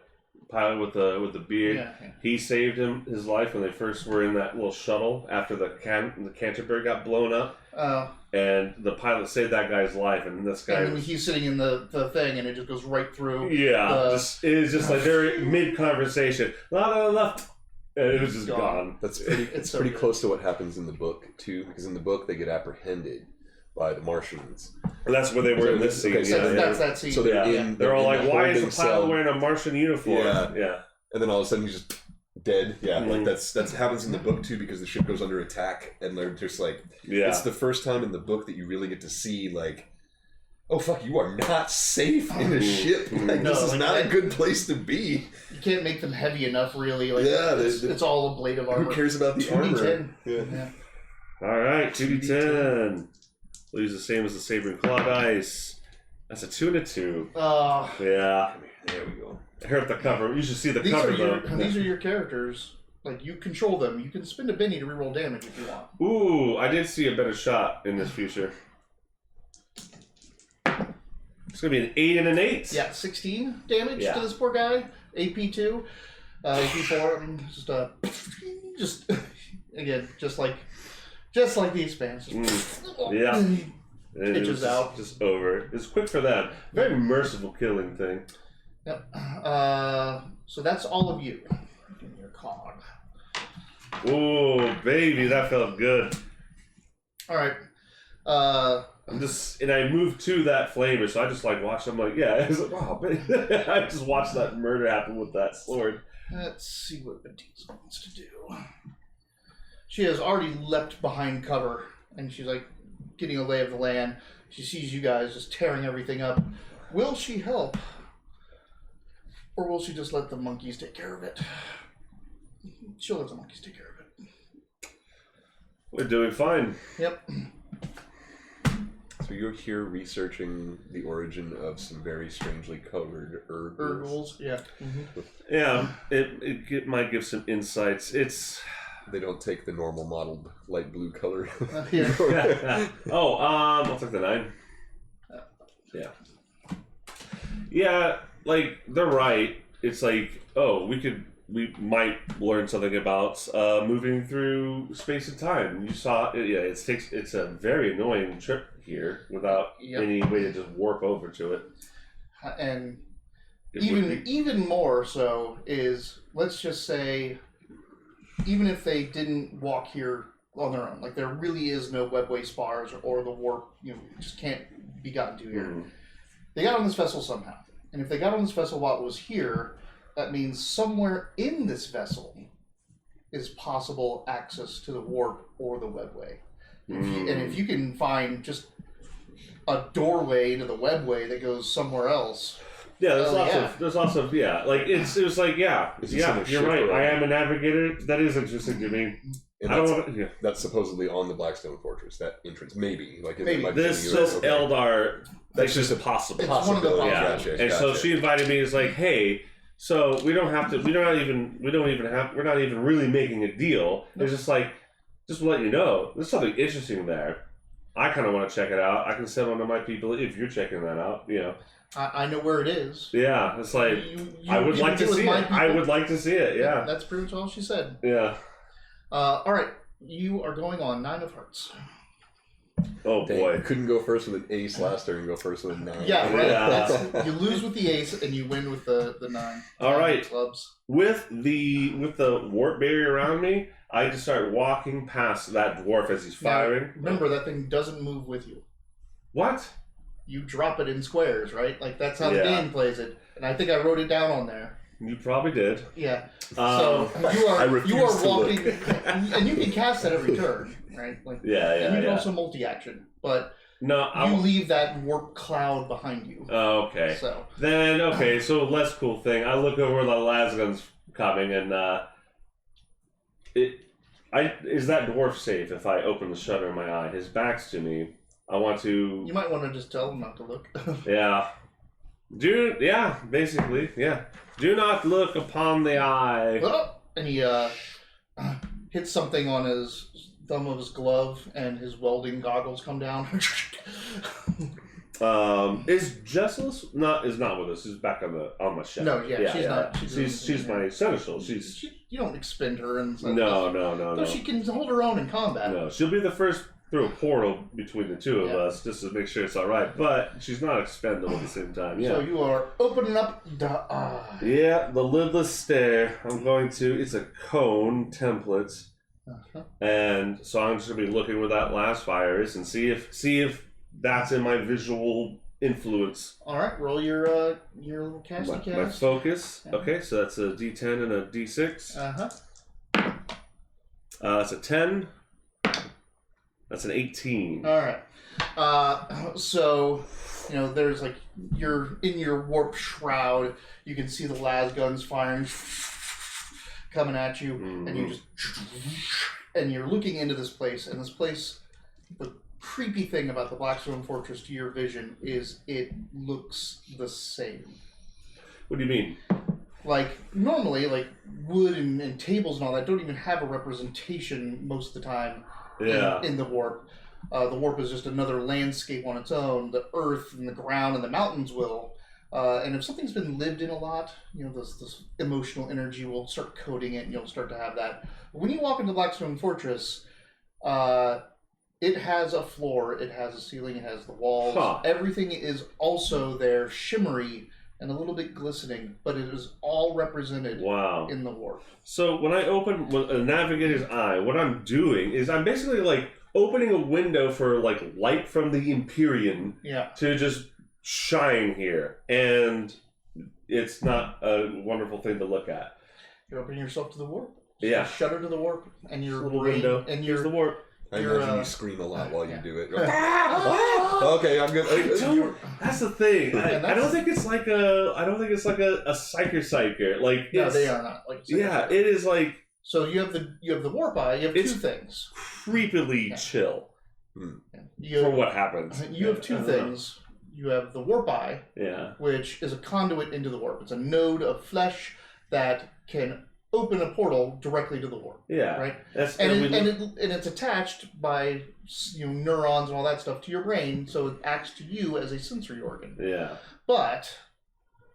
pilot with the beard. Yeah. He saved his life when they first were in that little shuttle after the Canterbury got blown up. And the pilot saved that guy's life, and this guy. And he's sitting in the thing, and it just goes right through. Yeah, it was just like they're mid conversation. And it was just gone. That's pretty. It's pretty close to what happens in the book too, because in the book they get apprehended by the Martians. And that's where they were in this scene. Okay, so that's that scene. So they're they're all like, "Why is the pilot cell wearing a Martian uniform?" Yeah. And then all of a sudden he's just dead. Yeah, Mm-hmm. like that happens in the book too, because the ship goes under attack, and they're just like, Yeah. It's the first time in the book that you really get to see like, oh fuck, you are not safe in a ship. Like, this is not a good place to be. You can't make them heavy enough, really. Like, Yeah, it's all a blade of armor. Who cares about the 2d10. armor? Yeah. All right, 2d10. We'll use the same as the saber and claw dice. That's a 2 and a 2. Yeah. There we go. I hurt the cover. You should see the These cover are though. these are your characters. Like, you control them. You can spend a Benny to reroll damage if you want. Ooh, I did see a better shot in this future. It's gonna be an 8 and an 8. Yeah, 16 damage to this poor guy. AP 2, AP 4. I mean, just again, just like the Expanse. Yeah. And Pitches it was out. just over. It's quick for them. Very merciful killing thing. Yep. So that's all of you. Give me your cog. Oh, baby, that felt good. All right. And I moved to that flavor, so I just like watched. I'm like, yeah, it's like, wow, I just watched that murder happen with that sword. Let's see what Batista wants to do. She has already leapt behind cover, and she's like getting a lay of the land. She sees you guys just tearing everything up. Will she help? Or will she just let the monkeys take care of it? She'll let the monkeys take care of it. We're doing fine. Yep. So you're here researching the origin of some very strangely colored herbs. Urgles, yeah. Mm-hmm. Yeah, it might give some insights. They don't take the normal modeled light blue color. Here. I'll take the 9. Yeah. Yeah, like, they're right. It's like, we might learn something about moving through space and time. You saw, it's a very annoying trip here without any way to just warp over to it. And even more so is, let's just say, even if they didn't walk here on their own, like there really is no Webway spars or the warp, just can't be gotten to here. Mm. They got on this vessel somehow. And if they got on this vessel while it was here, that means somewhere in this vessel is possible access to the warp or the Webway. And if you can find just a doorway to the Webway that goes somewhere else. Yeah, there's also like you're right. I am a navigator. That is interesting to me. And that's supposedly on the Blackstone Fortress. That entrance, maybe this Eldar. That's just a possible. It's one of the Gotcha. So she invited me. Is like, hey, so we don't have to. We're not even really making a deal. It's just like, just to let you know, there's something interesting there. I kind of want to check it out. I can send one of my people if you're checking that out. I know where it is. Yeah, it's like I would like to see it. I would like to see it. Yeah, that's pretty much all she said. Yeah. All right, you are going on 9 of hearts. Oh boy! You couldn't go first with an ace last turn and go first with a 9. Yeah, right. Yeah. You lose with the ace and you win with the 9. All right. Clubs. With the warp barrier around me, I just start walking past that dwarf as he's firing. Now, remember, that thing doesn't move with you. What? You drop it in squares, right? Like that's how the game plays it. And I think I wrote it down on there. You probably did. Yeah. So you are walking, and you can cast that every turn, right? Like and you can also multi-action, but you leave that warp cloud behind you. Oh, okay. So less cool thing. I look over, the lasgun's coming, and is that dwarf safe if I open the shutter in my eye? His back's to me. I want to. You might want to just tell him not to look. Yeah. Basically. Do not look upon the eye. Oh, and he hits something on his thumb of his glove, and his welding goggles come down. Is Jessel's is not with us? She's back on my shelf. No, she's not. She's my seneschal. You don't expend her and no. But she can hold her own in combat. No, she'll be the first through a portal between the two of us just to make sure it's all right. But she's not expendable at the same time. Yeah. So you are opening up the eye. Yeah, the lidless stare. I'm going to. It's a cone template, and so I'm just gonna be looking where that last fire is and see if that's in my visual influence. All right, roll your little casty cast. My focus. Yeah. Okay, so that's a D10 and a D6. That's a 10. That's an 18. All right. So, there's like you're in your warp shroud. You can see the las guns firing, coming at you, and you're looking into this place. And this place, the creepy thing about the Blackstone Fortress to your vision is it looks the same. What do you mean? Like, normally, like, wood and tables and all that don't even have a representation most of the time in the warp. The warp is just another landscape on its own. The earth and the ground and the mountains will. And if something's been lived in a lot, this emotional energy will start coating it and you'll start to have that. But when you walk into Blackstone Fortress, it has a floor, it has a ceiling, it has the walls. Everything is also there, shimmery and a little bit glistening, but it is all represented in the warp. So when I open a navigator's eye, what I'm doing is I'm basically like opening a window for like light from the Empyrean to just shine here, and it's not a wonderful thing to look at. You're opening yourself to the warp. Yeah, shutter to the warp, and your little window, and the warp. I You're, imagine you scream a lot while you yeah. do it. You're like, "Ah!" Okay, I'm good. That's the thing. Yeah, I don't think it's like a. I don't think it's like a psyker. Like No, it's, they are not. Like you said, Yeah, it is like So you have the warp eye. You have It's- two things. creepily Yeah. chill You for what happens. You have two things. You have the warp eye, Yeah. which is a conduit into the warp. It's a node of flesh that can open a portal directly to the warp. Yeah. Right. That's And it's attached by neurons and all that stuff to your brain, so it acts to you as a sensory organ. yeah. But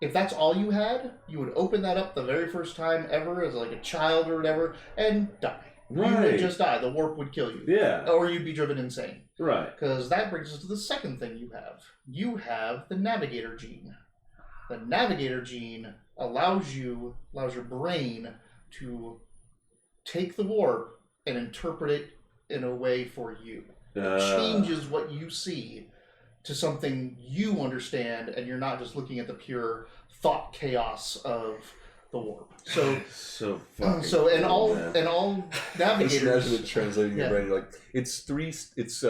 if that's all you had, you would open that up the very first time ever as like a child or whatever and die. You Right. would just die. The warp would kill you. Yeah. Or you'd be driven insane. Right. Because that brings us to the second thing you have. You have the Navigator Gene. The Navigator Gene allows your brain to take the warp and interpret it in a way for you. It changes what you see to something you understand, and you're not just looking at the pure thought chaos of the warp. So and all I just navigators. imagine it translating your Yeah. brain. You're like, it's three Atlas,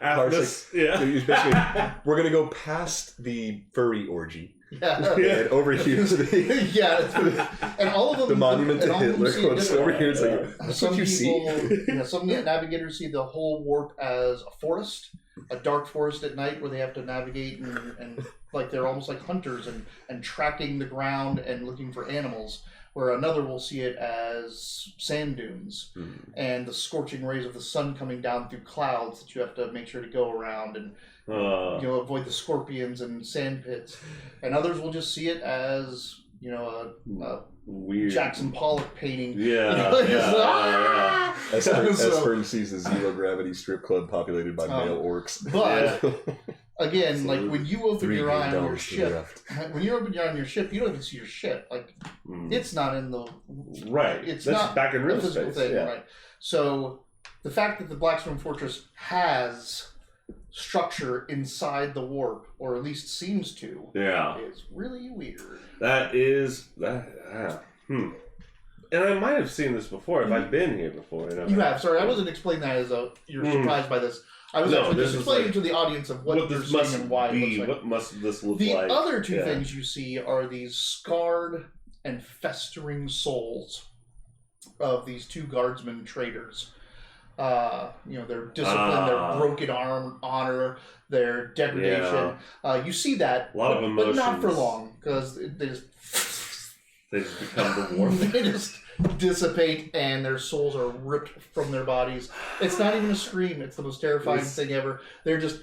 parsecs. yeah. It's basically, we're gonna go past the furry orgy Yeah. and over here to the Yeah, and all of them. the monument and to all of them Hitler. see it It's over here. It's like, differently. that's Some what you see. people, some navigators see the whole warp as a forest, a dark forest at night where they have to navigate and like they're almost like hunters and tracking the ground and looking for animals. Where another will see it as sand dunes and the scorching rays of the sun coming down through clouds that you have to make sure to go around and avoid the scorpions and sand pits. And others will just see it as a Weird. Jackson Pollock painting. Yeah. Yeah. Esfern sees a zero gravity strip club populated by male orcs. But again, So like when you open 3 your eye on your dollars to the ship, left. when you open your eye on your ship, you don't even see your ship. Like it's not in the Right. It's That's not back in a real physical space. thing, Yeah. right? So the fact that the Blackstone Fortress has structure inside the warp, or at least seems to, Yeah. is really weird. That is that. And I might have seen this before if I've been here before. You have. Sorry, I wasn't explaining that as you're surprised by this. I was actually just explaining to the audience of what you're this seeing must and why it be. looks like. What must this look The like? other two things you see are these scarred and festering souls of these two guardsmen traders. Their discipline, their broken honor, their degradation. You see that, A lot of but not for emotions. long, because they just become the warp. they just dissipate and their souls are ripped from their bodies. It's not even a scream. It's the most terrifying thing ever. They're just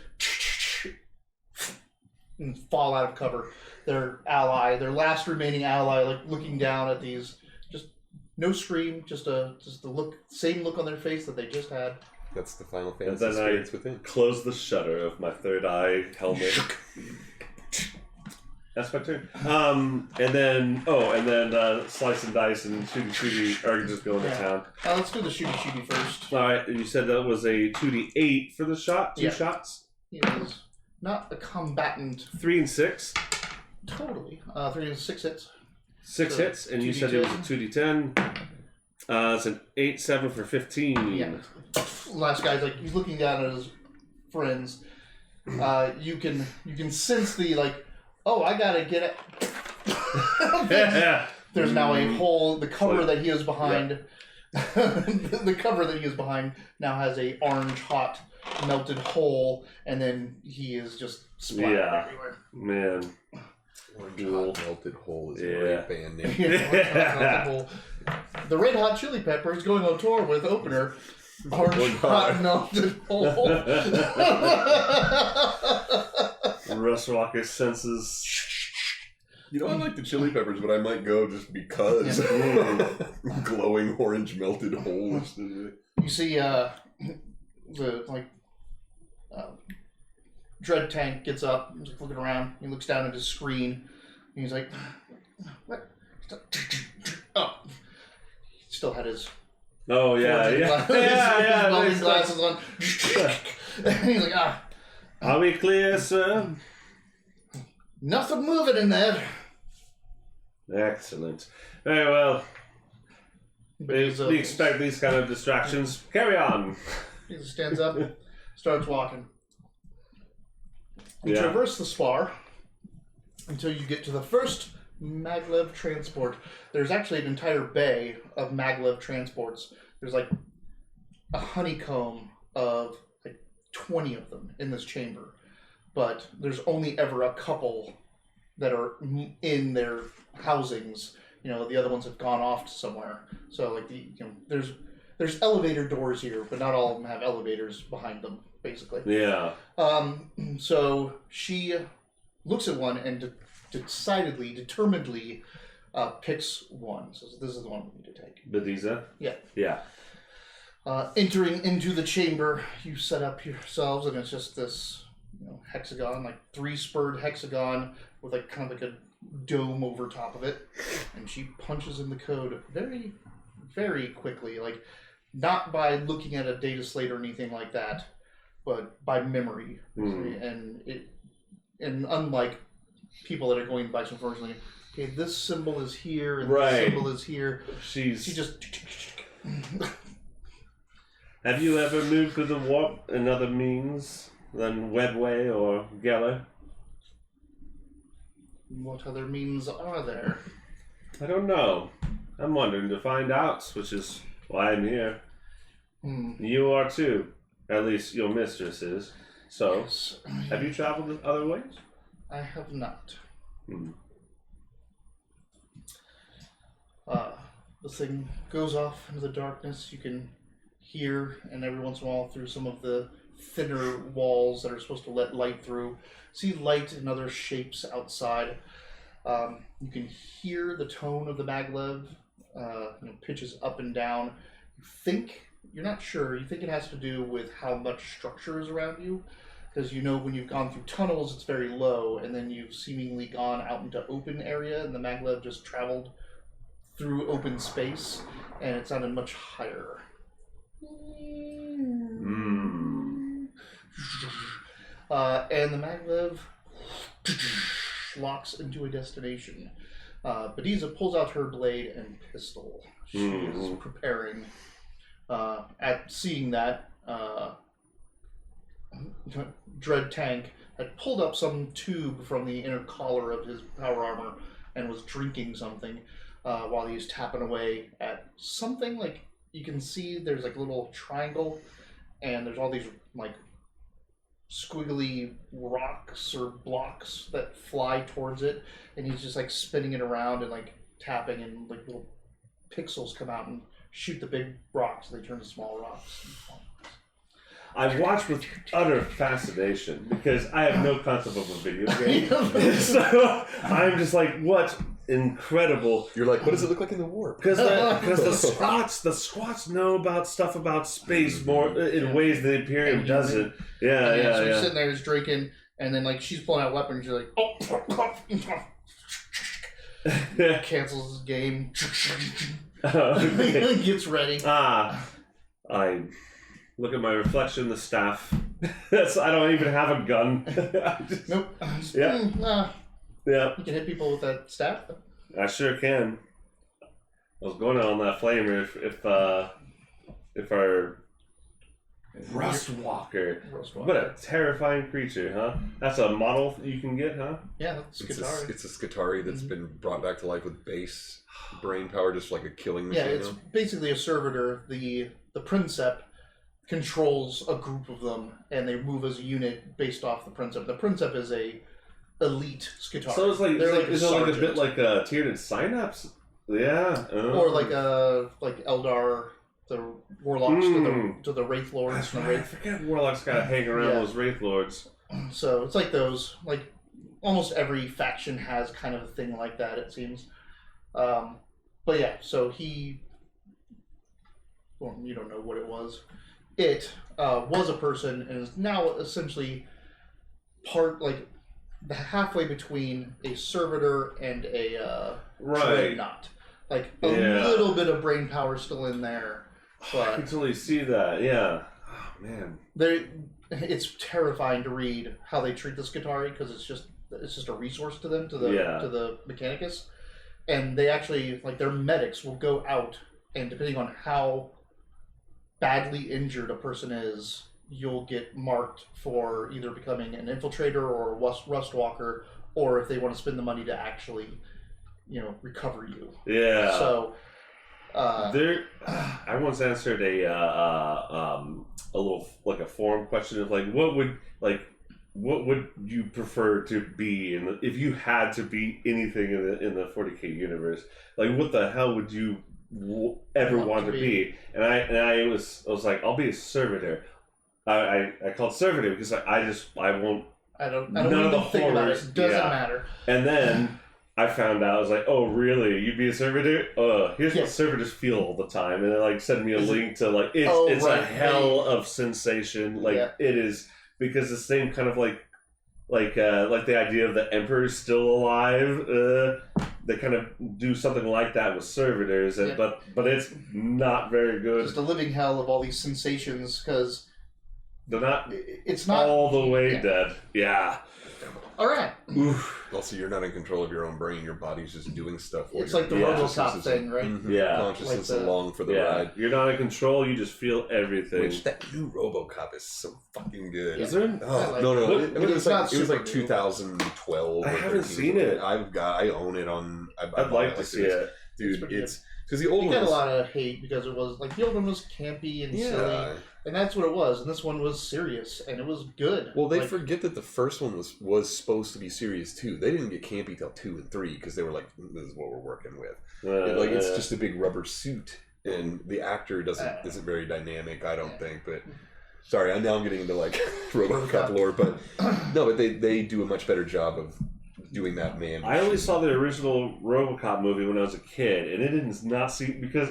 and fall out of cover. Their last remaining ally, like looking down at these, just no scream, just the look, same look on their face that they just had. That's the Final And Fantasy then spirits I within. close the shutter of my third eye helmet. That's my turn. And then slice and dice and shooty are just going to town. Let's do the shooty first. All right, you said that was a 2d8 for the shot. Two Yeah. shots. He is not a combatant. 3 and 6. Totally. 3 and 6 hits. 6 So, hits, and you said it was a 2d10. It's an 8, 7 for 15. Yeah. Last guy's like he's looking down at his friends. You can sense the like. Oh, I gotta get it. There's now a hole. The cover that he is behind. The cover that he is behind now has a orange hot melted hole, and then he is just splattered everywhere. Man. Orange Hot Melted Hole is a Yeah. great band name. Orange hot melted hole. The Red Hot Chili Peppers going on tour with opener Orange Hot Melted Hole. Russ Walker's senses. You know, I like the Chili Peppers, but I might go just because. Glowing orange melted holes. You see, Dread Tank gets up, he's just looking around. He looks down at his screen, and he's like, "What?" Oh, he still had his Oh yeah, his welding glasses on. And he's like, Are we clear, sir? nothing moving in there. Excellent. Very well. But We he's, expect these kind of distractions. Carry on. He stands up, starts walking. You Yeah. traverse the spar until you get to the first maglev transport. There's actually an entire bay of maglev transports. There's like a honeycomb of like 20 of them in this chamber, but there's only ever a couple that are in their housings. You know, the other ones have gone off to somewhere. So like there's elevator doors here, but not all of them have elevators behind them, basically. Yeah. So she looks at one and determinedly picks one. So this is the one we need to take. Bediza? Yeah. Yeah. Entering into the chamber, you set up yourselves, and it's just this, hexagon, like 3-spurred hexagon with like kind of like a dome over top of it. And she punches in the code very, very quickly, like not by looking at a data slate or anything like that, but by memory. And unlike people that are going by some version, like, okay, this symbol is here and this symbol is here. She just. Have you ever moved through the warp in other means than Webway or Geller? What other means are there? I don't know. I'm wondering to find out, which is why I'm here. You are too. At least your mistress is. So, Yes, have you traveled other ways? I have not. The thing goes off into the darkness. You can hear, and every once in a while through some of the thinner walls that are supposed to let light through, see light in other shapes outside. You can hear the tone of the maglev, pitches up and down. You're not sure, you think it has to do with how much structure is around you, because when you've gone through tunnels it's very low, and then you've seemingly gone out into open area, and the maglev just traveled through open space, and it sounded much higher. And the maglev locks into a destination. Bediza pulls out her blade and pistol. She is preparing. At seeing that, Dread Tank had pulled up some tube from the inner collar of his power armor and was drinking something while he was tapping away at something. Like, you can see there's like a little triangle, and there's all these like squiggly rocks or blocks that fly towards it, and he's just like spinning it around and like tapping, and like little pixels come out and shoot the big rocks. They turn to small rocks. I watch with utter fascination because I have no concept of a video game. So I'm just like, what incredible. You're like, what does it look like in the warp? Because the Squats know about stuff about space more in ways the Imperium doesn't. Yeah. So he's sitting there, he's drinking, and then like she's pulling out weapons. You're like, cancels his game. Gets ready. I look at my reflection in the staff. I don't even have a gun. Nope. Yeah. You can hit people with that staff. I sure can. I was going on that flamer if our Rustwalker. What a terrifying creature, huh? That's a model you can get, huh? Yeah, that's Skitarii. It's a Skitarii that's been brought back to life with base brain power, just like a killing machine. Yeah, it's basically a servitor. The Princeps controls a group of them, and they move as a unit based off the Princeps. The Princeps is a elite Skitarii. So it's like a bit like a tiered synapse. Yeah. Or like Eldar, the warlocks to the Wraith Lords. That's right. I forget warlocks gotta hang around those Wraith Lords. So it's like those. Like almost every faction has kind of a thing like that, it seems. But yeah, so he. Well, you don't know what it was. It was a person and is now essentially part, like, the halfway between a servitor and a dreadnought. Like, a little bit of brain power still in there. But I can totally see that, yeah. Oh, man. It's terrifying to read how they treat the Skitarii, because it's just a resource to them, to the Mechanicus. And they actually, like, their medics will go out, and depending on how badly injured a person is, you'll get marked for either becoming an infiltrator or a rust walker, or if they want to spend the money to actually, recover you. Yeah. So, I once answered a little like a forum question of like, what would you prefer to be if you had to be anything in the 40K universe? Like, what the hell would you ever want to be? And I was like, I'll be a servitor. I called servitor because I don't even think about it. It doesn't matter. And then I found out, I was like, oh, really? You'd be a servitor? Here's what servitors feel all the time. And they like send me a link to like, it's a hell of sensation. Like it is, because the same kind of like the idea of the emperor's still alive. They kind of do something like that with servitors, but it's not very good. Just a living hell of all these sensations, because it's not all the way dead. Yeah. All right. Oof. Also, you're not in control of your own brain. Your body's just doing stuff. It's like the RoboCop thing, right? Mm-hmm. Yeah. Consciousness along for the ride. You're not in control. You just feel everything. Which that new RoboCop is so fucking good. Is there? Oh, no. It was like 2012. I haven't seen it. I own it on. I'd like to see it, dude. It's because the old one got a lot of hate because it was like the old one was campy and silly. And that's what it was, and this one was serious, and it was good. Well, they forget that the first one was supposed to be serious too. They didn't get campy till 2 and 3 because they were like, "This is what we're working with." It's just a big rubber suit, and the actor isn't very dynamic. I don't think. But sorry, now I'm getting into like RoboCop lore, but no, but they do a much better job of doing that man. I only saw the original RoboCop movie when I was a kid, and it did not seem because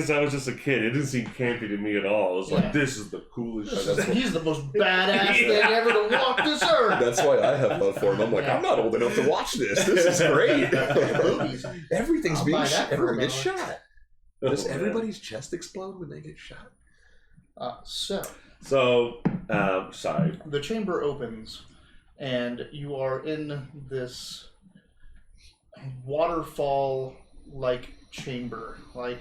I was just a kid. It didn't seem campy to me at all. It was like, this is the coolest shit. He's the most badass thing ever to walk this earth. That's why I have love for him. I'm like, I'm not old enough to watch this. This is great. Everything's being shot. Everyone gets shot. Does everybody's chest explode when they get shot? Sorry. The chamber opens, and you are in this waterfall-like chamber. Like,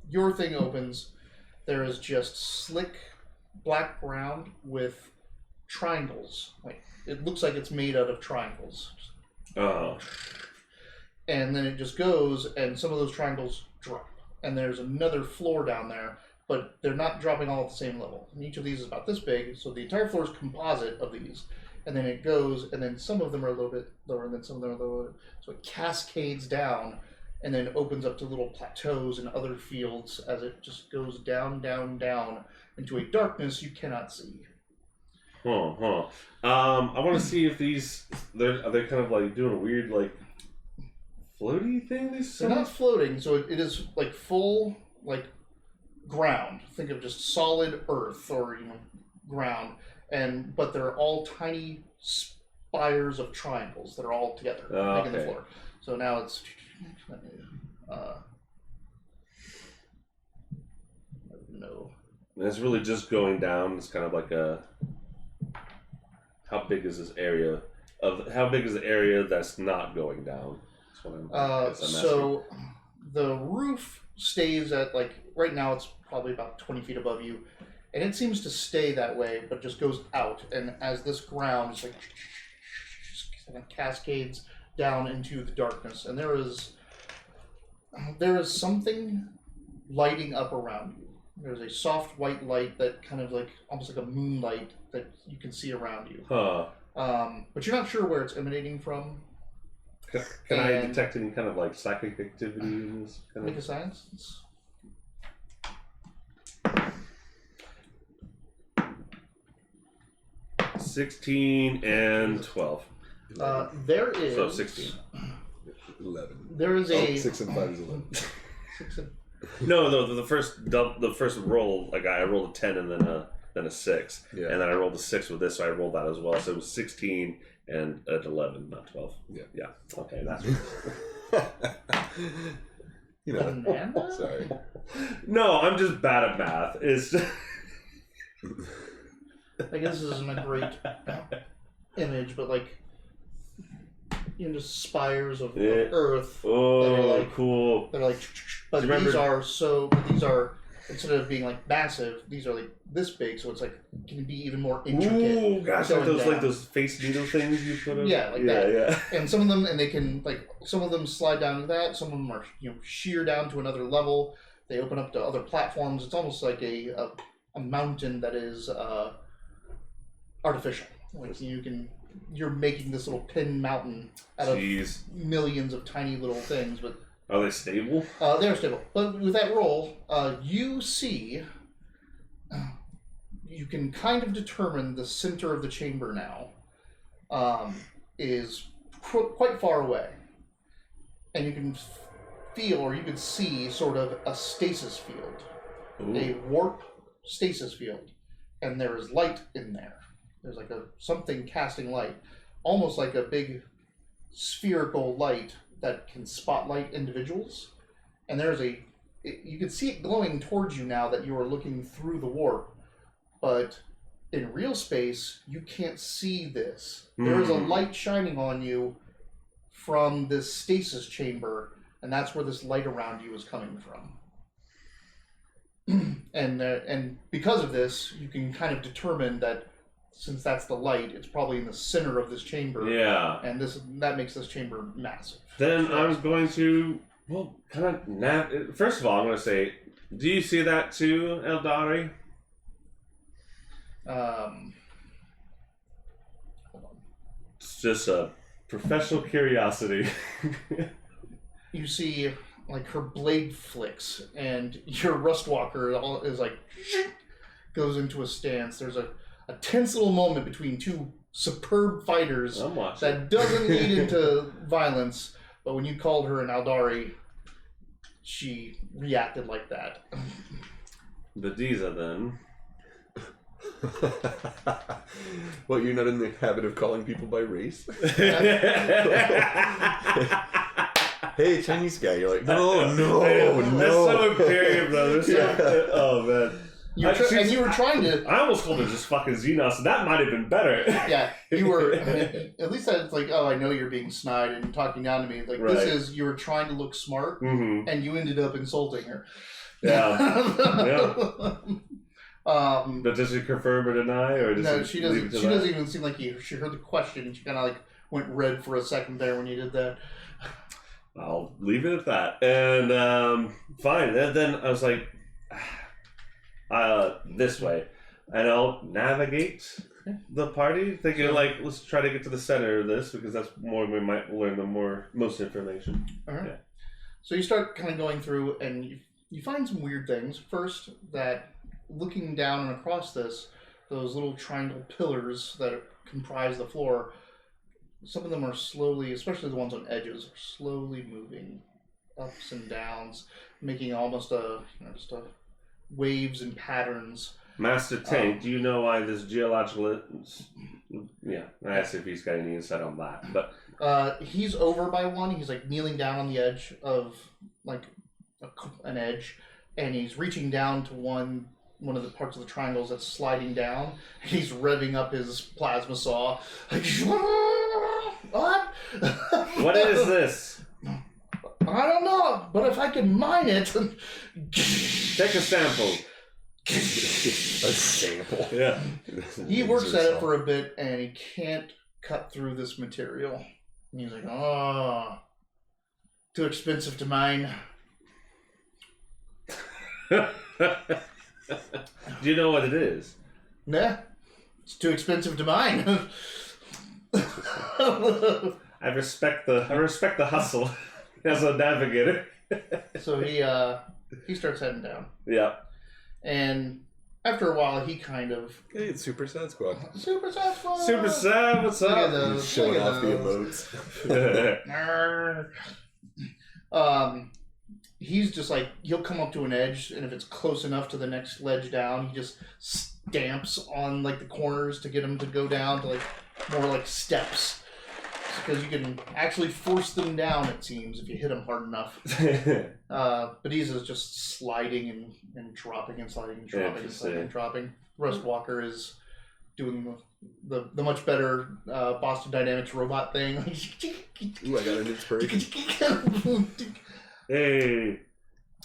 your thing opens, there is just slick black ground with triangles. Like, it looks like it's made out of triangles. Oh. And then it just goes, and some of those triangles drop. And there's another floor down there, but they're not dropping all at the same level. And each of these is about this big, so the entire floor is composite of these. And then it goes, and then some of them are a little bit lower, and then some of them are a little bit. So it cascades down, and then opens up to little plateaus and other fields as it just goes down, down, down into a darkness you cannot see. I want to see if are they kind of like doing a weird like floaty thing? They're not floating, so it is like full like ground. Think of just solid earth or ground, but they're all tiny spires of triangles that are all together making the floor. So now it's no. And it's really just going down. It's kind of like how big is this area? How big is the area that's not going down? That's what I'm so the roof stays at like right now it's probably about 20 feet above you, and it seems to stay that way, but just goes out. And as this ground just like cascades down into the darkness, and there is something lighting up around you. There's a soft white light that kind of like almost like a moonlight that you can see around you. But you're not sure where it's emanating from. Can I detect any kind of like psychic activity in this? Make a science. $16 and 12. There is. So 16. 11. There is 6 and 5 is 11. 6 and... No, the first roll, like I rolled a 10 and then a 6, and then I rolled a 6 with this, so I rolled that as well. So it was 16 and an 11, not 12. Yeah. Okay, that's. Sorry. No, I'm just bad at math. It's just. I guess this isn't a great image, but like spires of earth. Oh, that are like, cool. They're like, but these are instead of being like massive, these are like this big, so it's like can be even more intricate. Ooh, gosh, like those face needle things you put on. Yeah, like that. Yeah. And some of them, and they can some of them slide down to that. Some of them are sheer down to another level. They open up to other platforms. It's almost like a mountain that is artificial. Like you're making this little pin mountain out of millions of tiny little things, but. Are they stable? They're stable. But with that roll, you see, you can kind of determine the center of the chamber now is quite far away. And you can feel, or you can see, sort of a stasis field. Ooh. A warp stasis field. And there is light in there. There's like something casting light. Almost like a big spherical light that can spotlight individuals, and there's you can see it glowing towards you now that you are looking through the warp, but in real space you can't see this. There is a light shining on you from this stasis chamber, and that's where this light around you is coming from. And because of this, you can kind of determine that since that's the light, it's probably in the center of this chamber. Yeah. And that makes this chamber massive. Then I'm going to, first of all, I'm going to say, do you see that too, Eldari? Hold on. It's just a professional curiosity. You see, like, her blade flicks, and your Rustwalker is like, goes into a stance. There's a tense little moment between two superb fighters that doesn't lead into violence, but when you called her an Aldari, she reacted like that. Bediza, then. What, you're not in the habit of calling people by race? Hey, Chinese guy. You're like, no. That's so imperial, brother. Oh, man. You were trying to. I almost called her just fucking Xenos, and that might have been better. Yeah, you were. At least it's like, oh, I know you're being snide and talking down to me. Like, right. This is, you were trying to look smart, and you ended up insulting her. Yeah. But does she confirm or deny, or does no? She doesn't. She doesn't even seem like she heard the question. She kind of like went red for a second there when you did that. I'll leave it at that. And fine. Then I was like, this way, and I'll navigate the party, thinking like, let's try to get to the center of this because that's more we might learn most information. All right. Yeah. So you start kind of going through, and you find some weird things. First, that looking down and across this, those little triangle pillars that comprise the floor, some of them are slowly, especially the ones on edges, are slowly moving ups and downs, making almost just waves and patterns. Master Tank, do you know why this geological... Yeah, I asked if he's got any insight on that, but... He's over by one. He's like kneeling down on the edge of like an edge, and he's reaching down to one of the parts of the triangles that's sliding down. He's revving up his plasma saw. Like, what? What is this? I don't know, but if I can mine it... Take a sample. A sample? Yeah. He works at it for a bit, and he can't cut through this material. And he's like, oh, too expensive to mine. Do you know what it is? Nah, it's too expensive to mine. I respect the hustle as a navigator. So he starts heading down. Yeah. And after a while, he kind of... Hey, it's Super Sad Squad. Super Sad Squad! Super Sad, what's up? He's showing off the emotes. He's just like, he'll come up to an edge, and if it's close enough to the next ledge down, he just stamps on like the corners to get him to go down to like more like steps. Because you can actually force them down, it seems, if you hit them hard enough. But he's just sliding and dropping and sliding and dropping and sliding and dropping. Rustwalker is doing the much better Boston Dynamics robot thing. Ooh, I got an inspiration. Hey.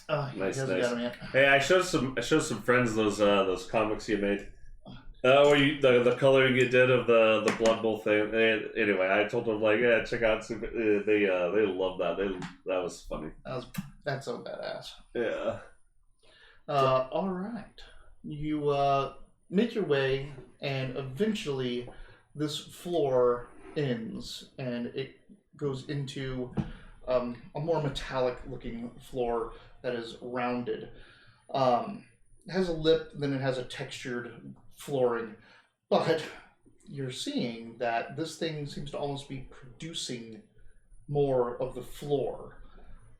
Oh, Nice. Got him yet. Hey, I showed some friends those comics you made. Where you the coloring you did of the Blood Bowl thing. Anyway, I told them like, yeah, check out. They love that. That was funny. That's so badass. Yeah. All right. You make your way, and eventually, this floor ends, and it goes into a more metallic-looking floor that is rounded. It has a lip, then it has a textured flooring, but you're seeing that this thing seems to almost be producing more of the floor.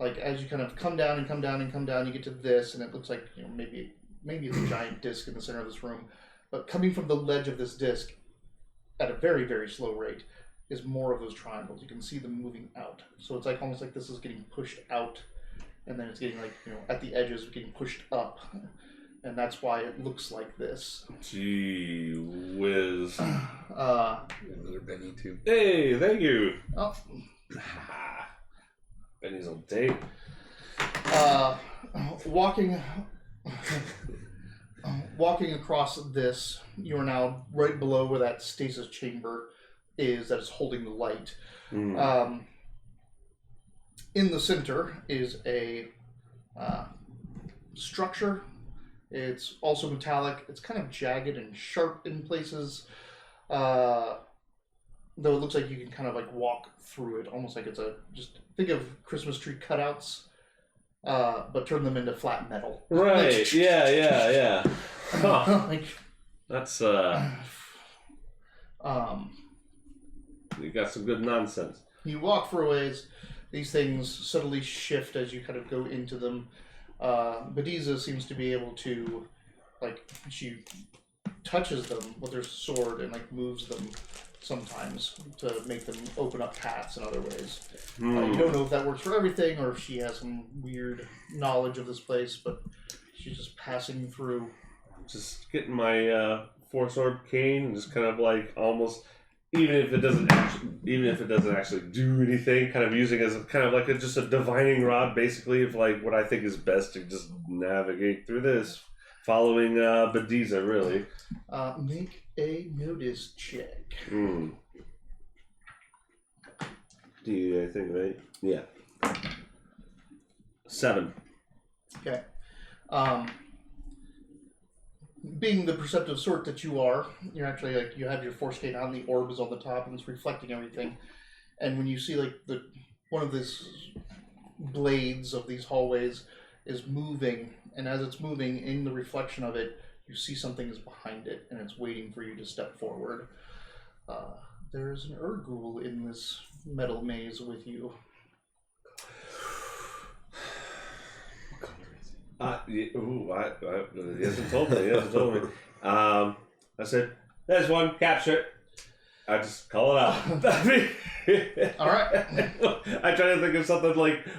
Like as you kind of come down and come down and come down, you get to this, and it looks like maybe it's a giant disc in the center of this room. But coming from the ledge of this disc at a very, very slow rate is more of those triangles. You can see them moving out. So it's like almost like this is getting pushed out, and then it's getting like at the edges getting pushed up. And that's why it looks like this. Gee whiz. Another Benny too. Hey, thank you. Oh. Benny's on date. Walking across this, you are now right below where that stasis chamber is that is holding the light. In the center is a structure. It's also metallic. It's kind of jagged and sharp in places. Though it looks like you can kind of like walk through it, almost like it's just think of Christmas tree cutouts, but turn them into flat metal. Right. Yeah. Huh. That's you got some good nonsense. You walk for a ways. These things subtly shift as you kind of go into them. Bediza seems to be able to, she touches them with her sword and moves them sometimes to make them open up paths in other ways. You don't know if that works for everything or if she has some weird knowledge of this place, but she's just passing through. Just getting my four-sword cane and just kind of almost, even if it doesn't actually do anything, kind of using as just a divining rod, basically, of what I think is best to just navigate through this, following Bediza, really. Make a notice check. Do you think, right? Yeah. 7. Okay. Being the perceptive sort that you are, you're actually you have your force gate on, the orb is on the top, and it's reflecting everything. And when you see one of these blades of these hallways is moving, and as it's moving, in the reflection of it, you see something is behind it, and it's waiting for you to step forward. There's an Urgul in this metal maze with you. He hasn't told me. I said, "There's one. Capture it." I just call it out. All right. I try to think of something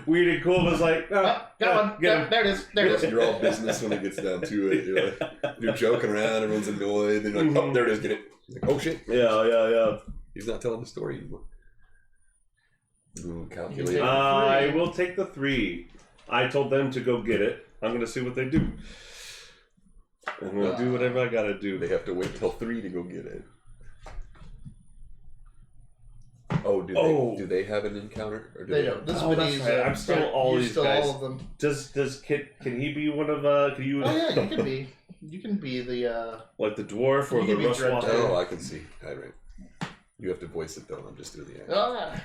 weird and cool, but it's got one. Get him. There it is. There it is. You're all business when it gets down to it. You're joking around, everyone's annoyed. Then you're like, oh, there it is, get it. Oh shit. Yeah. He's not telling the story anymore. Ooh, calculate. I will take the 3. I told them to go get it. I'm going to see what they do. I'm going to do whatever I got to do. They have to wait till 3 to go get it. Oh, do they have an encounter? Or do they don't. This that's right. I'm still all these still guys. all of them. Can he be one of can you? Oh yeah, you can be. You can be the the dwarf or the Rushwalker. Oh, I can see. Right. You have to voice it though. I'm just doing the action.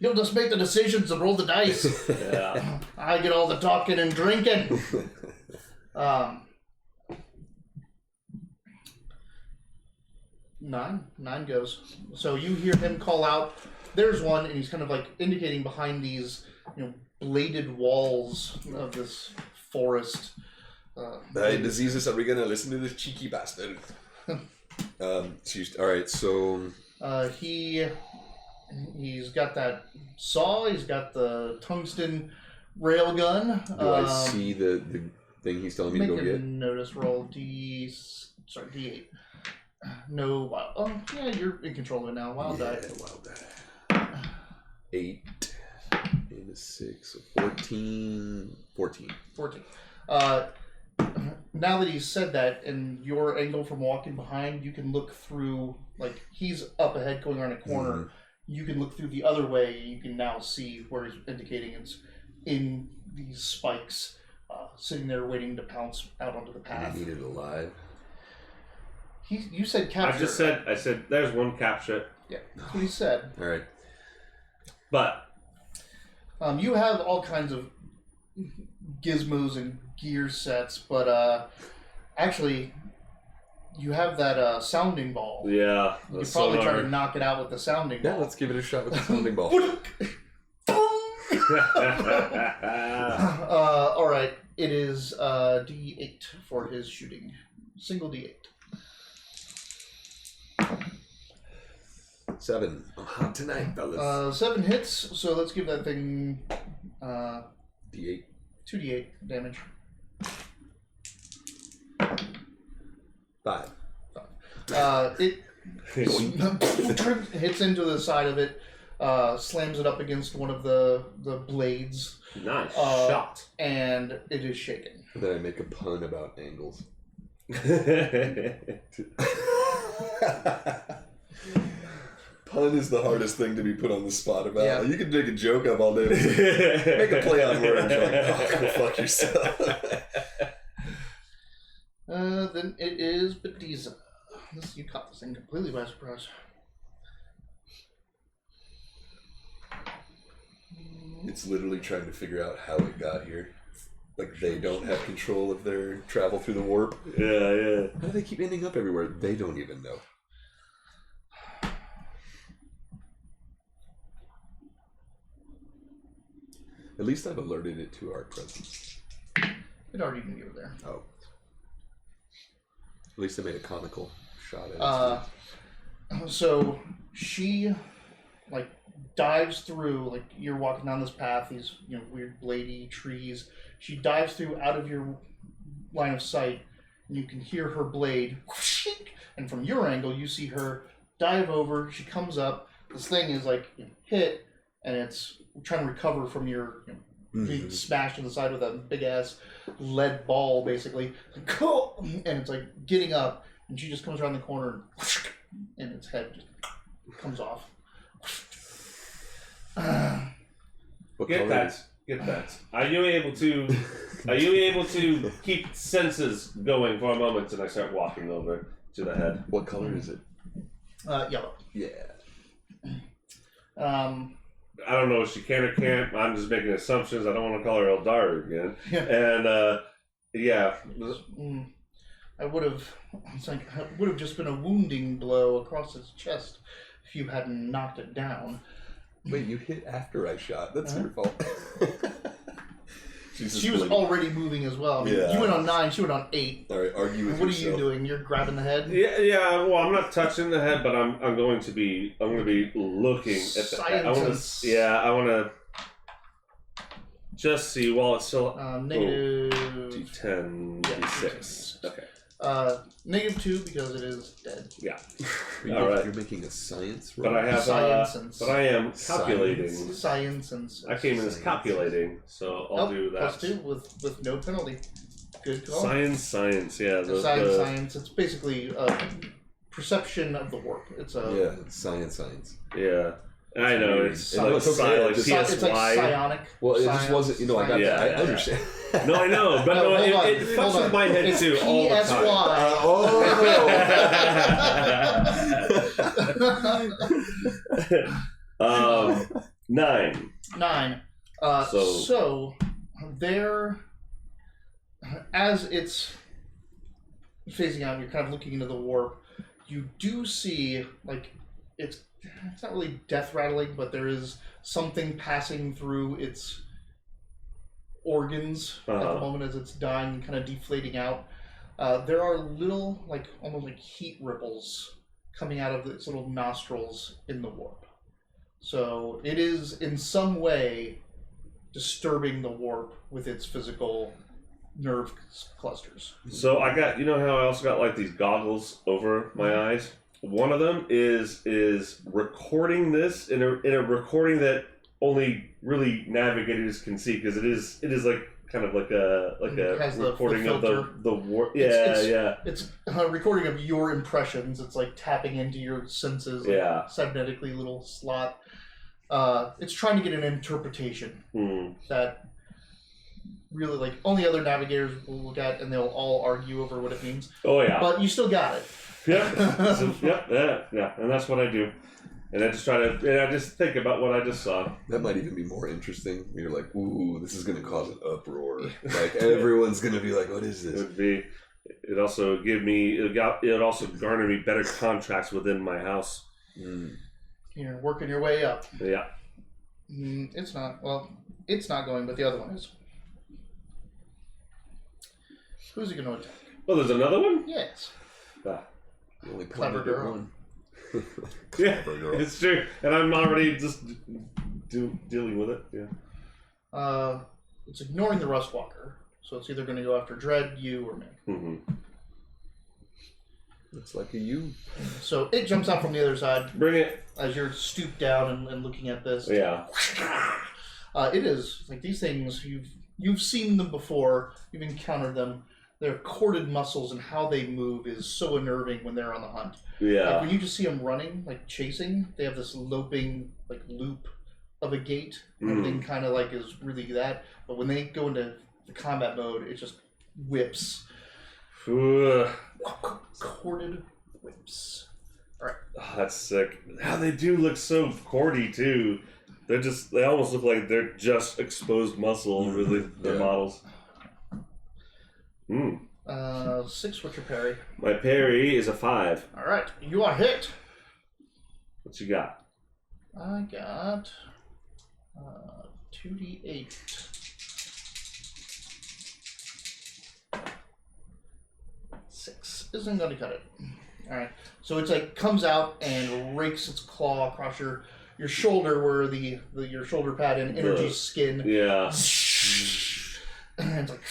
You'll just make the decisions and roll the dice. Yeah. I get all the talking and drinking. 9 goes. So you hear him call out, there's one, and he's kind of indicating behind these, bladed walls of this forest. Hey, diseases, are we gonna listen to this cheeky bastard? Alright, so he's got that saw, he's got the tungsten railgun. Do I see the thing he's telling me to go get? Notice roll D8. No wild. Oh, yeah, you're in control of it now. Wild die. Wild die. 8 and a 6, so 14. 14. 14. Now that he's said that, and your angle from walking behind, you can look through, like, he's up ahead going around a corner. Mm-hmm. You can look through the other way. You can now see where he's indicating it's in these spikes, sitting there waiting to pounce out onto the path. You need it alive. You said capture. I said, there's one capture. Yeah, that's what he said. All right. But you have all kinds of gizmos and gear sets, but actually, you have that sounding ball. Yeah. You could probably try to knock it out with the sounding ball. Yeah, let's give it a shot with the sounding ball. All right, it is D8 for his shooting. Single D8. 7. I'm hot tonight, fellas. 7 hits, so let's give that thing D8. 2d8 damage. 5. It hits into the side of it, slams it up against one of the blades. Nice shot. And it is shaken. And then I make a pun about angles. Pun is the hardest thing to be put on the spot about. Yeah. You can make a joke of all day. Make a play on words. You're like, oh, go fuck yourself. Then it is Betiza. You caught this thing completely by surprise. It's literally trying to figure out how it got here. Like, they don't have control of their travel through the warp. Yeah. How do they keep ending up everywhere? They don't even know. At least I've alerted it to our presence. It already knew you were there. Oh. At least I made a comical shot at it. So she, like, dives through, like, you're walking down this path, these, weird bladey trees. She dives through out of your line of sight, and you can hear her blade, whoosh, and from your angle, you see her dive over. She comes up. This thing is, like, hit, and it's trying to recover from your being smashed in the side with a big-ass lead ball, basically. And it's, like, getting up, and she just comes around the corner, and its head just comes off. Get that. Are you able to keep senses going for a moment? And I start walking over to the head. What color is it? Yellow. Yeah. I don't know if she can or can't. I'm just making assumptions. I don't want to call her Eldar again. And yeah. It would have just been a wounding blow across his chest if you hadn't knocked it down. Wait, you hit after I shot. That's your fault. She was already moving as well. I mean, you went on 9, she went on 8. All right, argue with What yourself. are you doing? You're grabbing the head? Yeah. Well, I'm not touching the head, but I'm going to be looking at the head. I want to just see while it's still negative D10, D6. Okay. -2 because it is dead. Yeah. You're making a science roll? But I have but I am calculating. Science and I came in as calculating, so I'll do that. +2 with no penalty. Good call. Science, yeah. Science. It's basically perception of the warp. It's science. Yeah. I know, it's like it's like psionic. Well, it just wasn't, I understand. No, I know, but it fucks with my head too all the time. 9. 9. So there, as it's phasing out, you're kind of looking into the warp. You do see, like, it's not really death rattling, but there is something passing through its organs at the moment as it's dying and kind of deflating out. There are little, like, almost like heat ripples coming out of its little nostrils in the warp. So it is in some way disturbing the warp with its physical nerve clusters. So I got, you know how I also got like these goggles over my eyes? One of them is recording this in a recording that only really navigators can see, because it is like kind of like a recording of the war. It's a recording of your impressions. It's like tapping into your senses. Yeah. Cybernetically little slot. It's trying to get an interpretation that really like only other navigators will look at, and they'll all argue over what it means. Oh yeah. But you still got it. Yeah. So, yeah, and that's what I do. And I just think about what I just saw. That might even be more interesting. You're like, ooh, this is going to cause an uproar. Like, everyone's going to be like, what is this? It also garner me better contracts within my house. You're working your way up. Yeah. It's not. Well, it's not going, but the other one is. Who's he going to attack? Oh, there's another one? Yes. Only Clever girl. One. Yeah, it's true. And I'm already just dealing with it. Yeah. It's ignoring the Rustwalker, so it's either going to go after Dread, you, or me. Mm-hmm. Looks like a you. So it jumps out from the other side. Bring it. As you're stooped down and looking at this. Yeah. It is like these things you've seen them before. You've encountered them. Their corded muscles and how they move is so unnerving when they're on the hunt. Yeah. Like when you just see them running, like chasing, they have this loping like loop of a gait. Everything kind of like is really that. But when they go into the combat mode, it just whips. Corded whips. All right. Oh, that's sick. How they do look so cordy too. They almost look like they're just exposed muscle, really. Their models. 6, what's your parry? My parry is a 5. All right, you are hit. What you got? I got 2d8. Six isn't going to cut it. All right, so it's like comes out and rakes its claw across your shoulder, where your shoulder pad and energy skin. Yeah. And it's like.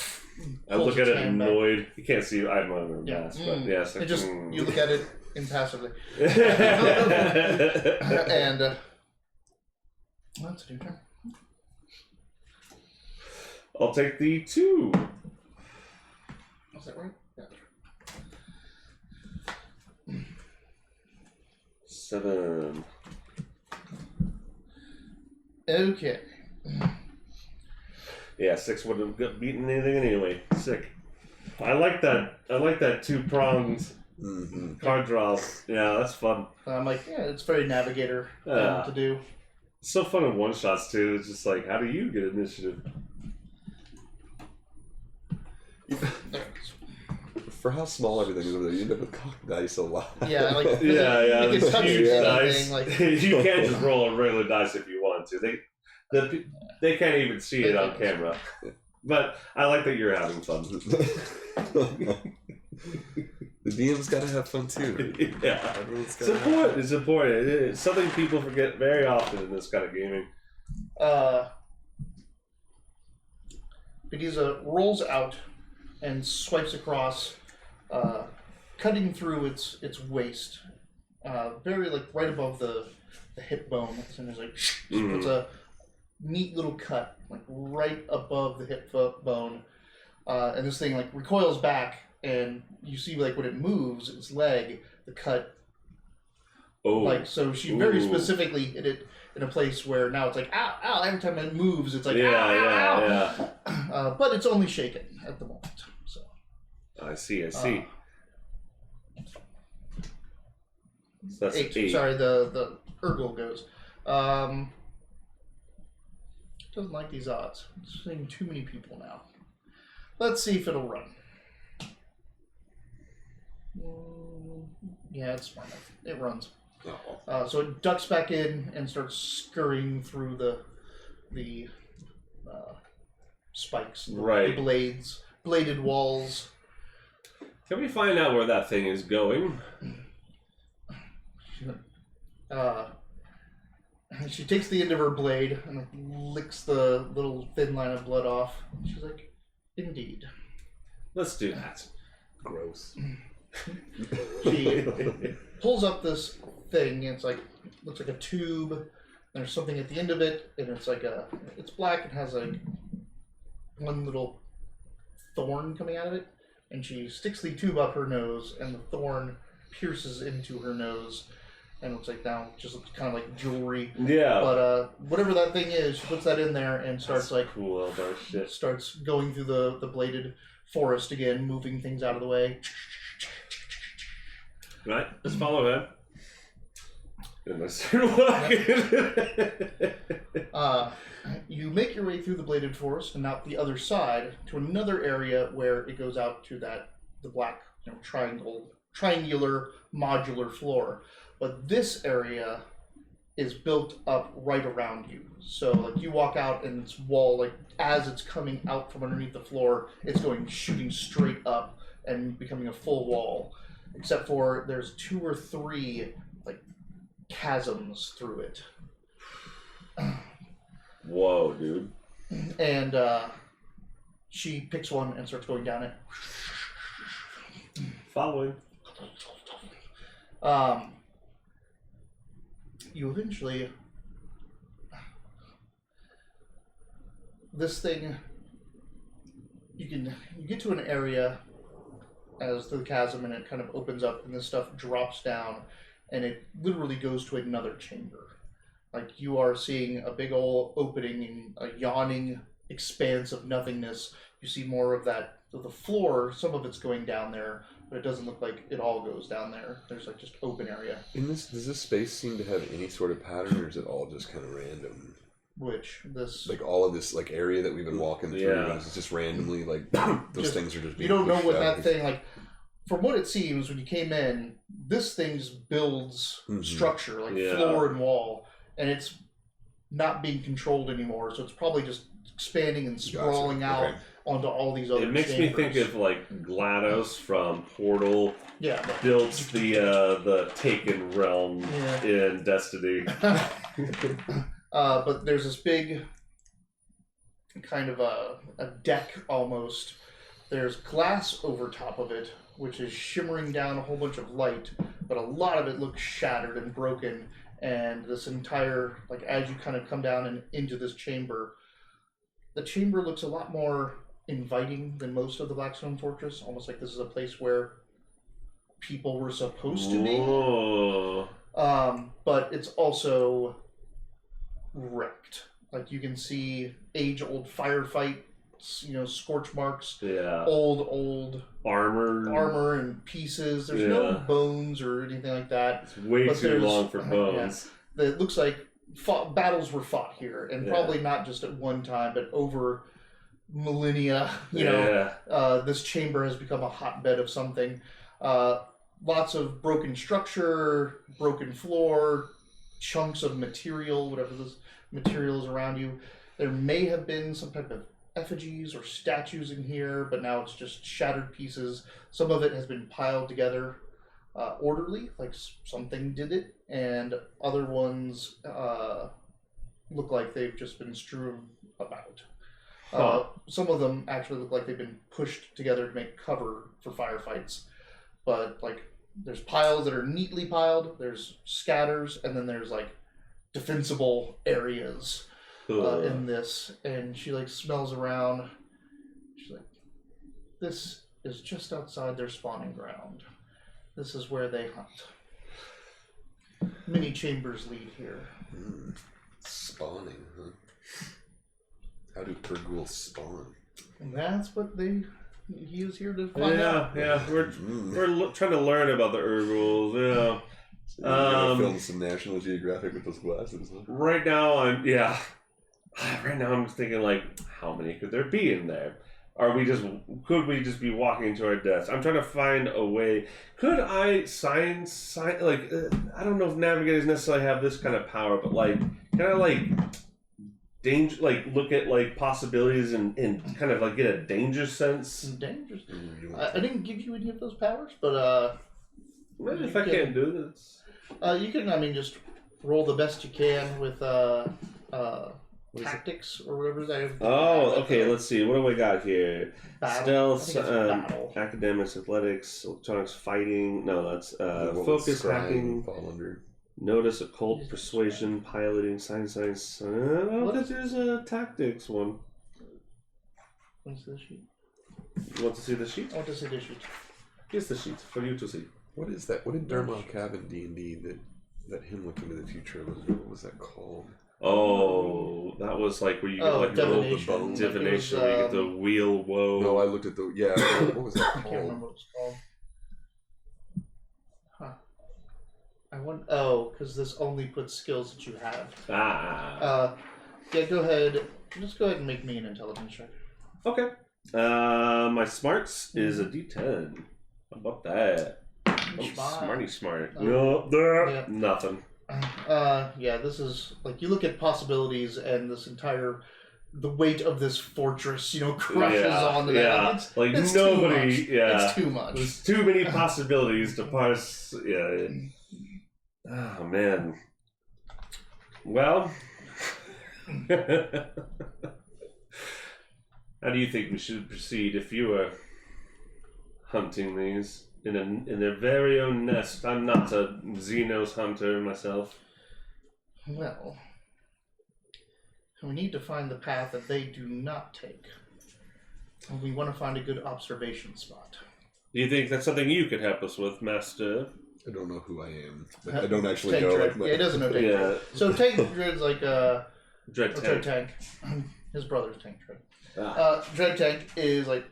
I look at it annoyed. You can't see. I'm on a mask, but yes. It just you look at it impassively. And that's a new turn. I'll take the 2. Is that right? Yeah. 7. Okay. Yeah, 6 wouldn't have beaten anything anyway. Sick. I like that 2-pronged card draw. Yeah, that's fun. I'm like, yeah, it's very Navigator to do. It's so fun in one-shots too. It's just like, how do you get initiative? For how small everything is over there, you end up with cocked dice a lot. Yeah, like yeah, you can touch huge anything. dice. Like You can't just roll a regular dice if you want to. They can't even see it on camera. But I like that you're having fun. The DM's got to have fun too. Yeah, it's important. It's important. It's something people forget very often in this kind of gaming. Bediza rolls out and swipes across, cutting through its waist, very like right above the hip bone. And there's like puts a neat little cut like right above the hip bone, and this thing like recoils back, and you see like when it moves its leg, the cut. Oh, like so she very specifically hit it in a place where now it's like ow, ow. Every time it moves, it's like ow, ow. But it's only shaken at the moment. So I see. So that's 8. Sorry, the Urgle goes. Doesn't like these odds. It's seeing too many people now. Let's see if it'll run. Yeah, it's smart enough. It runs. So it ducks back in and starts scurrying through the spikes, the blades, bladed walls. Can we find out where that thing is going? She takes the end of her blade and like, licks the little thin line of blood off. She's like, "Indeed." Let's do that. Gross. She pulls up this thing. It's like looks like a tube. And there's something at the end of it, and it's black. It has like one little thorn coming out of it, and she sticks the tube up her nose, and the thorn pierces into her nose, and it looks like now just looks kind of like jewelry. Yeah. But whatever that thing is, she puts that in there and starts That's cool about shit. starts going through the bladed forest again, moving things out of the way. Right, let's follow her. And let's start walking. You make your way through the bladed forest and out the other side to another area where it goes out to the black triangular modular floor. But this area is built up right around you. So like you walk out and this wall, like as it's coming out from underneath the floor, it's shooting straight up and becoming a full wall. Except for there's 2 or 3 like chasms through it. Whoa, dude. And she picks one and starts going down it. Following. You eventually... This thing... You get to an area as the chasm, and it kind of opens up, and this stuff drops down, and it literally goes to another chamber. Like you are seeing a big old opening in a yawning expanse of nothingness. You see more of that. So the floor, some of it's going down there, but it doesn't look like it all goes down there. There's like just open area. Does this space seem to have any sort of pattern, or is it all just kind of random? This all of this like area that we've been walking through, Yeah. it's just randomly like those things are just. You don't know what that thing like. From what it seems, when you came in, this thing just builds structure like floor and wall, and it's not being controlled anymore. So it's probably just expanding and sprawling out onto all these other. It makes me think of like GLaDOS from Portal. Yeah. Builds the Taken realm in Destiny. But there's this big kind of a deck almost. There's glass over top of it, which is shimmering down a whole bunch of light, but a lot of it looks shattered and broken. And this entire, like as you kind of come down and into this chamber, the chamber looks a lot more inviting than most of the Blackstone Fortress. Almost like this is a place where people were supposed to be. Oh. But it's also wrecked. Like you can see age-old firefight, scorch marks. Yeah. Old armor and pieces. There's no bones or anything like that. It's way too long for bones. It looks like battles were fought here, and probably not just at one time, but over millennia. This chamber has become a hotbed of something. Lots of broken structure, broken floor, chunks of material, whatever this material is around you. There may have been some type of effigies or statues in here, but now it's just shattered pieces. Some of it has been piled together orderly, like something did it, and other ones look like they've just been strewn about. Some of them actually look like they've been pushed together to make cover for firefights, but like there's piles that are neatly piled, there's scatters, and then there's like defensible areas in this. And she like smells around. She's like, this is just outside their spawning ground. This is where they hunt. Many chambers lead here. Spawning, huh? How do Pergul spawn? And that's what he is here to find out. We're trying to learn about the Urgals. Yeah. So you're gonna film some National Geographic with those glasses, huh? Right now I'm thinking like, how many could there be in there? Could we just be walking to our desk? I'm trying to find a way. Could I sign like I don't know if navigators necessarily have this kind of power, but like can I look at like possibilities and kind of like get a danger sense? Dangers. I didn't give you any of those powers, but well, if I can't do this, you can just roll the best you can with tactics or whatever that. Oh, okay. Let's see. What do we got here? Battle. Stealth, Battle. academics, athletics, electronics, fighting. No, that's What would focus, scrying hacking, fall under? notice, occult, persuasion, piloting, science. I don't think there's a tactics one. What's the sheet? You want to see the sheet? I want to see the sheet. Here's the sheet for you to see. What is that? What did Dermot have in D&D that him look into the future? What was that called? Oh, that was like where you get like roll the divination. bone. Divination, Like where you get the wheel. Whoa. No, I looked at the what was that I can't called? remember what it's called. Huh. I want. Oh, because this only puts skills that you have. Yeah, go ahead. Just go ahead and make me an intelligence check. Okay. My smarts is a D10. How about that? Oh, smarty smart. No, yeah. nothing. Yeah, this is like you look at possibilities, and this entire the weight of this fortress, crushes on that. Yeah, It's nobody. too much. Yeah, It's too much. There's too many possibilities to parse. Yeah. Oh man. Well. How do you think we should proceed if you were hunting these in their very own nest? I'm not a Xenos hunter myself. Well, we need to find the path that they do not take. And we want to find a good observation spot. Do you think that's something you could help us with, Master? I don't know who I am. Like, I don't actually Tank know. Dread. Like, Yeah, he doesn't know Tank Yeah. Dread. So Tank Dread's like Dread Dread Tank. Tank. His brother's Tank Dread. Ah. Dread Tank is like,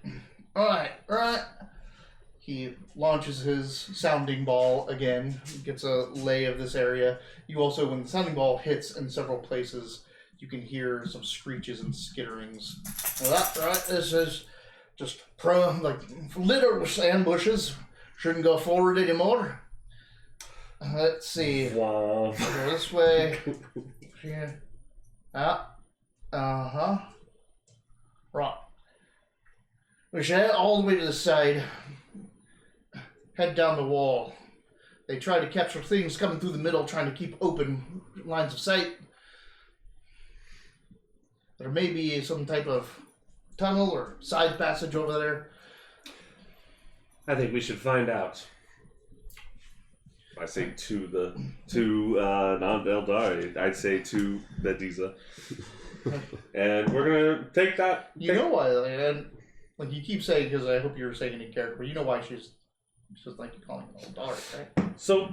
all right. He launches his sounding ball again, gets a lay of this area. You also, when the sounding ball hits in several places, you can hear some screeches and skitterings. Right, this is just little ambushes. Shouldn't go forward anymore. Let's see. Wow. Go this way. Here. Right. We should head all the way to the side. Head down the wall. They try to capture things coming through the middle, trying to keep open lines of sight. There may be some type of tunnel or side passage over there. I think we should find out. I say to not Eldari. I'd say to Mediza. And we're gonna take that. You know why? And like you keep saying, because I hope you're saying it in character, but you know why she's like calling it Eldari, right? So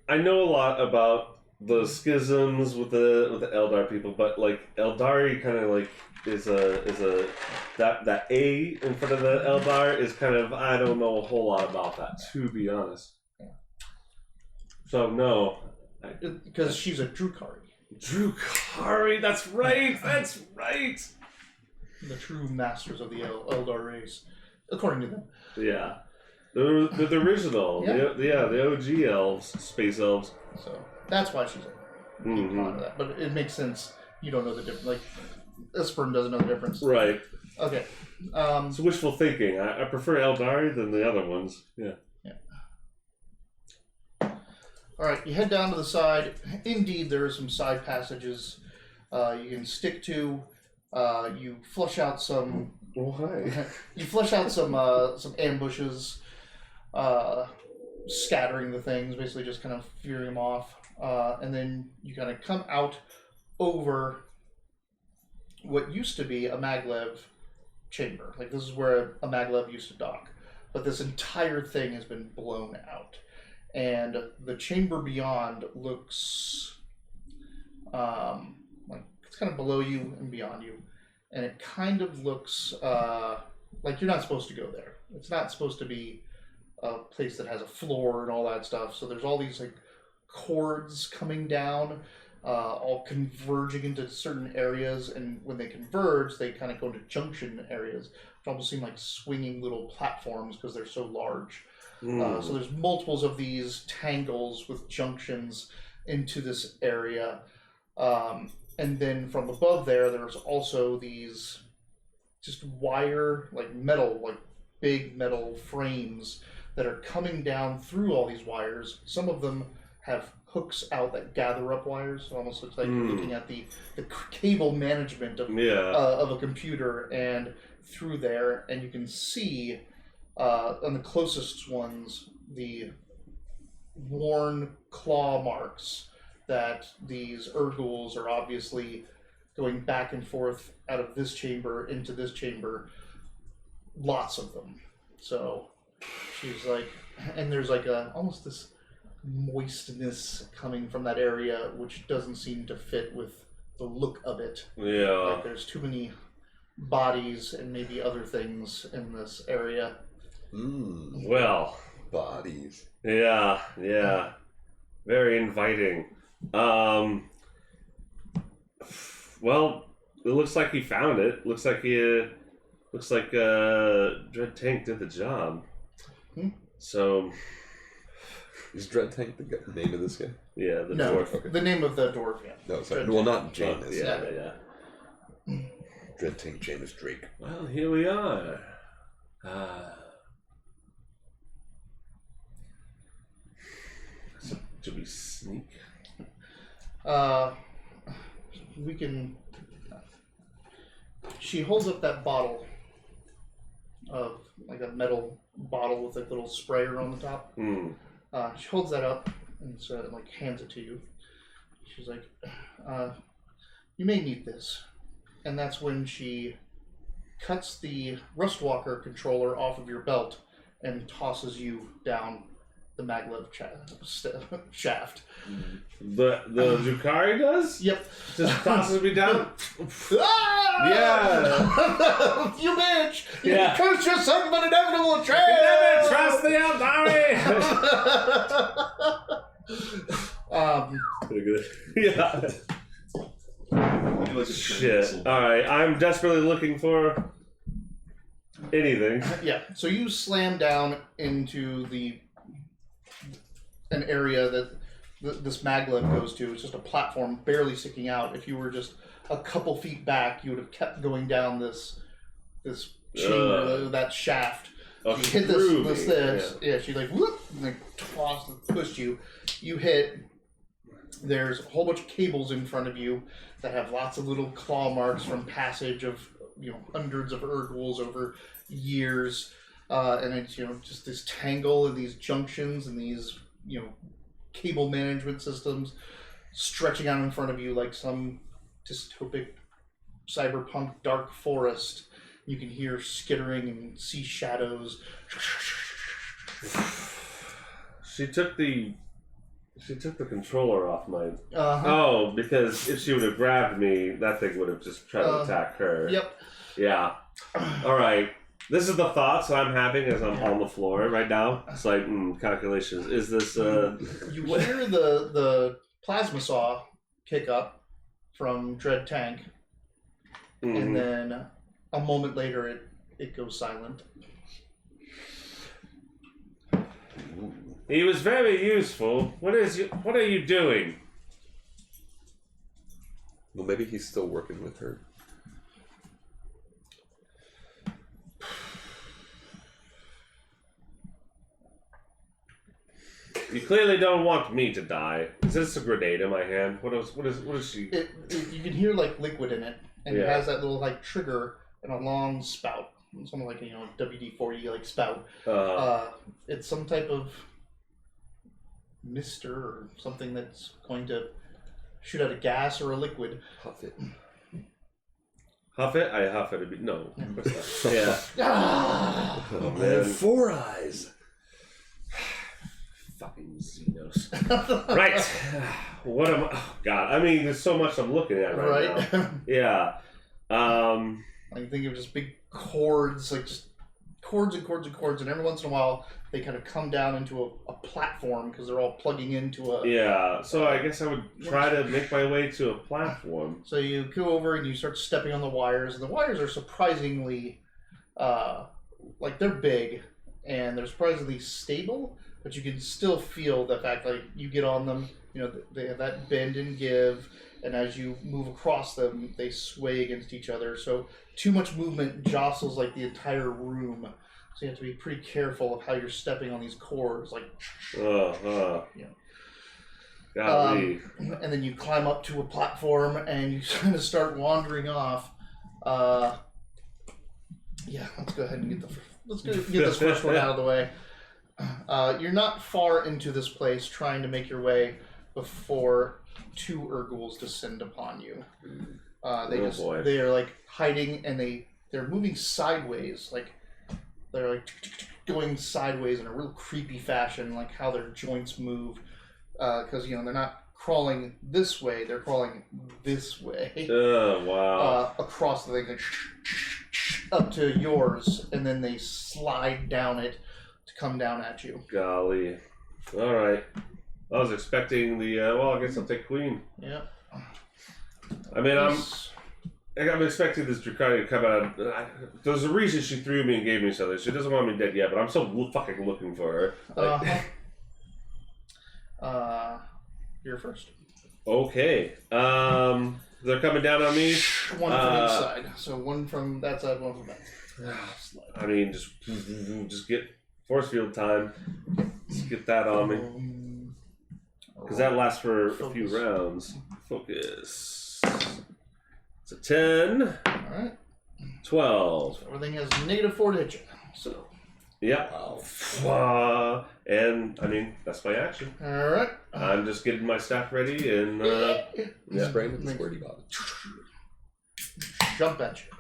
I know a lot about the schisms with the Eldar people, but like Eldari kind of like is that A in front of the Eldar is kind of, I don't know a whole lot about that, to be honest. Yeah. So no, Because she's a Drukari. Drukari, that's right. The true masters of the Eldar race, according to them. Yeah, the original, Yeah. the OG elves, space elves. So that's why she's Mm-hmm. on that. But it makes sense. You don't know the difference. Like, Esperm doesn't know the difference. Right. Okay. It's wishful thinking. I prefer Eldari than the other ones. Yeah. All right, you head down to the side. Indeed, there are some side passages you can stick to. You flush out some. Oh hi. You flush out some ambushes, scattering the things, basically just kind of fearing them off, and then you kind of come out over what used to be a maglev chamber. Like this is where a maglev used to dock, but this entire thing has been blown out. And the chamber beyond looks like it's kind of below you and beyond you. And it kind of looks like you're not supposed to go there. It's not supposed to be a place that has a floor and all that stuff. So there's all these like cords coming down, all converging into certain areas. And when they converge, they kind of go into junction areas, which almost seem like swinging little platforms because they're so large. So there's multiples of these tangles with junctions into this area. And then from above there's also these just wire, like metal, like big metal frames that are coming down through all these wires. Some of them have hooks out that gather up wires. It almost looks like you're looking at the cable management of a computer, and through there, and you can see on the closest ones the worn claw marks that these Urguls are obviously going back and forth out of this chamber into this chamber. Lots of them. So she's like, and there's like almost this moistness coming from that area, which doesn't seem to fit with the look of it. Yeah. Like there's too many bodies and maybe other things in this area. Well. Bodies. Yeah. Very inviting. Well, it looks like he found it. Looks like Dread Tank did the job. So, is Dread Tank the name of this guy? Yeah, the no, dwarf. Okay. The name of the dwarf. Yeah. No, sorry. Well, not Janus. Yeah. Dread Tank Janus Drake. Well, here we are. Should we sneak? We can. She holds up that bottle of like a metal bottle with a little sprayer on the top. She holds that up and so like hands it to you. She's like, "You may need this," and that's when she cuts the Rustwalker controller off of your belt and tosses you down the maglev shaft. The Jukari does? Yep. Just tosses me down? Ah! Yeah. You bitch! Yeah. You curse your son but inevitable trail! Never trust the Aldari! Um, Yeah. Shit. Alright, I'm desperately looking for anything. yeah, so you slam down into an area that this maglev goes to. It's just a platform barely sticking out. If you were just a couple feet back, you would have kept going down this chamber, that shaft. Oh, You hit this. Yeah, she like whoop, and like tossed and pushed you. You hit. There's a whole bunch of cables in front of you that have lots of little claw marks from passage of hundreds of Urguls over years, and it's just this tangle of these junctions and these cable management systems stretching out in front of you like some dystopic cyberpunk dark forest. You can hear skittering and see shadows. She took the controller off my... Uh-huh. Oh, because if she would have grabbed me, that thing would have just tried to attack her. Yep. Yeah. Alright. This is the thoughts I'm having as I'm on the floor right now. It's like, calculations. Is this... You hear the plasma saw kick up from Dread Tank, and then a moment later it goes silent. He was very useful. What are you doing? Well, maybe he's still working with her. You clearly don't want me to die. Is this a grenade in my hand? What is she? You can hear like liquid in it, and it has that little like trigger and a long spout. Something like WD-40 like spout. It's some type of mister or something that's going to shoot out a gas or a liquid. Huff it. Huff it? I huff it. No. Yeah. Oh man. 4 eyes. Fucking Xenos. Right. What am I... Oh, God. I mean, there's so much I'm looking at right now. Yeah. I think of just big cords, like just cords and cords and cords, and every once in a while they kind of come down into a platform because they're all plugging into a... Yeah, so I guess I would try to make my way to a platform. So you go over and you start stepping on the wires, and the wires are surprisingly, like they're big, and they're surprisingly stable, but you can still feel the fact like you get on them, they have that bend and give, and as you move across them, they sway against each other. So too much movement jostles like the entire room. So you have to be pretty careful of how you're stepping on these cords. Like, Golly. And then you climb up to a platform and you kind of start wandering off. Yeah, let's go ahead and get this first one out of the way. You're not far into this place trying to make your way before 2 Urguls descend upon you. They are like hiding and they're moving sideways, like they're like going sideways in a real creepy fashion, like how their joints move. Because they're not crawling this way; they're crawling this way. Oh wow! Across the thing, like, up to yours, and then they slide down it to come down at you. Golly! All right. I was expecting the. I guess I'll take Queen. Yeah. I mean, I'm expecting this Draconian to come out. There's a reason she threw me and gave me something. She doesn't want me dead yet, but I'm still fucking looking for her. Like, you're first. Okay. They're coming down on me. One from each side. So one from that side, one from that. I mean, just get force field time. Just get that on me. Because that lasts for a few rounds. Focus. It's a 10. Alright. 12. So everything has -4 to hit you. So. Yep. Wow. And, I mean, that's my action. Alright. I'm just getting my staff ready and, Spraying with the squirty bottle. Jump at you.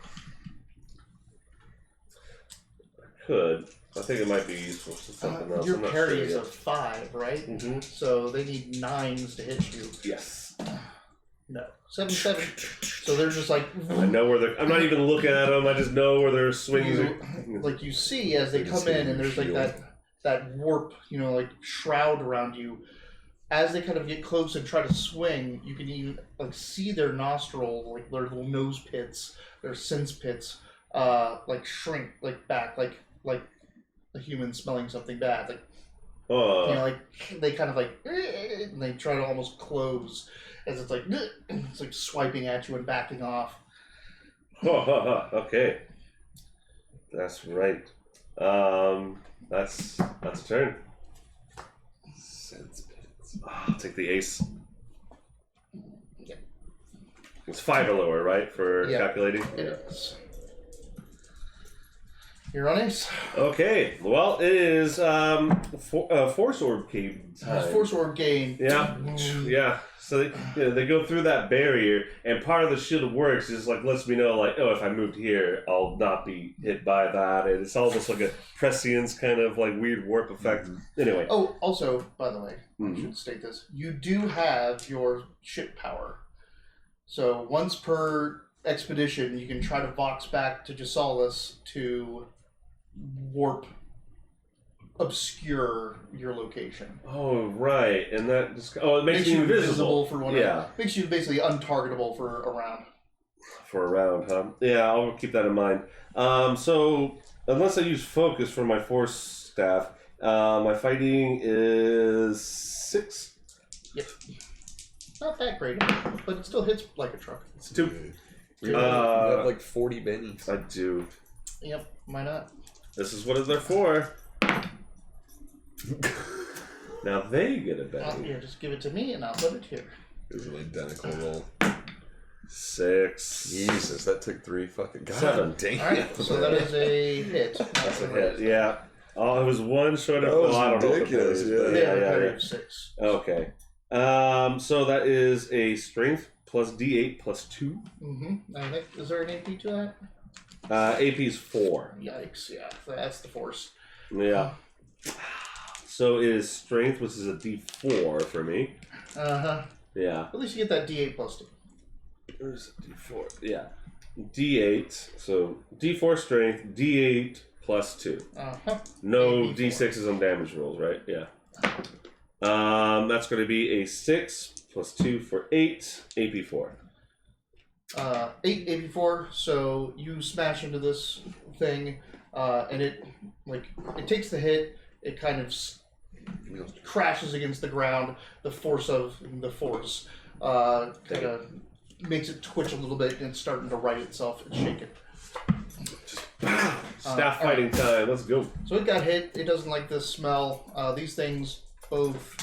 I could. I think it might be useful for something else. Your I'm not parry sure is yet. a 5, right? Mm-hmm. So they need 9s to hit you. Yes. No. 7. So they're just like... I know where they're... I'm not even looking at them. I just know where their swings are... Like you see as they come in and there's like that warp, like shroud around you. As they kind of get close and try to swing, you can even like see their nostril, like their little nose pits, their sense pits, like shrink, like back, like a human smelling something bad. Like like they kind of like and they try to almost close as it's like swiping at you and backing off. Okay. That's right. That's a turn. Sense pits. I'll take the ace. Yeah. It's 5 or lower, right? For calculating? It is. You're on ace. Okay. Well, it is Force Orb game time. Force Orb game. Yeah. Yeah. So they go through that barrier, and part of the shield works is like lets me know like, oh, if I moved here, I'll not be hit by that, and it's almost like a prescience kind of like weird warp effect. Anyway. Oh, also, by the way, I should state this: you do have your ship power. So once per expedition, you can try to vox back to Gisalis to warp, obscure your location. Oh right, and that just it makes you invisible for one. Yeah, makes you basically untargetable for a round. For a round, huh? Yeah, I'll keep that in mind. So unless I use focus for my force staff, my fighting is 6. Yep. Not that great, but it still hits like a truck. It's 2. You have like 40 bennies. I do. Yep. Why not? This is what they're for. Now they get a benny. Yeah, just give it to me and I'll put it here. It was an identical roll. 6. Jesus, that took 3 fucking... God 7. damn. Alright, so that is a hit. That's a hit, yeah. Oh, it was 1 short of... That was I don't know ridiculous, what it is, Yeah. 6. Okay. So that is a strength plus D8 plus 2. Mm-hmm. Is there an AP to that? AP is 4. Yikes, yeah. That's the force. Yeah. So it is strength, which is a D4 for me. Uh-huh. Yeah. At least you get that D8 plus 2. Where's the D4? Yeah. D8. So D4 strength, D8 plus 2. Uh-huh. No AP4. D6s on damage rolls, right? Yeah. That's going to be a 6 plus 2 for 8, AP4. 8 AP4, so you smash into this thing, and it takes the hit, it kind of crashes against the ground, the force of the force kind of makes it twitch a little bit, and it's starting to right itself and shake it. Staff fighting time, let's go. So it got hit, it doesn't like this smell. These things both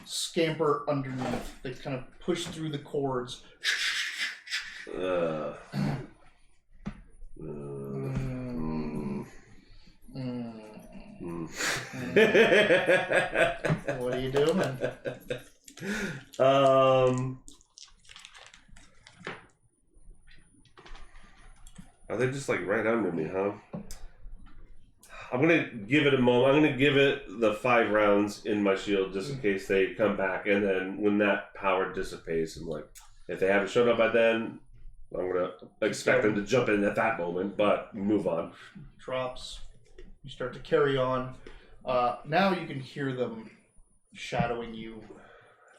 scamper underneath. They kind of push through the cords. What are you doing? Are they just like right under me, huh? I'm gonna give it a moment. I'm gonna give it the 5 rounds in my shield just in case they come back, and then when that power dissipates, I'm like, if they haven't shown up by then, I'm gonna expect them to jump in at that moment, but move on. Drops. You start to carry on. Now you can hear them shadowing you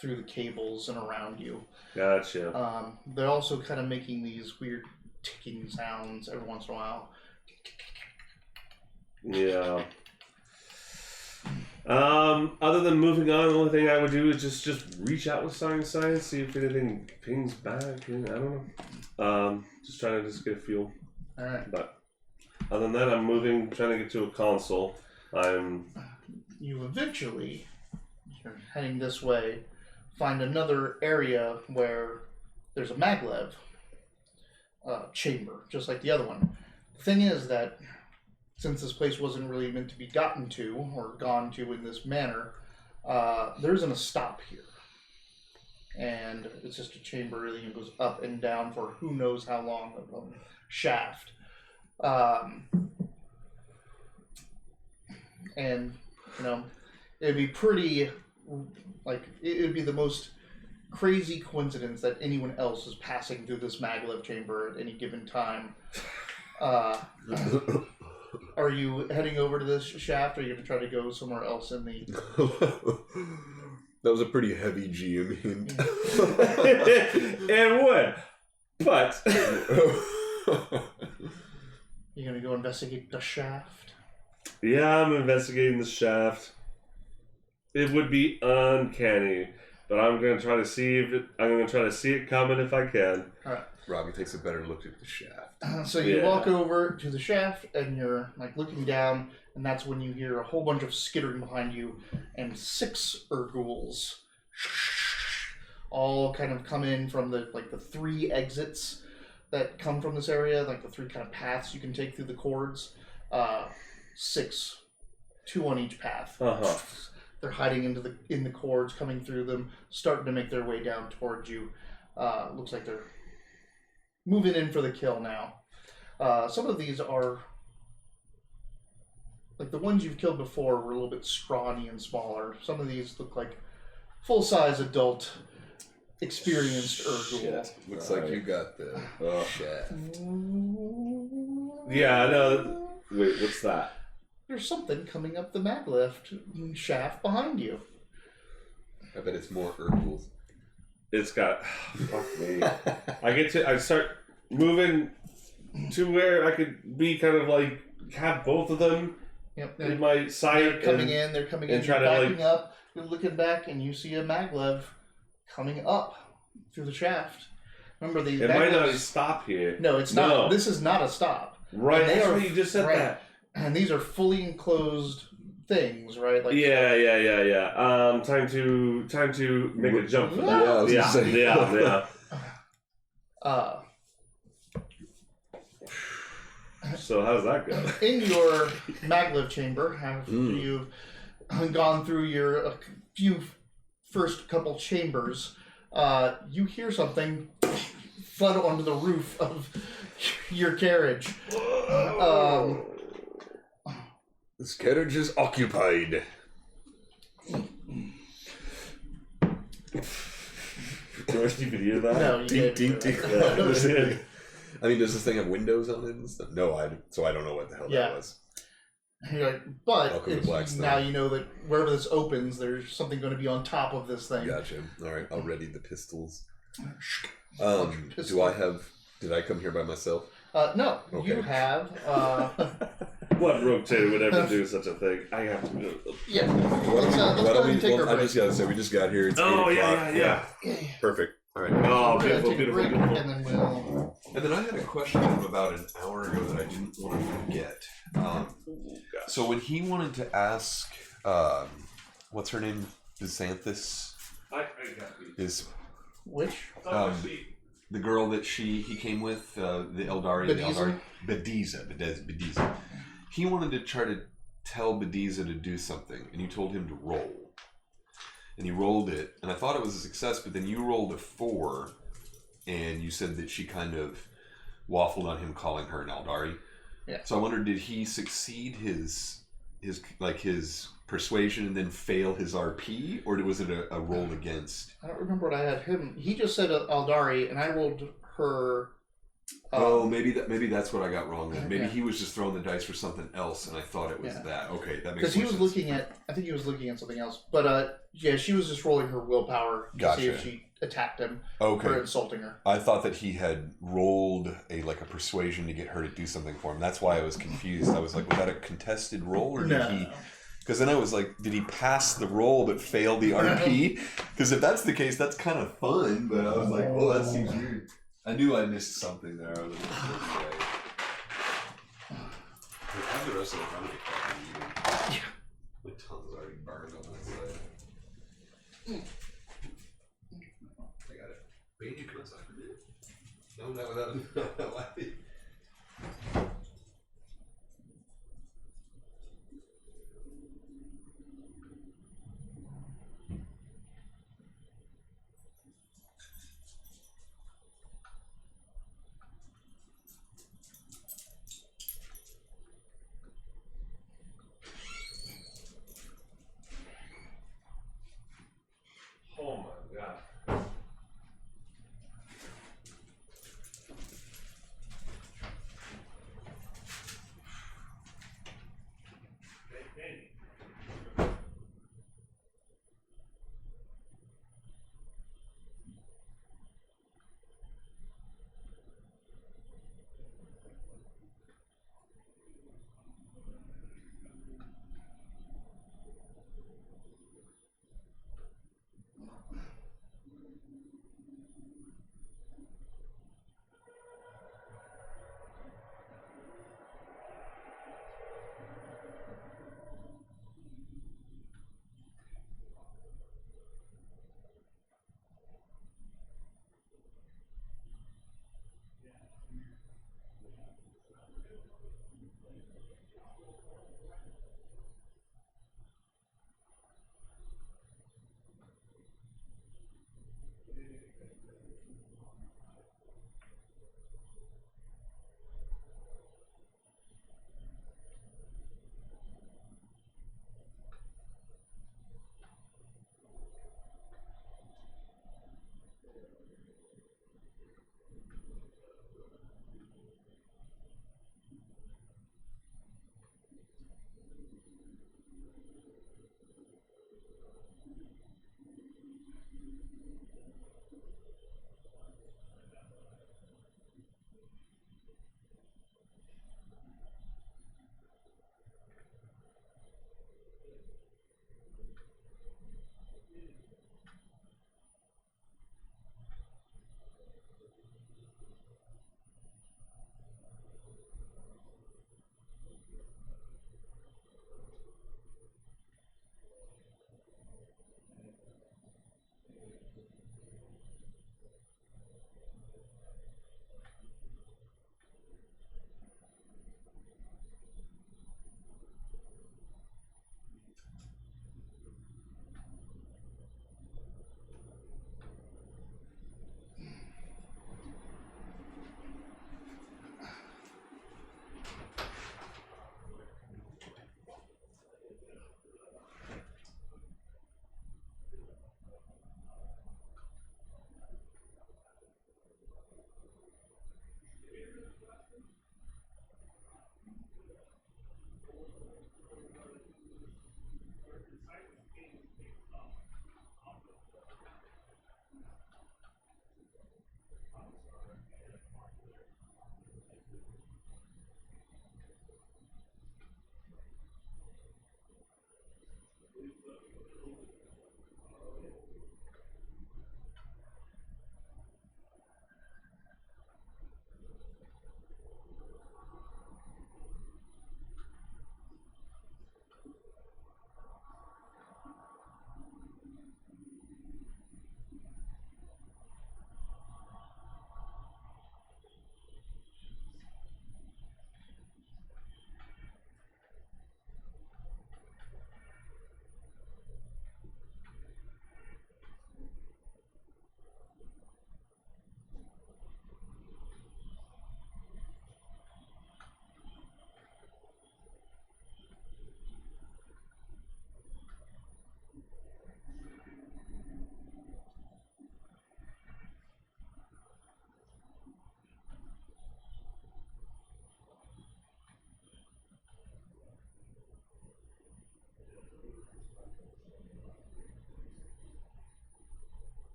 through the cables and around you. Gotcha. They're also kind of making these weird ticking sounds every once in a while. Yeah. Other than moving on, the only thing I would do is just reach out with science, see if anything pings back. I don't know. Just trying to get a feel. All right. But other than that, I'm moving, trying to get to a console. You eventually, you're heading this way, find another area where there's a maglev chamber, just like the other one. The thing is that since this place wasn't really meant to be gotten to or gone to in this manner, there isn't a stop here. And it's just a chamber that goes up and down for who knows how long of a shaft. And, it'd be pretty, it would be the most crazy coincidence that anyone else is passing through this maglev chamber at any given time. Are you heading over to this shaft, or are you going to try to go somewhere else in the... That was a pretty heavy GM hint. It would, but... You going to go investigate the shaft? Yeah, I'm investigating the shaft. It would be uncanny, but I'm going to try to see it coming if I can. All right. Robbie takes a better look at the shaft. So you walk over to the shaft, and you're looking down, and that's when you hear a whole bunch of skittering behind you, and 6 Urguls all kind of come in from the 3 exits that come from this area, the 3 kind of paths you can take through the cords. 6, 2 on each path. They're hiding in the cords, coming through them, starting to make their way down towards you. Looks like they're moving in for the kill now. Some of these are, the ones you've killed before were a little bit scrawny and smaller. Some of these look like full-size adult, experienced Urgul. Looks like you got the shaft. Yeah, I know. Wait, what's that? There's something coming up the maglev shaft behind you. I bet it's more Urguls. It's got... fuck me. I start moving to where I could be kind of have both of them in my sight. They're coming in, you're backing up, you're looking back, and you see a maglev coming up through the shaft. Remember, it might not stop here. No, it's not. No. This is not a stop. Right, that's what you just said that. And these are fully enclosed things, right? Yeah. Time to make a jump for that. Yeah, I was gonna say. Yeah. So how's that go? In your maglev chamber, after you've gone through your few first couple chambers, you hear something flood onto the roof of your carriage. This carriage is occupied. Do I even hear that? No, you Ding, didn't. ding, ding. I mean, does this thing have windows on it and stuff? No, so I don't know what the hell that was. You're like, but Welcome to Blackstone. now you know that wherever this opens, there's something going to be on top of this thing. Gotcha. All right, I'll ready the pistols. Did I come here by myself? No, Okay. you have. What rotator would ever do such a thing? I have to do it. Yeah. Let's go ahead and take our I break. just gotta say, we just got here. It's 8 o'clock. Yeah. Perfect. All right. Oh, We're gonna beautiful, take a beautiful, break, beautiful. and then we'll. And then I had a question from about an hour ago that I didn't want to forget. So when he wanted to ask, what's her name? Xanthus I got these. is Which? the girl that he came with, the Eldari. Bediza. He wanted to try to tell Bediza to do something, and you told him to roll. And he rolled it, and I thought it was a success, but then you rolled a 4, and you said that she kind of waffled on him calling her an Eldari. Yeah. So I wondered, did he succeed his persuasion and then fail his RP, or was it a roll against? I don't remember what I had him. He just said Aldari, and I rolled her. Maybe that's what I got wrong then. Maybe he was just throwing the dice for something else, and I thought it was that. Okay, that makes sense. Because he was looking at, I think he was looking at something else. But she was just rolling her willpower to see if she attacked him for insulting her. I thought that he had rolled a persuasion to get her to do something for him. That's why I was confused. I was like, was that a contested roll, or did he? Because then I was like, did he pass the roll but fail the RP? Because if that's the case, that's kind of fun. But I was like, well, that seems weird. I knew I missed something there. I was like, I have the rest of the front of it. Yeah. My tongue's already burned on that side. I got it. Wait, you come inside. No, not laughing. Oh my god.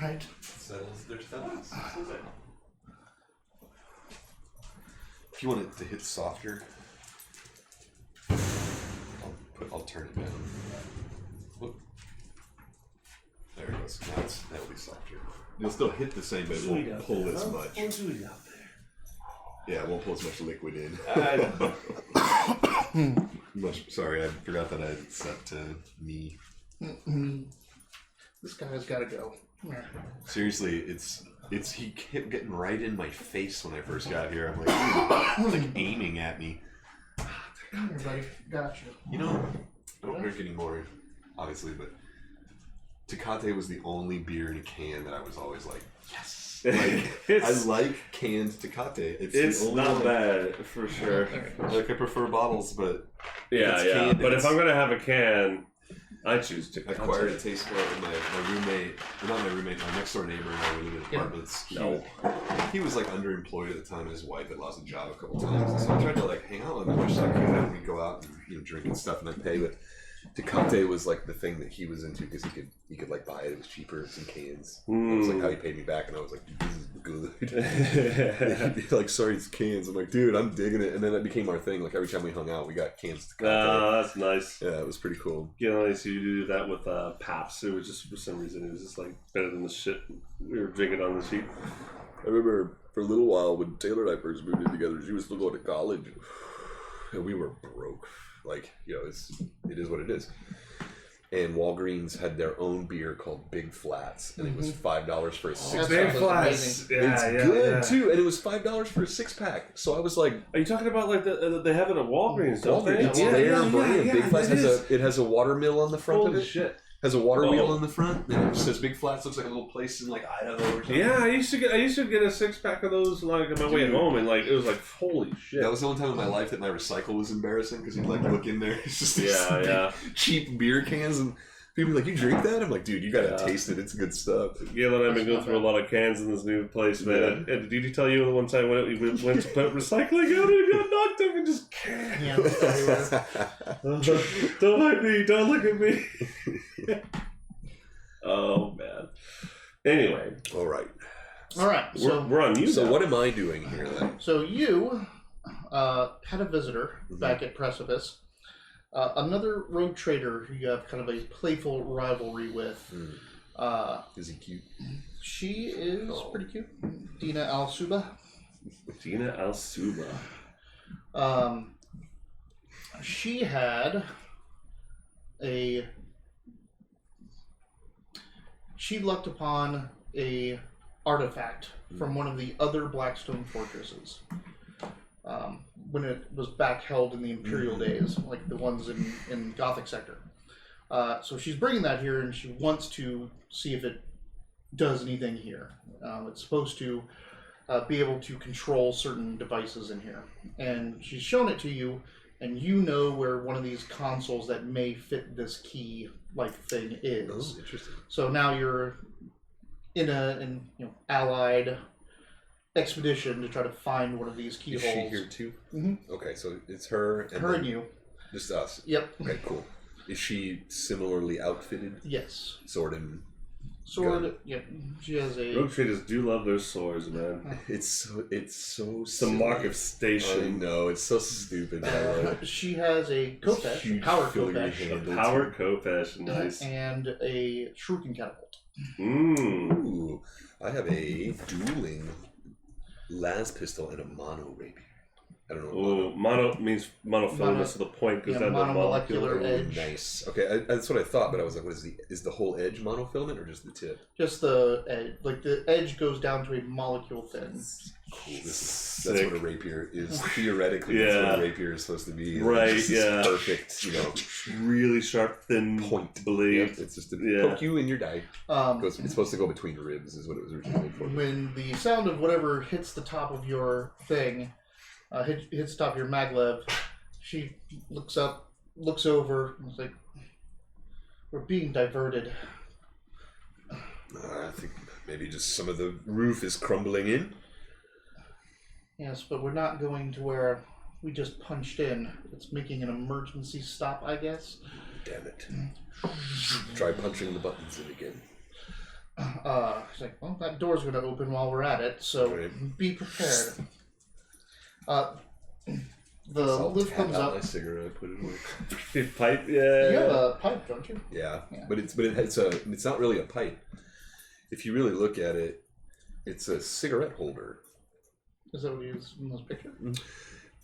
Right. Settles their stuff. If you want it to hit softer, I'll turn it down. Whoop. There it goes. Now that'll be softer. You'll still hit the same, but it won't pull as much. Yeah, it won't pull as much liquid in. Sorry, I forgot that I had it set to me. This guy's got to go. Seriously, he kept getting right in my face when I first got here. I'm like, he was like aiming at me. Come here, buddy. Gotcha. You know, I don't drink anymore, obviously, but Tecate was the only beer in a can that I was always like, yes. Like, I like canned Tecate. It's not bad for sure. Like I prefer bottles, but yeah. Canned, but if I'm gonna have a can, I choose Tecate. I acquired a taste for it. My roommate, not my roommate, my next door neighbor in our limited apartments. He was like underemployed at the time, and his wife had lost a job a couple times. And so I tried to like hang out with him as much as I could, and we'd go out and drink and stuff, and I'd pay. But Tecate was like the thing that he was into because he could like buy it. It was cheaper in cans. It was like how he paid me back, and I was like, dude, this is good. He'd be like, sorry, it's cans. I'm like, dude, I'm digging it. And then that became our thing. Like every time we hung out, we got cans of Tecate. Oh, that's nice. Yeah, it was pretty cool. You know, so you do that with Paps. It was just for some reason it was just like better than the shit we were drinking on the sheet. I remember for a little while when Taylor and I first moved in together, she was still going to college, and we were broke. Like, you know, it is what it is. And Walgreens had their own beer called Big Flats, and it was $5 for a six-pack. Big Flats, It's good too, and it was $5 for a six-pack. So I was like, "Are you talking about like they have it at Walgreens? Don't they? It's their brand. Big Flats has a water mill on the front of it. Holy shit! Has a water wheel on the front, and it says Big Flats. Looks like a little place in like Idaho or something. Yeah, I used to get a 6-pack of those like on my way home, and like it was like holy shit. That was the only time in my life that my recycle was embarrassing because you'd like look in there, it's just these cheap beer cans, and people are like, "You drink that?" I'm like, "Dude, you gotta taste it. It's good stuff." Gail and I've been going through a lot of cans in this new place, man. Yeah. And did he tell you the one time when we went to put recycling out and it got knocked up and just don't like me, don't look at me. Oh man. Anyway. All right. So we're on you. So now. what am I doing here then? So you had a visitor back at Precipice. Another rogue trader who you have kind of a playful rivalry with. Is he cute? She is pretty cute. Dina Al-Suba. Dina Al-Suba. She had she lucked upon a artifact from one of the other Blackstone fortresses when it was back held in the Imperial days, like the ones in Gothic sector. So she's bringing that here, and she wants to see if it does anything here. It's supposed to be able to control certain devices in here, and she's shown it to you, and you know where one of these consoles that may fit this key like thing is. Oh, interesting. So now you're in allied expedition to try to find one of these keyholes. Is she here too? Mm-hmm. Okay, so it's her and Her and you. Just us. Yep. Okay, cool. Is she similarly outfitted? Yes. Sword and sword. gun? Yep. She has a. Rogue traders do love their swords, man. It's so It's the mark of I station. know, it's so stupid. She has a Kopesh, huge power filigree Kopesh, handle. Power Kopesh, nice. and a shuriken catapult. Ooh, I have a dueling las pistol and a mono rapier. I don't know. Oh, mono means monofilament, so the point goes down to the monomolecular molecule. edge. Nice. Okay, that's what I thought, but I was like, what is the whole edge monofilament or just the tip? Just the edge, like the edge goes down to a molecule thin. Cool. That's what a rapier is. Theoretically, that's what a rapier is supposed to be. Right, It's just yeah. Perfect, Really sharp, thin point. blade. Yep, it's just to poke you in your die. It's supposed to go between ribs, is what it was originally made for. When the sound of whatever hits the top of your thing, hits the top of your maglev, she looks up, looks over, and is like, "We're being diverted." I think maybe just some of the roof is crumbling in. Yes, but we're not going to where we just punched in. It's making an emergency stop, I guess. Damn it. Try punching the buttons in again. He's like, well, that door's going to open while we're at it, so be prepared. The lift comes up. My cigarette, put it away. Pipe, yeah. You have a pipe, don't you? Yeah, but it's not really a pipe. If you really look at it, it's a cigarette holder. Is that what he is in this picture?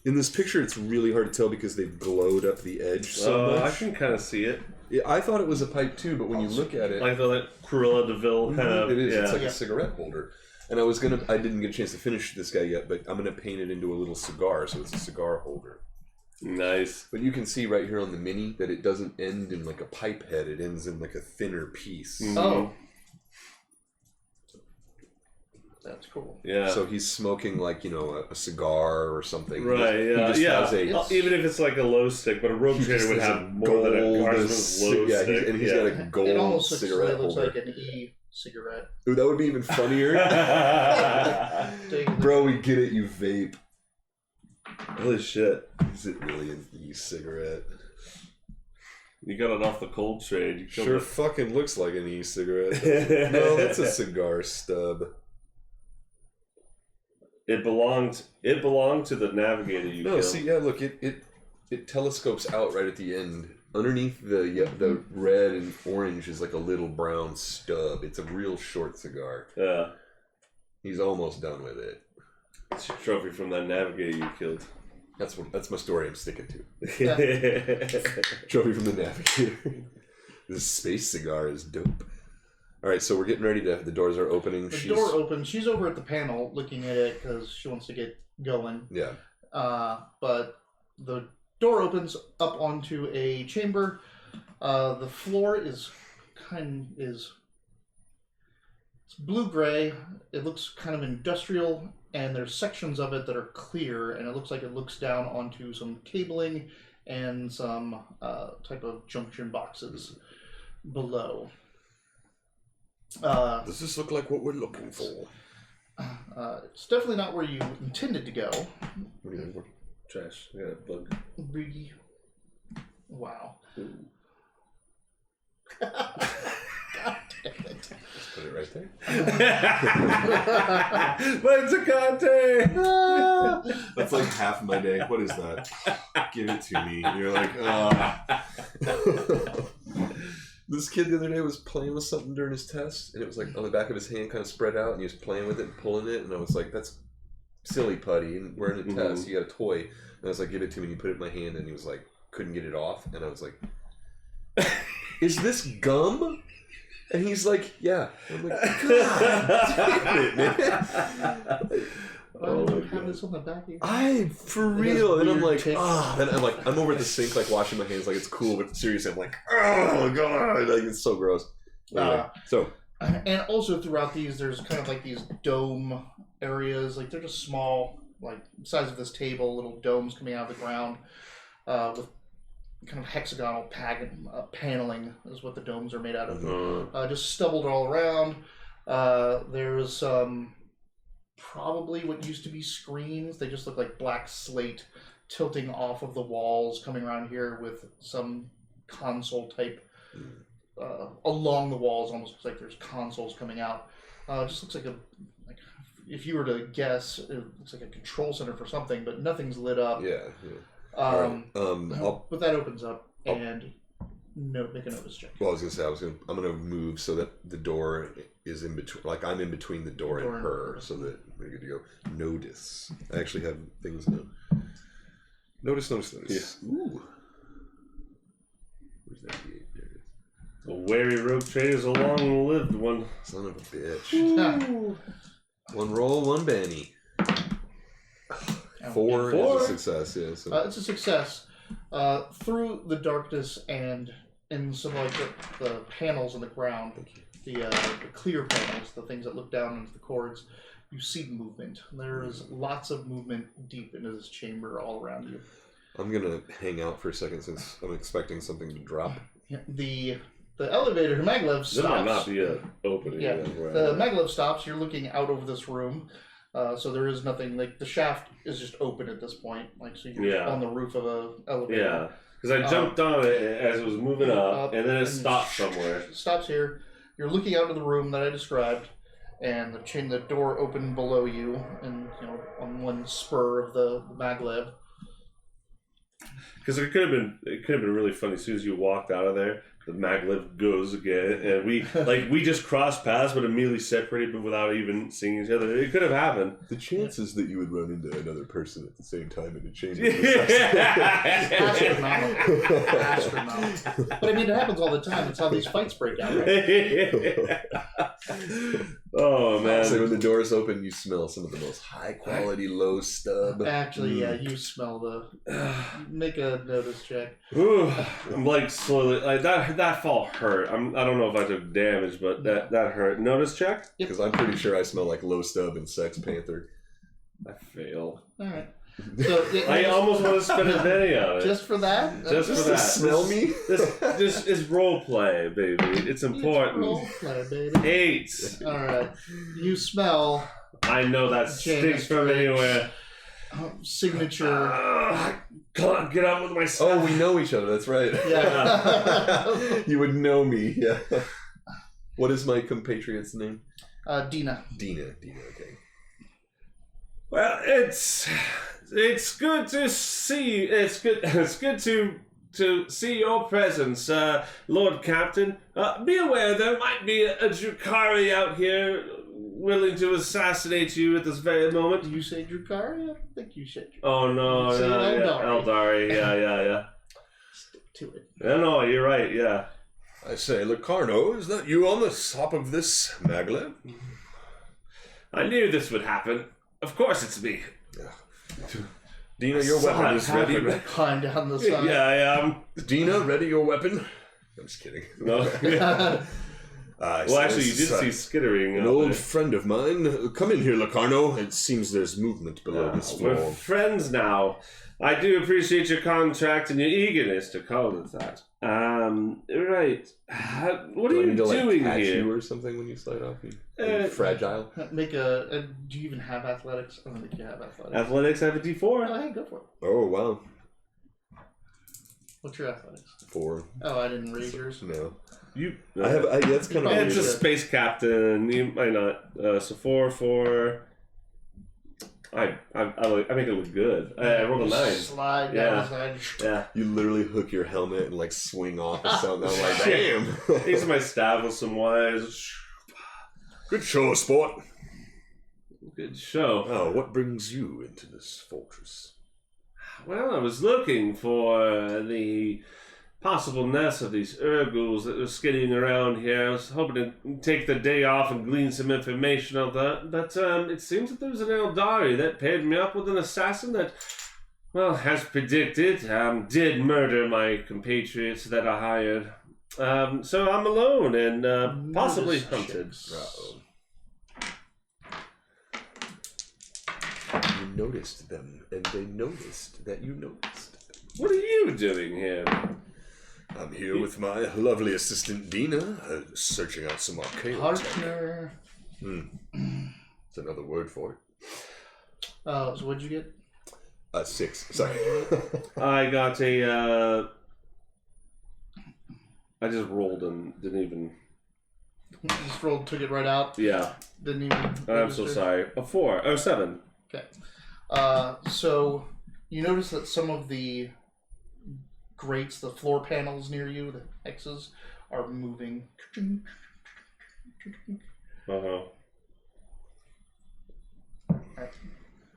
In this picture, it's really hard to tell because they've glowed up the edge so much. I can kind of see it. Yeah, I thought it was a pipe too, but when you look at it, Like the Cruella de Vil kind of. it is. Yeah. It's like a cigarette holder. And I didn't get a chance to finish this guy yet, but I'm gonna paint it into a little cigar, so it's a cigar holder. Nice. But you can see right here on the mini that it doesn't end in like a pipe head; it ends in like a thinner piece. Mm-hmm. Oh. That's cool. Yeah. So he's smoking like, a cigar or something. Right, He just has even if it's like a low stick, but a rogue trader would have more than a Guardsman's low stick. He's got a gold It almost cigarette looks holder. like an e-cigarette. Ooh, that would be even funnier. Bro, we get it, you vape. Holy shit. Is it really an e-cigarette? You got it off the cold trade. You Sure fucking looks like an e-cigarette. No, that's a cigar stub. It belonged to the Navigator you killed. See, yeah, look, it telescopes out right at the end. Underneath the red and orange is like a little brown stub. It's a real short cigar. Yeah. He's almost done with it. It's your trophy from that Navigator you killed. That's my story I'm sticking to. Yeah. Trophy from the Navigator. This space cigar is dope. All right, so we're getting ready to. The doors are opening. The door opens. She's over at the panel looking at it because she wants to get going. Yeah. But the door opens up onto a chamber. The floor is it's blue-gray. It looks kind of industrial, and there's sections of it that are clear, and it looks like it looks down onto some cabling and some type of junction boxes below. Does this look like what we're looking for? It's definitely not where you intended to go. What do you think? Trash. I got a bug. Briggy. Wow. God damn it. Just put it right there. But it's a conte! That's like half my day. What is that? Give it to me. And you're like, This kid the other day was playing with something during his test, and it was like on the back of his hand kind of spread out, and he was playing with it and pulling it, and I was like, that's silly, putty, and we're in a test, you got a toy. And I was like, give it to me, and he put it in my hand, and he was like, couldn't get it off, and I was like, is this gum? And he's like, yeah. And I'm like, God damn it, man. Why do you have this on the back of your For real. And I'm like, and I'm over at the sink, like washing my hands, like it's cool, but seriously, I'm like, oh god, like it's so gross. Anyway, and also throughout these, there's kind of like these dome areas, like they're just small, like size of this table, little domes coming out of the ground, with kind of hexagonal paneling is what the domes are made out of. Just stubbled all around. There's probably what used to be screens. They just look like black slate tilting off of the walls coming around here with some console type along the walls. Almost looks like there's consoles coming out. It just looks like if you were to guess, it looks like a control center for something, but nothing's lit up. But that opens up and make a notice check. Well, I was gonna say I'm gonna move so that the door is in between, like I'm in between the door and her, so that we're good to go. Notice. I actually have things now. Notice. Yeah. Ooh. Where's that gate? There it is. A wary rogue trader is a long-lived one. Son of a bitch. One roll, one Benny. 4 is a success, yeah. So. It's a success. Through the darkness and in some like the panels on the ground, the clear panels, the things that look down into the cords, you see movement. There is lots of movement deep into this chamber all around you. I'm gonna hang out for a second since I'm expecting something to drop. The elevator, maglev stops. There might not be an opening. Yeah, the maglev stops. You're looking out over this room. So there is nothing, like the shaft is just open at this point, like so you're on the roof of a elevator. Yeah, because I jumped on it as it was moving up, and then it stopped somewhere. Stops here. you're looking out of the room that I described, and the door opened below you, and on one spur of the maglev. Because it could have been really funny. As soon as you walked out of there, the maglev goes again, and we just crossed paths, but immediately separated, but without even seeing each other. It could have happened. The chances that you would run into another person at the same time in a chamber. Astronaut. But I mean, it happens all the time. It's how these fights break out, right? Oh man! So when the doors open, you smell some of the most high quality low stub. Actually, yeah, you smell make a notice check. Ooh, I'm like slowly like that fall hurt. I don't know if I took damage, but that hurt. Notice check? Because I'm pretty sure I smell like low stub and Sex Panther. I failed. All right. So I almost want to spend a penny on it. Just for that? Just for that. Smell me? This is role play, baby. It's important. It's role play, baby. 8. All right. You smell. I know that stinks from anywhere. Signature. Come on, get out with my stuff. Oh, we know each other. That's right. Yeah. You would know me. Yeah. What is my compatriot's name? Dina. Dina. Okay. Well, it's good to see. It's good to see your presence, Lord Captain. Be aware there might be a Drukari out here willing to assassinate you at this very moment. Do you say Drukari? I don't think you said Drukari. Oh no, You said Eldari. Yeah. Stick to it. No, you're right. Yeah. I say, Locarno, is that you on the top of this maglev? I knew this would happen. Of course, it's me. Dina, your weapon is ready. Climb down the side. Yeah, I am. Dina, ready your weapon? I'm just kidding. No. Well, actually, you did see skittering. An old friend of mine. Come in here, Locarno. It seems there's movement below this floor. We're friends now. I do appreciate your contract and your eagerness to call it that. Right. What are you doing catch here? You or something when you slide off? Are you fragile? Make do you even have athletics? I don't think you have athletics. Athletics, I have a D4. Oh, hey, go for it. Oh, wow. What's your athletics? 4. Oh, I didn't raise yours. No. You. That's kind of It's a weird. space captain. You might not. So 4. I make it look good. I rolled a 9. Slide down the side. Yeah. You literally hook your helmet and like swing off or something. I'm like, damn. These my staff with some wires. Good show, sport. Good show. Oh, what brings you into this fortress? Well, I was looking for the possible nest of these Urguls that were skidding around here. I was hoping to take the day off and glean some information on that. But it seems that there's an Eldari that paired me up with an assassin that, well, as predicted, did murder my compatriots that I hired. So I'm alone and possibly hunted. Uh-oh. You noticed them, and they noticed that you noticed them. What are you doing here? I'm here with my lovely assistant Dina, searching out some arcane tech. Partner. That's another word for it. So what'd you get? 6. Sorry. I got a. I just rolled and didn't even. Just rolled, took it right out. Yeah. Didn't even. I'm so register. sorry. A 4. Oh, 7. Okay. So you notice that some of the grates, the floor panels near you, the X's, are moving. Uh-huh.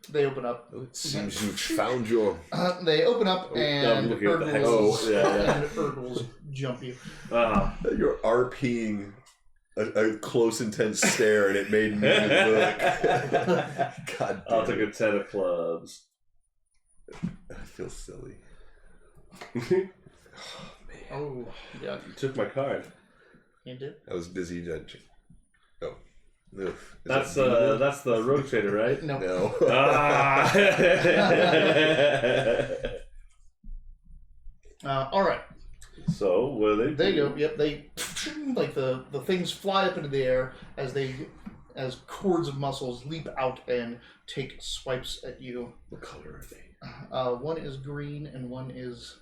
They open up. It seems you've found your... They open up and looking at the Urguls, hexes. Yeah. and Urguls jump you. You're RPing a close, intense stare, and it made me look. God damn I'll take a 10 of clubs. I feel silly. Oh, yeah. You took my card. You did? I was busy judging. Oh. Ugh. That's the road trader, right? No. No. All right. So, what do They go. Yep. They like the things fly up into the air as cords of muscles leap out and take swipes at you. What color are they? One is green and one is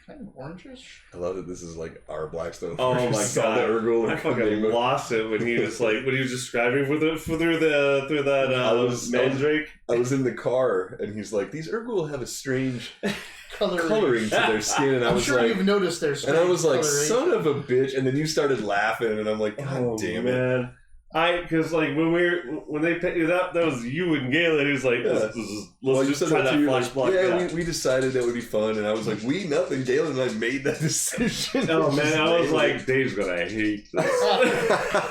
kind of orangish. I love that this is like our Blackstone. Oh my Saw god! the Urgle I fucking lost it when he was like when he was describing through that mandrake. I was in the car and he's like, "These Urgle have a strange Coloring to their skin," and I I'm was sure like, you've noticed their and I was like, coloration. "Son of a bitch!" And then you started laughing, and I'm like, "God damn it!" Man. Because like when they picked it up, that was you and Galen. He was like, let's you just said try that too, flash block. Yeah, we decided that would be fun, and I was like, nothing. Galen and I made that decision. Oh man, I was like, Dave's gonna hate this.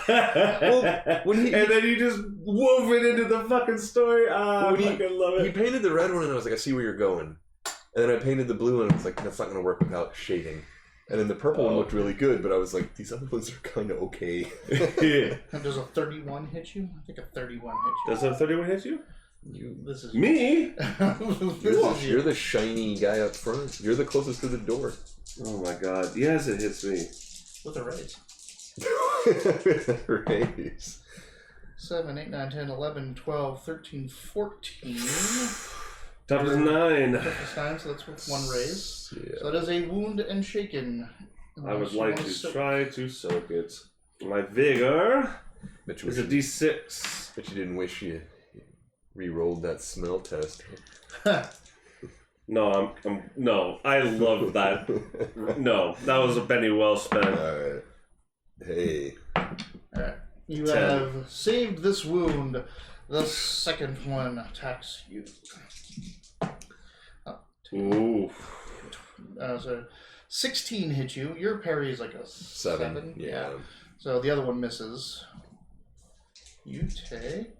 And then you just wove it into the fucking story. I fucking love it. He painted the red one, and I was like, I see where you're going. And then I painted the blue one, and I was like, that's not gonna work without shading. And then the purple one looked really good, but I was like, these other ones are kind of okay. And does a 31 hit you? I think a 31 hit you. Does a 31 hit you? This is me. You're the shiny guy up front. You're the closest to the door. Oh my god! Yes, it hits me. With a raise. Raise. 7, 8, 9, 10, 11, 12, 13, 14. Top is 9. Toughest 9, so that's with 1 raise. Yeah. So that is a wound and shaken. I would like to try to soak it. My vigor is a D6. But you didn't wish you re-rolled that smell test. No, no. I love that. No, that was a penny well spent. All right. Hey. Alright. You 10. have saved this wound. The second one attacks you. Ooh. So 16 hit you. Your parry is like a 7. Yeah. So the other one misses. You take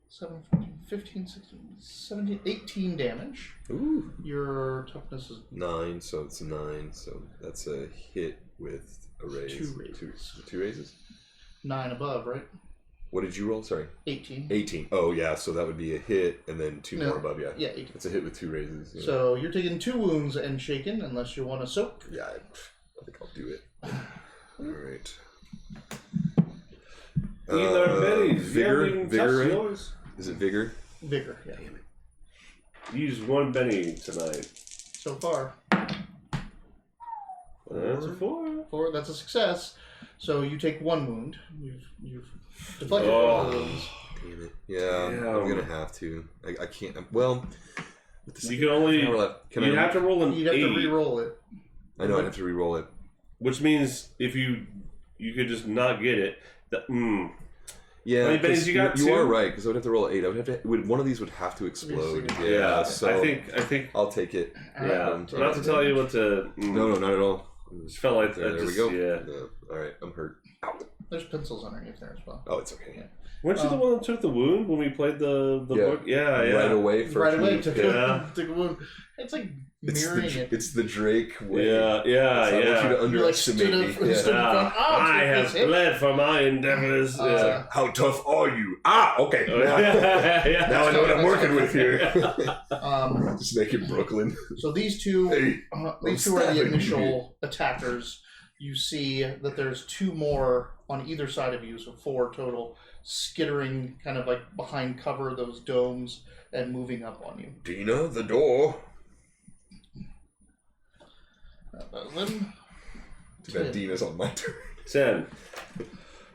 7, 14, 15, 16, 17, 18 damage. Ooh. Your toughness is 9, so it's 9. So that's a hit with a raise. 2 raises. Two raises? 9 above, right? What did you roll? Sorry. 18. 18. Oh, yeah. So that would be a hit and then 2 more above. Yeah. Yeah, 18. It's a hit with 2 raises. Yeah. So you're taking 2 wounds and shaken, unless you want to soak. Yeah, I think I'll do it. All right. Either berries. Vigor. Vigor. Right? Yours. Is it vigor? Vigor, yeah. Damn it. Use 1 penny tonight. So far. That's a 4. 4, that's a success. So you take 1 wound. You've deflected one of the wounds. Damn it. Yeah, I'm gonna have to. I can't. Well, you can only. You have to roll an 8. You'd have to re-roll it. I know I have to re-roll it. Which means if you could just not get it. Yeah, how many pennies you got? You are right, because I would have to roll 8. I would have to. One of these would have to explode. Yeah, so I think I'll take it. Yeah, not to tell you what to. No, not at all. Just felt like that. There we go. Yeah. No. All right, I'm hurt. Ow. There's pencils underneath there as well. Oh, it's okay. Yeah. Weren't you the one that took the wound when we played the book? Yeah. Right away. Right away. took a wound. It's like mirroring it. It's the Drake way. Yeah. I want you to underestimate me. I have bled for my endeavors. How tough are you? Okay. Yeah. Now I know what I'm working with here. Just make it Brooklyn. So these two, Hey, are the initial attackers. You see that there's 2 more on either side of you, so 4 total, skittering kind of like behind cover of those domes and moving up on you. Dina, the door. Then Too bad Dina's on my turn. 10.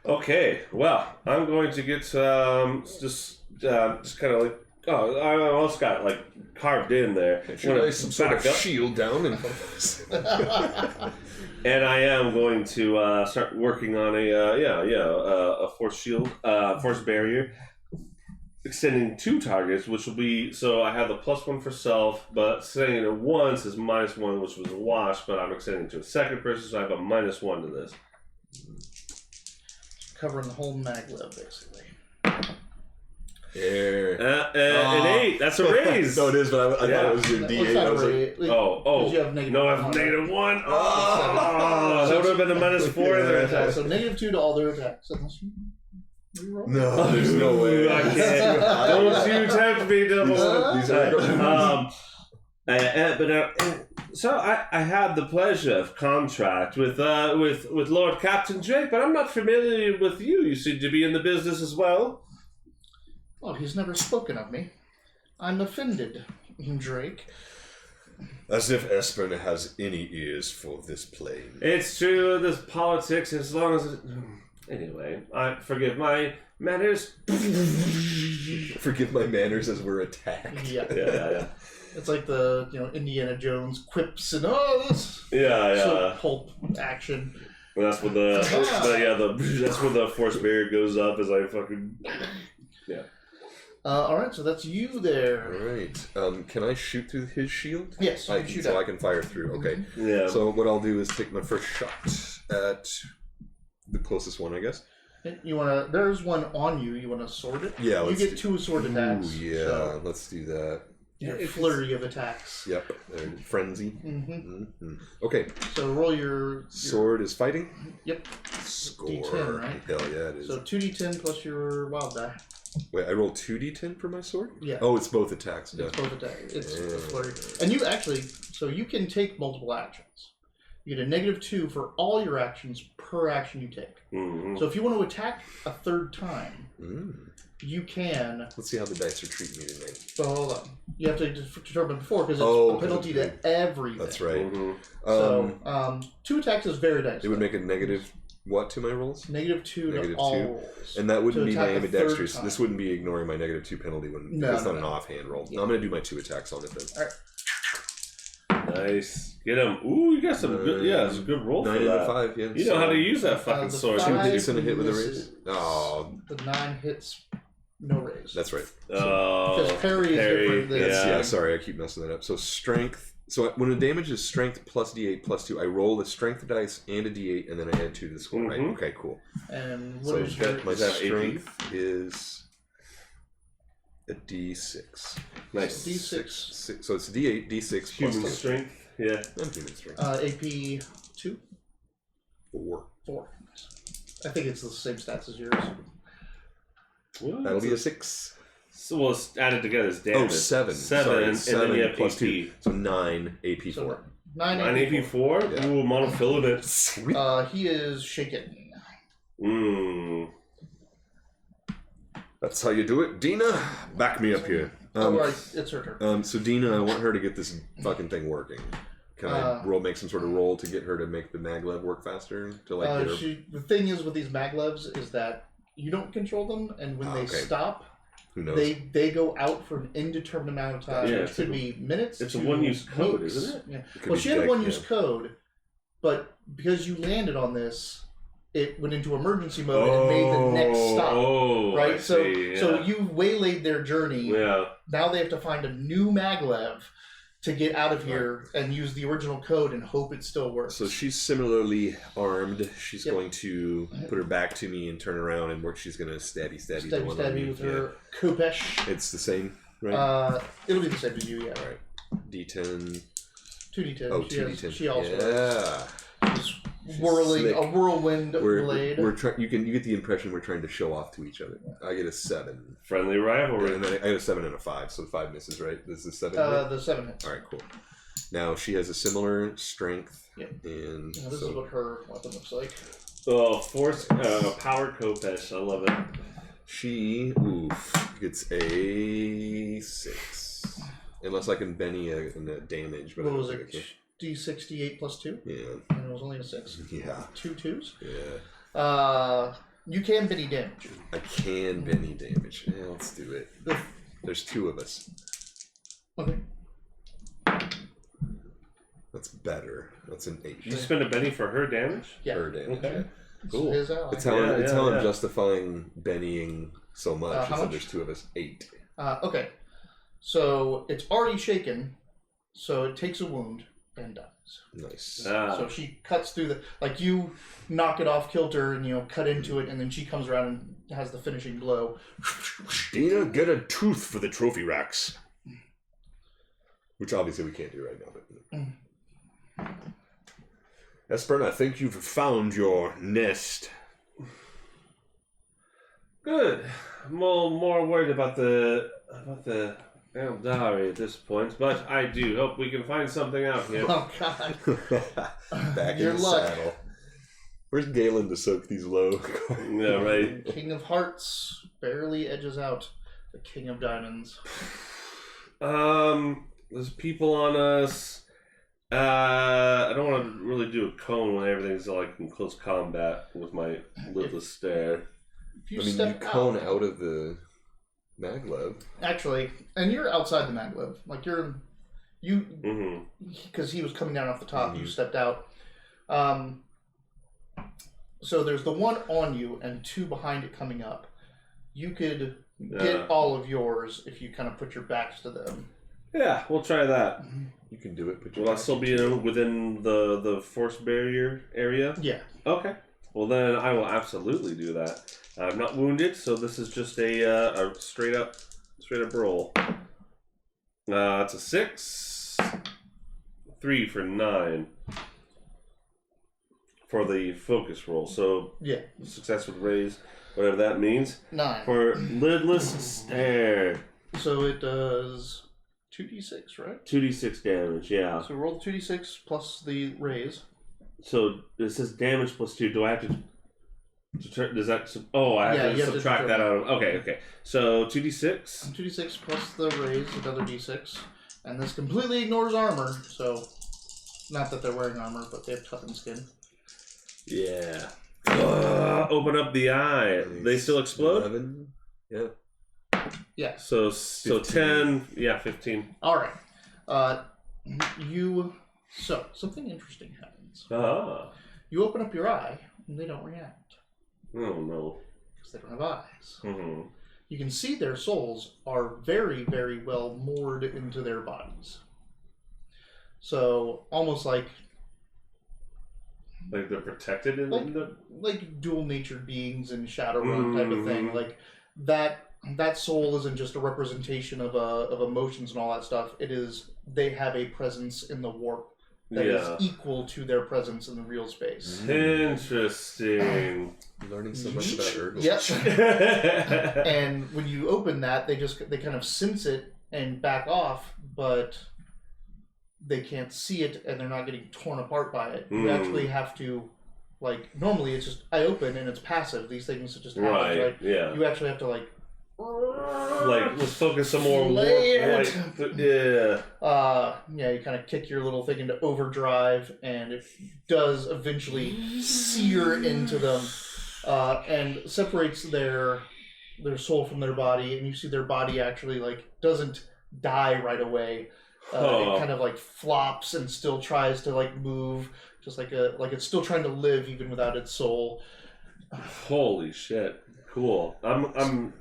Okay, well, I'm going to get just kind of like I almost got like carved in there. Should I some sort of shield down and and I am going to start working on a force shield, force barrier, extending 2 targets, which will be so I have the +1 for self, but extending it once is -1, which was a wash. But I'm extending to a second person, so I have a -1 to this. covering the whole mag lib, basically. An 8. That's a raise. No, it is, but I thought it was your D8. I was like, you have negative no, I have -1. Oh, that would have been a -4 there. So -2 to all their attacks, unless you reroll. no, there's no way. I can't. Don't you tempt me, double. So I had the pleasure of contract with Lord Captain Drake, but I'm not familiar with you. You seem to be in the business as well. Well, he's never spoken of me. I'm offended, Drake. As if Esperna has any ears for this plane. It's true, this politics, as long as it... Anyway, I forgive my manners. Forgive my manners as we're attacked. Yeah. It's like the Indiana Jones quips and this Yeah. pulp action. And that's when that's when the force barrier goes up as I fucking... Yeah. All right, so that's you there. All right. Can I shoot through his shield? Yes, you can shoot out. I can fire through. Okay. Yeah. So what I'll do is take my first shot at the closest one, I guess. You wanna? There's one on you. You wanna sword it? Yeah. You get 2 sword attacks. Ooh, yeah. So Let's do that. your flurry of attacks. Yep. Frenzy. Mm-hmm. Mm-hmm. Okay. So roll your Sword is fighting. Yep. Score. D10, right? Hell yeah, it is. So 2d10 plus your wild die. Wait, I roll 2d10 for my sword? Yeah. Oh, it's both attacks. Yeah. It's both attacks. It's Yeah. a flurry. And you actually, so you can take multiple actions. You get a -2 for all your actions per action you take. Mm-hmm. So if you want to attack a 3rd time, you can. Let's see how the dice are treating me tonight. So hold on. You have to determine before because it's Oh, a penalty to everything. That's right. Mm-hmm. So 2 attacks is very nice. It would make a negative what to my rolls? -2 to -2. all rolls. And that wouldn't To be my attack a ambidextrous. third This time. wouldn't be ignoring my -2 penalty when No, it's not no, an no. offhand roll. Yeah. I'm going to do my 2 attacks on it then. All right. Nice. Get him. Ooh, you got some good... Yeah, it's a good roll 9 for and a that. 5, yeah. You know how to use that fucking the sword. 2 5 hits and a hit with a misses. raise. Oh, The 9 hits, no raise. that's right. Because parry is different than... Yeah, sorry, I keep messing that up. So strength. So when the damage is strength plus d8 plus 2, I roll a strength dice and a d8, and then I add 2 to the score, right? Okay, cool. And what So is your... my is that strength is a d6. Nice. D6. So it's d8, d6 Human plus strength. Yeah. and human strength. AP 2? 4. 4. I think it's the same stats as yours. Well, That'll be a 6. So we'll add it together as damage. Oh, 7. 7, Sorry, and 7 then you have plus AP. 2. So 9 AP4. So 9 9 AP4? Yeah. Ooh, monofilament. Sweet. He is shaken. Mmm. That's how you do it. Dina, back me up here. Right, it's her turn. So Dina, I want her to get this fucking thing working. Can I make some sort of roll to get her to make the maglev work faster? To like get her... The thing is with these maglevs is that you don't control them, and when they stop, Who knows? they go out for an indeterminate amount of time. Yeah, Which could be minutes. It's a to one-use code, weeks. isn't it? Yeah. could Well, be she had a deck, one-use yeah. code, but because you landed on this, it went into emergency mode and made the next stop. Oh, Right, I so see, yeah. so you waylaid their journey. Yeah. Now they have to find a new maglev to get out of here and use the original code and hope it still works. So she's similarly armed. She's Yep. going to put her back to me and turn around and work. She's going to stabby the one on me. with her Kopesh. It's the same, right? It'll be the same as you, yeah. All right. D10. 2d10. Oh, she 2d10. She also Yeah. has whirling slick. a whirlwind blade. We're trying. You get the impression we're trying to show off to each other. I get a 7. Friendly rivalry. And then I get a 7 and a 5, so the 5 misses, right? This is 7. The 7 hits. All right, cool. Now she has a similar strength, Yep. and Now, this is what her weapon looks like. Oh, force, power Kopesh. I love it. she gets a 6. Unless I can Benny a damage, but What I don't was think it? I can. D68 plus 2? Yeah, And it was only a 6. yeah, 2 2s? yeah. You can Benny damage. I can Benny damage. Yeah, let's do it. There's 2 of us. Okay. That's better. That's an 8. Did you spend a Benny for her damage? Yeah. Her damage. Okay. Yeah. Cool. His ally. It's how, Yeah, it's yeah, how yeah. I'm justifying Bennying so much. How is that much? there's 2 of us. 8. Okay. So it's already shaken, so it takes a wound and dies. Nice. So she cuts through the, like, you knock it off kilter and cut into it, and then she comes around and has the finishing blow. Dina, get a tooth for the trophy racks. Which obviously we can't do right now. But Esperna, I think you've found your nest. Good. I'm more worried about the Eldari at this point, but I do hope we can find something out here. Oh God! Back Your in the luck. saddle. Where's Galen to soak these low? Yeah, right. King of Hearts barely edges out the King of Diamonds. there's people on us. I don't want to really do a cone when everything's like in close combat with my lidless stare. You cone out of the maglev. Actually, and you're outside the maglev. Like because he was coming down off the top. You stepped out. So there's the one on you and two behind it coming up. You could get all of yours if you kind of put your backs to them. Yeah, we'll try that. You can do it. Will I still be within the force barrier area? Yeah. Okay. Well, then I will absolutely do that. I'm not wounded, so this is just a straight up roll. It's a 6, 3 for 9 for the focus roll. So yeah, success with raise, whatever that means. 9 for lidless stare. So it does 2d6, right? 2d6 damage. Yeah. So roll 2d6 plus the raise. So it says damage plus 2. Do I have to? Does that? Oh, I have to subtract that out of. Okay. So 2d6. 2d6 plus the raise, another d6, and this completely ignores armor. So, not that they're wearing armor, but they have toughened skin. Yeah. Open up the eye. They still explode. 11. Yeah. Yeah. So 10. Yeah, 15. All right. So something interesting happens. You open up your eye, and they don't react. Oh no. Because they don't have eyes. Mm-hmm. You can see their souls are very, very well moored into their bodies. So almost like they're protected in like dual-natured beings in Shadowrun type of thing. Like that soul isn't just a representation of emotions and all that stuff. It is they have a presence in the warp that is equal to their presence in the real space. Interesting. Learning so much about Urgles. Yes. And when you open that, they kind of sense it and back off, but they can't see it and they're not getting torn apart by it. You actually have to, like, normally it's just, I open and it's passive. These things just happen, right? Yeah. You actually have to, like, let's focus some more. Yeah, you kind of kick your little thing into overdrive, and it does eventually sear into them, and separates their soul from their body, and you see their body actually doesn't die right away. It kind of flops and still tries to move, just like it's still trying to live even without its soul. Holy shit! Cool. I'm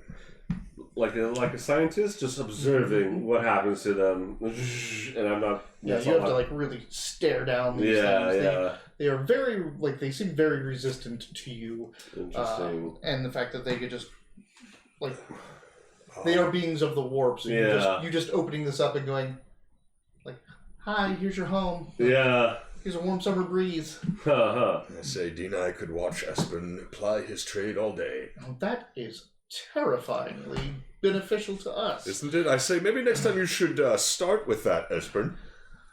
like a scientist, just observing what happens to them, and I'm not. Yeah, you have to really stare down these things. They are very they seem very resistant to you. Interesting. And the fact that they could just they are beings of the warp. So you just opening this up and going hi, here's your home. Yeah. Here's a warm summer breeze. I say, Dina could watch Espen ply his trade all day. Now, that is terrifyingly beneficial to us. Isn't it? I say, maybe next time you should start with that, Espen.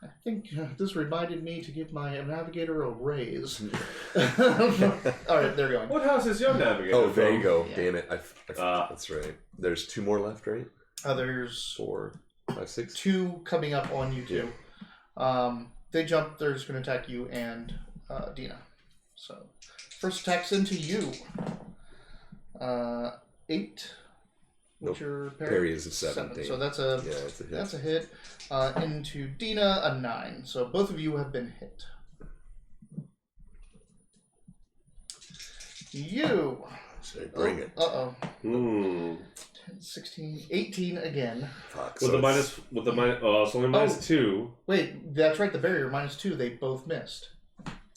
I think this reminded me to give my navigator a raise. All right, they're going. What house is your navigator? Oh, there you go. Yeah. Damn it. That's right. There's 2 more left, right? There's 4, 5, 6. 2 coming up on you two. Yeah. They jump. They're just going to attack you and Dina. So first attack's into you. 8. What's your parry? Parry is a 17. So that's a it's a hit. That's a hit. Into Dina, a 9. So both of you have been hit. You. Say, bring it. 10, 16, 18 again. Fuck. With the minus. It's only minus 2. Wait, that's right. The barrier -2. They both missed.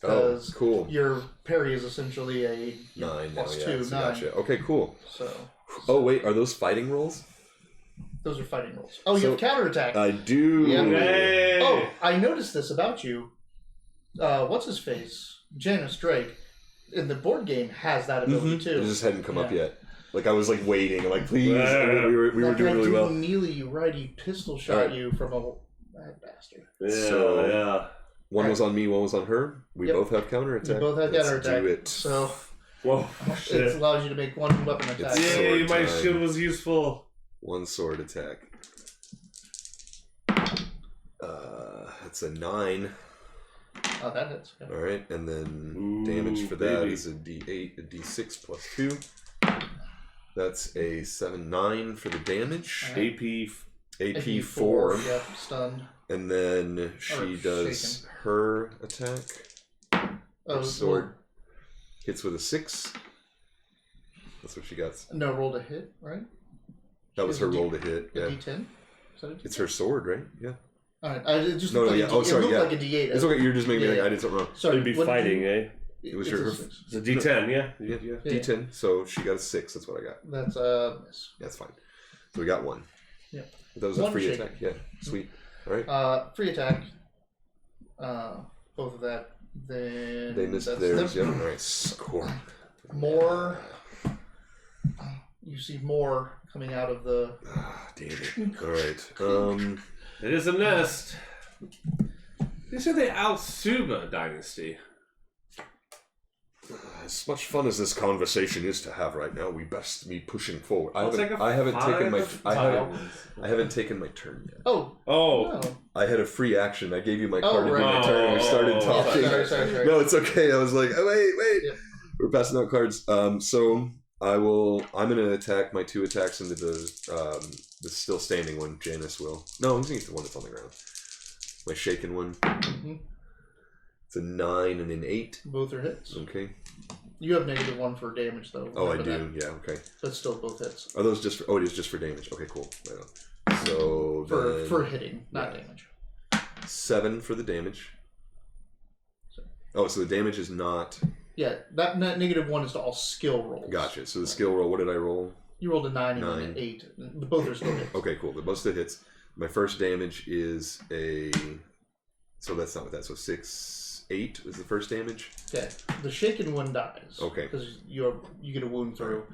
Oh, cool. Your parry is essentially a 9 plus now, 2, so 9. Gotcha. Okay, cool. So. Oh wait, are those fighting rolls? Those are fighting rolls. Oh, you have counterattack. I do. Yeah. Hey. Oh, I noticed this about you. What's his face? Janice Drake in the board game has that ability too. It just hadn't come up yet. I was waiting. I'm like, please. We were doing really well. Melee righty pistol shot you from a bad bastard. Yeah. One was on me, one was on her. We both have counterattack. You both have counterattack. Do it. So. Whoa, shit. It allows you to make 1 weapon attack. Yay, my shield was useful. 1 sword attack. That's a 9. Oh, that hits. Okay. All right, and then Ooh, damage for that baby. is a D8, a D6 plus 2. That's a 7/9 for the damage. Alright. AP. AP 4. Yep, stunned. And then she does shaken. her attack. Oh, Her sword hits with a 6. That's what she got. No, roll to hit, right? That was Is her it roll to hit. A Yeah. D10? Is that a D10? It's her sword, right? Yeah. Alright, it just No, looked like yeah. a D- Oh, sorry, it looked yeah. like a D8. It's okay. You're just making me think Yeah. I did something wrong. Sorry, You'd be what did fighting, you- eh? It was it's your- a 6. It's a D10, yeah. Yeah. Yeah. D10. So she got a 6. That's what I got. That's a miss. That's fine. So we got 1. Yeah. That was a One free shaken. attack. Yeah. Sweet. All right. Free attack. Both of that. Then They missed that's theirs. them. Yep. All right. Score. More. You see more coming out of the. Ah, damn it. All right. It is a nest. These are the Al-Suba dynasty. As much fun as this conversation is to have right now, we best be pushing forward. I It's haven't, like a I haven't taken my. five I haven't taken my turn yet. Oh. Oh. No. I had a free action. I gave you my Oh, card to do my right. turn, and we started Oh, talking. sorry. No, it's okay. I was like, oh, wait. Yeah. We're passing out cards. So I'm gonna attack my 2 attacks into the still standing one. Janice will. No, I'm gonna get the one that's on the ground. My shaken one. Mhm. It's a 9 and an 8. Both are hits. Okay. You have -1 for damage, though. Oh, I Remember do. that. Yeah. Okay. So it's still both hits. Are those just for? Oh, it is just for damage. Okay, cool. Right on. So then For hitting, not yeah. damage. 7 for the damage. Oh, so the damage is not. Yeah, that -1 is to all skill rolls. Gotcha. So the skill roll. What did I roll? You rolled a 9 and then 9. an 8. Both are still hits. Okay, cool. The most that hits. My first damage is a. So that's not what that. So 6, 8 is the first damage. Okay. The shaken one dies. Okay. Because you get a wound through.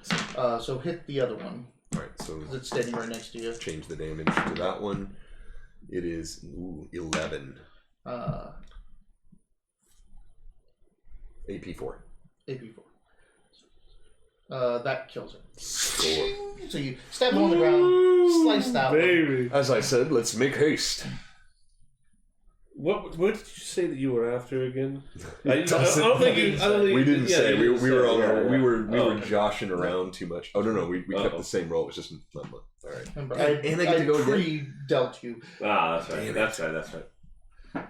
So hit the other one. All right. So Because it's standing right next to you. change the damage to that one. It is 11. AP4. AP4. That kills it. Score. So you stab him on the ground, slice that one. Baby. As I said, let's make haste. What did you say that you were after again? I Doesn't don't think you. I don't think We didn't yeah, say you we didn't were say, on yeah, we yeah. were Okay. joshing around too much. Oh no, we kept Uh-oh. the same roll. It's just not much. All right. Remember, And I get to go again? pre-dealt you. Ah, that's right. Damn it. That's right.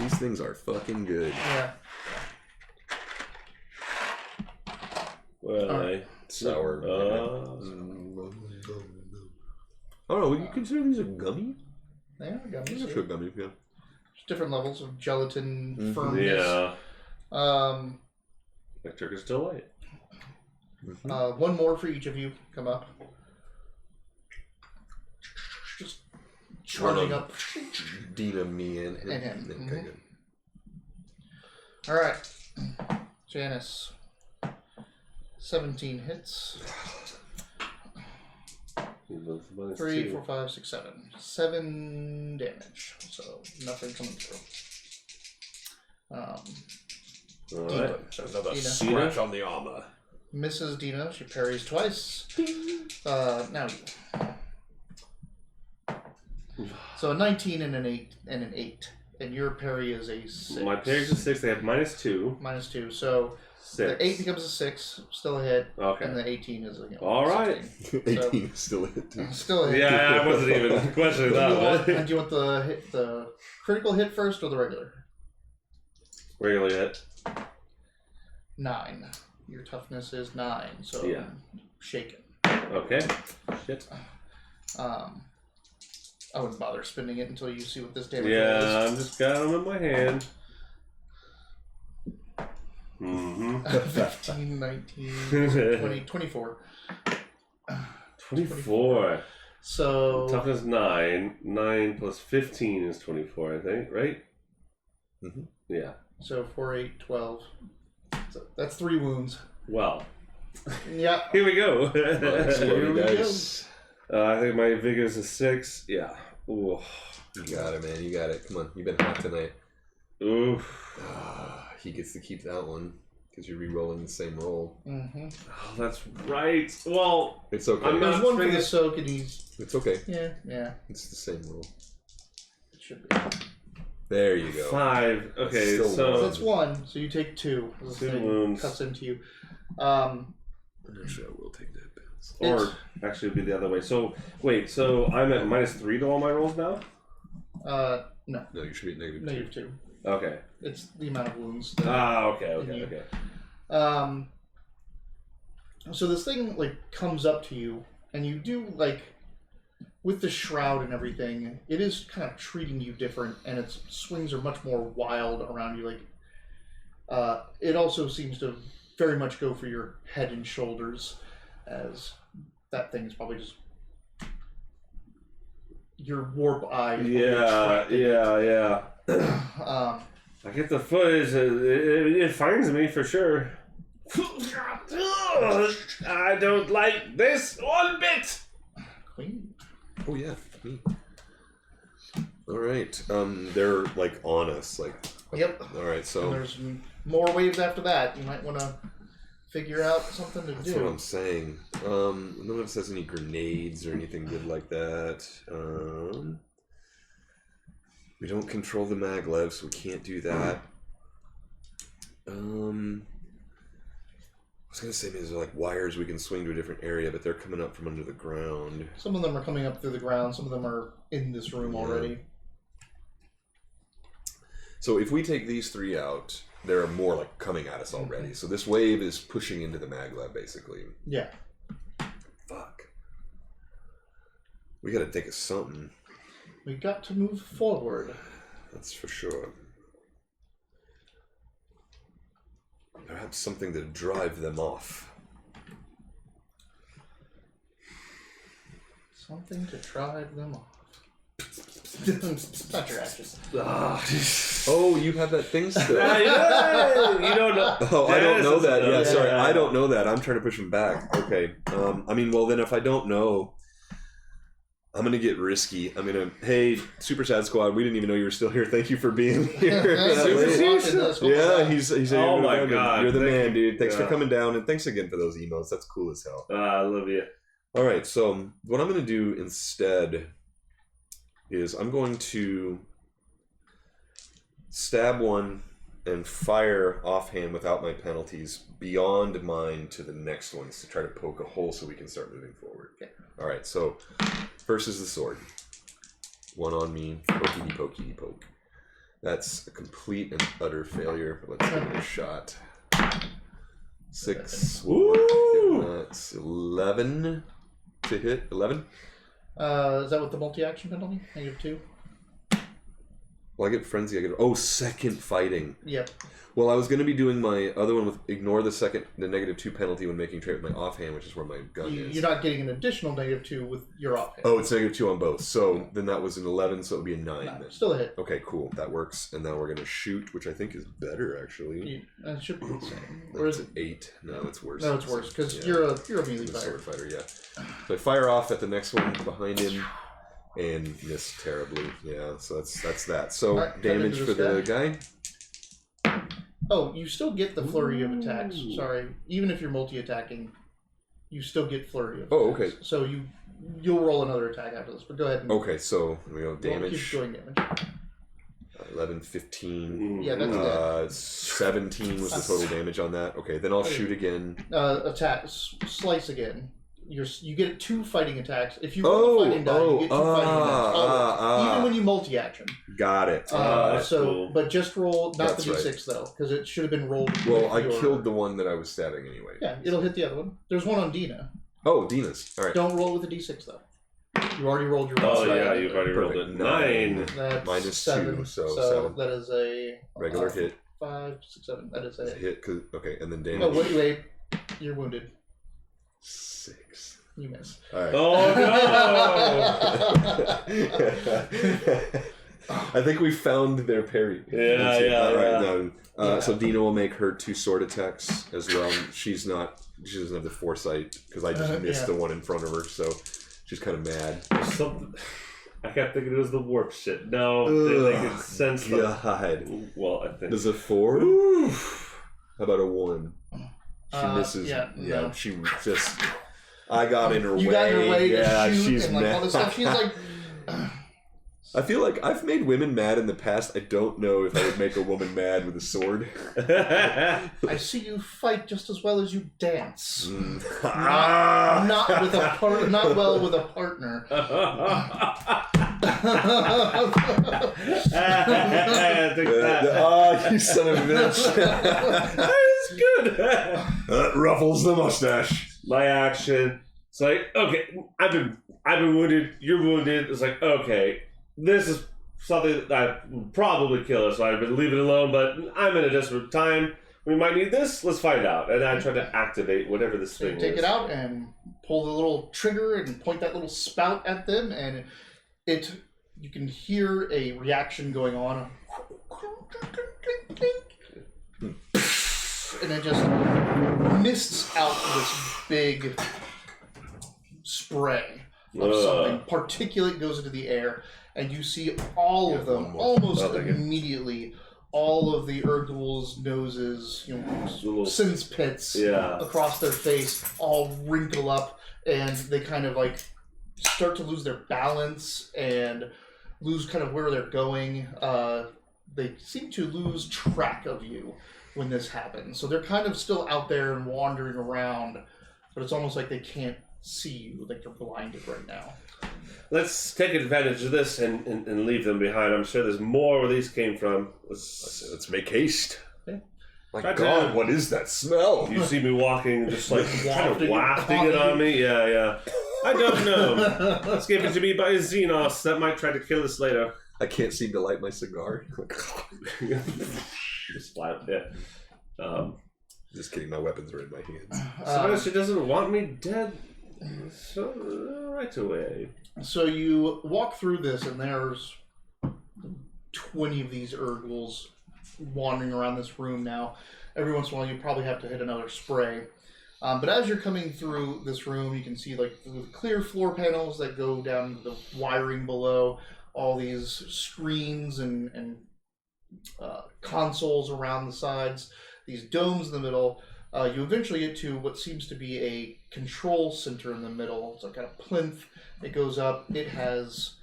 These things are fucking good. Yeah. Well, Alright. Sour. Oh no, would you consider these a gummy? They are gummies. These are Yeah. good gummies, yeah. There's different levels of gelatin Mhm. firmness. yeah. Like Turkish delight. One more for each of you. Come up. Just charging up. Dina, me, and him. And him. Okay, Mhm. good. All right, Janice. 17 hits. 3, 4, 5, 6, 7. 7 damage. So nothing coming through. Alright. Another Dina. scratch on the armor. Mrs. Dina, she parries twice. Now you. So a 19 and an 8, and your parry is a 6. My parry's a 6. They have -2. -2. So 6. the 8 becomes a 6, still a hit, Okay. and the 18 is a All right. 18 is still a hit too. Still a hit. Yeah, I wasn't even questioning Do you want, that. do you want the critical hit first or the regular? Regularly hit. 9. Your toughness is 9, so Yeah. shaken. Okay. Shit. I wouldn't bother spending it until you see what this damage Yeah, is. I'm just got them in my hand. Mm-hmm. 15, 19, 20, 24. 24. So Toughness 9. 9 plus 15 is 24, I think, right? Mm-hmm. Yeah. So 4, 8, 12. So that's 3 wounds. Well, Yeah. here we go. Here we Dice. I think my vigor's a 6. Yeah. Ooh. You got it, man. You got it. Come on. You've been hot tonight. Ooh. He gets to keep that one because you're re-rolling the same roll. Mm-hmm. Oh, that's right. Well, It's okay. I'm not- There's one for the springing- soak, and he's It's okay. yeah. It's the same roll. should be. There you go. 5. Okay, Still so So that's 1, so you take 2. This 2 thing wounds. cuts into you. Actually, I will take that bounce. Or actually, it'd be the other way. So wait, so I'm at -3 to all my rolls now. No. No, you should be at -2. Negative 2. Okay. It's the amount of wounds. Okay. So this thing like comes up to you, and you do like with the shroud and everything. It is kind of treating you different, and its swings are much more wild around you. Like, it also seems to very much go for your head and shoulders, as that thing is probably just your warp eye. Yeah. I get the footage. It finds me for sure. I don't like this one bit. Queen. Oh yeah, me. All right. They're like on us, like. Yep. All right, And so there's more waves after that. You might want to figure out something to that's do. what I'm saying. None of us has any grenades or anything good like that. We don't control the maglev, so we can't do that. I was gonna say maybe there's like wires we can swing to a different area, but they're coming up from under the ground. Some of them are coming up through the ground. Some of them are in this room already. So if we take these 3 out, they're more like coming at us already. So this wave is pushing into the maglev, basically. Yeah. Fuck. We gotta think of something. We got to move forward. That's for sure. Perhaps something to drive them off. Something to drive them off. Not your actions. Oh, you have that thing still. You don't know. Oh, I don't know that. Yeah, sorry. Yeah. I don't know that. I'm trying to push him back. Okay. I mean, well, then if I don't know, I'm going to get risky. I'm going to, hey, Super Sad Squad, we didn't even know you were still here. Thank you for being here. Yeah, he's Oh my God. You're the Thank man, you. dude. Thanks for Yeah. coming down, and thanks again for those emails. That's cool as hell. I love you. All right, so what I'm going to do instead is I'm going to stab one and fire offhand without my penalties beyond mine to the next ones to try to poke a hole so we can start moving forward. Okay. All right, so first is the sword. One on me, pokey poke. That's a complete and utter failure, but let's give it a shot. 6. Woo! That's 11 to hit. 11? Is that with the multi-action penalty? -2? Well, I get frenzy. I get second fighting. Yep. Well, I was going to be doing my other one with ignore the -2 penalty when making trade with my offhand, which is where my gun is. You're not getting an additional -2 with your offhand. Oh, it's -2 on both. So then that was an 11, so it would be a 9 No, then. still a hit. Okay, cool. That works. And now we're going to shoot, which I think is better actually. It should be the same. Or That's is an it? 8. No, it's worse. No, it's worse because Yeah. you're a melee I'm a fighter. sword fighter, yeah. So I fire off at the next one behind him and miss terribly. Yeah, so that's that. So Alright, damage come for into the this guy. Oh, you still get the flurry of attacks. Sorry, even if you're multi-attacking, you still get flurry of attacks. Oh, okay. So you'll roll another attack after this, but go ahead. And Okay, so we go roll, damage. keep doing damage. 11, 15. Yeah, that's dead. 17 was the total damage on that. Okay, then I'll shoot again. Slice again. You get 2 fighting attacks. If you roll a fighting die, you get 2 fighting attacks. Even when you multi-action. Got it. That's cool. But just roll not That's the d6 though, because it should have been rolled. Well, I with your- killed the one that I was stabbing anyway. Yeah, it'll hit the other one. There's one on Dina. Oh, Dina's. All right. Don't roll with a d6 though. You already rolled your. Oh one. yeah, you've already rolled a Perfect. 9. That's Minus 7. 2, so 7. That is a Regular hit. 5, 6, 7. That is a Hit. Okay, and then damage. Oh wait, you're wounded. 6. You miss. All right. Oh I think we found their parry. Yeah, That's it. yeah, All right, yeah. no. So Dina will make her 2 sword attacks as well. She doesn't have the foresight because I just missed the one in front of her, so she's kind of mad. Something. I kept thinking it was the warp shit. No, they can sense the. God. Well, I think. Does a 4? How about a 1? She misses. Yeah, no. She just. I got in her way. You got in her way. Yeah, to shoot she's and like mad. all this stuff. She's like. I feel like I've made women mad in the past. I don't know if I would make a woman mad with a sword. I see you fight just as well as you dance. Not well with a partner. Oh, you son of a bitch! That's good. That ruffles the mustache. My action. It's like, okay, I've been wounded. You're wounded. It's like, okay, this is something that would probably kill us. So I've been leaving it alone, but I'm in a desperate time. We might need this. Let's find out. And I try to activate whatever this thing is. Take it out and pull the little trigger and point that little spout at them, and you can hear a reaction going on. And it just mists out this big spray of something. Particulate goes into the air, and you see all of them almost immediately. All of the Urgul's noses, sin's pits across their face, all wrinkle up, and they kind of like start to lose their balance and lose kind of where they're going. They seem to lose track of you when this happens. So they're kind of still out there and wandering around, but it's almost like they can't see you, like they're blinded right now. Let's take advantage of this and leave them behind. I'm sure there's more where these came from. Let's make haste. Yeah. My God, what is that smell? You see me walking, just like kind of wafting it on me. Yeah. I don't know. It's given to me by Xenos. That might try to kill us later. I can't seem to light my cigar. Just flat. Yeah. Just kidding. My weapons are in my hands. So she doesn't want me dead. So right away. So you walk through this, and there's 20 of these Urgles wandering around this room now. Every once in a while, you probably have to hit another spray. But as you're coming through this room, you can see like the clear floor panels that go down to the wiring below, all these screens and consoles around the sides, these domes in the middle. You eventually get to what seems to be a control center in the middle. It's like a plinth. It goes up. It has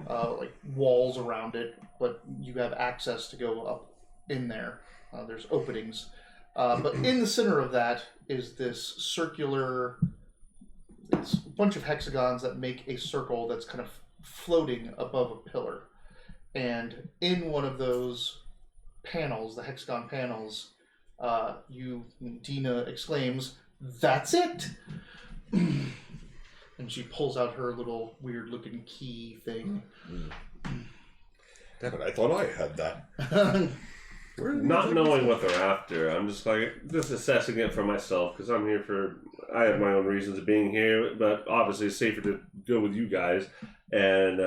like walls around it, but you have access to go up in there. There's openings. But in the center of that is this circular, it's a bunch of hexagons that make a circle that's kind of floating above a pillar. And in one of those panels, the hexagon panels, Dina exclaims, "That's it!" And she pulls out her little weird-looking key thing. Damn it, I thought I had that. Not knowing what they're after, I'm just assessing it for myself, because I have my own reasons of being here, but obviously it's safer to go with you guys, and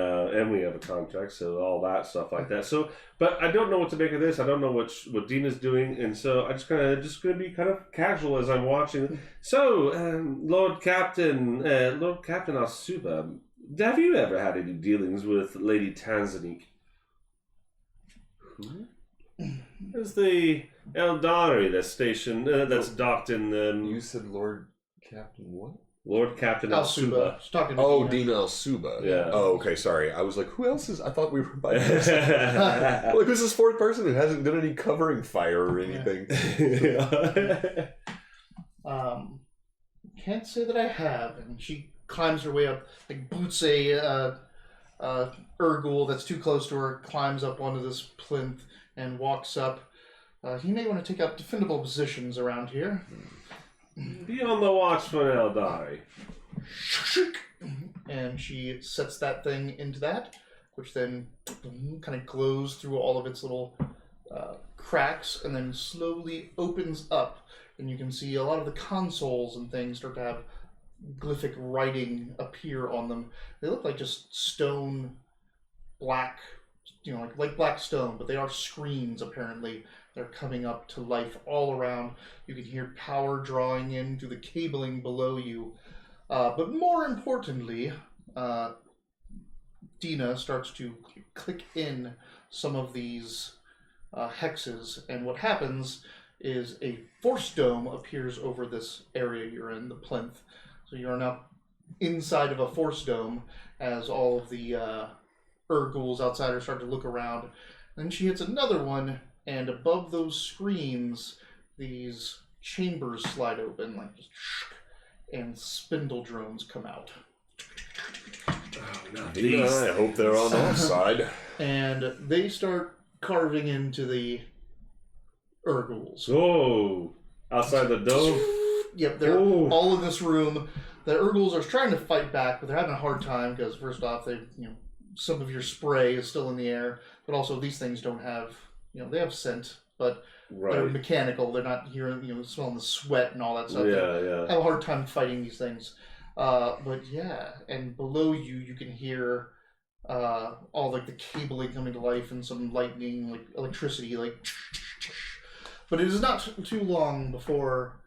we have a contract, so all that stuff like that. So, but I don't know what to make of this. I don't know what Dina's doing, and so I just gonna be kind of casual as I'm watching. So, Lord Captain Asuba, have you ever had any dealings with Lady Tanzanique? Who? There's the Eldari that's stationed, that's docked in the... You said Lord Captain what? Lord Captain Asuba. She's talking to Dina Asuba. Yeah. Oh, okay, sorry. I was like, who else is... I thought we were by ourselves. Like, who's this fourth person who hasn't done any covering fire or anything? Can't say that I have. And she climbs her way up, like boots a Urgul that's too close to her, climbs up onto this plinth and walks up. You may want to take up defendable positions around here. Be on the watch for an Eldari. And she sets that thing into that, which then kind of glows through all of its little cracks and then slowly opens up. And you can see a lot of the consoles and things start to have glyphic writing appear on them. They look like just stone black, like Blackstone, but they are screens apparently. They're coming up to life all around. You can hear power drawing in through the cabling below you. But more importantly, Dina starts to click in some of these hexes, and what happens is a force dome appears over this area you're in, the plinth. So you're now inside of a force dome as all of the Ghouls outside her start to look around. Then she hits another one, and above those screams, these chambers slide open, like just, and spindle drones come out. Oh, not I hope they're on our side. And they start carving into the Ghouls. Oh, outside the dome? Yep, they're all in this room. The Ghouls are trying to fight back, but they're having a hard time because first off, some of your spray is still in the air, but also these things don't have, they have scent, but they're mechanical. They're not hearing, smelling the sweat and all that stuff. They have a hard time fighting these things. But yeah, and below you can hear all like the cabling coming to life and some lightning, like electricity, like. But it is not too long before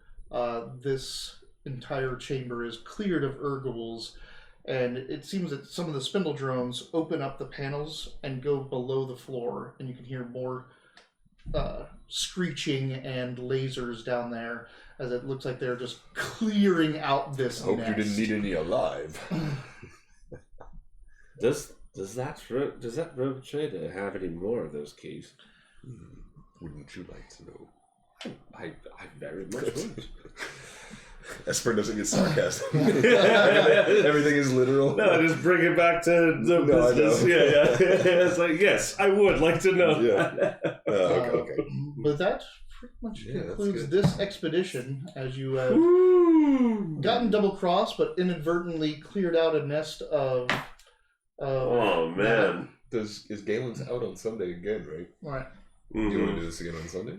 this entire chamber is cleared of Ghouls, and it seems that some of the spindle drones open up the panels and go below the floor, and you can hear more screeching and lasers down there, as it looks like they're just clearing out this Hope nest. you didn't need any alive. Does that rogue trader have any more of those keys? Wouldn't you like to know? I very much would. Esper doesn't get sarcastic. Everything is literal. No, just bring it back to the business. Yeah. It's like, yes, I would like to know. Yeah. Okay. But that pretty much concludes this expedition, as you have gotten double-crossed, but inadvertently cleared out a nest of... oh, man. Is Galen's out on Sunday again, right? Right. Do you want to do this again on Sunday?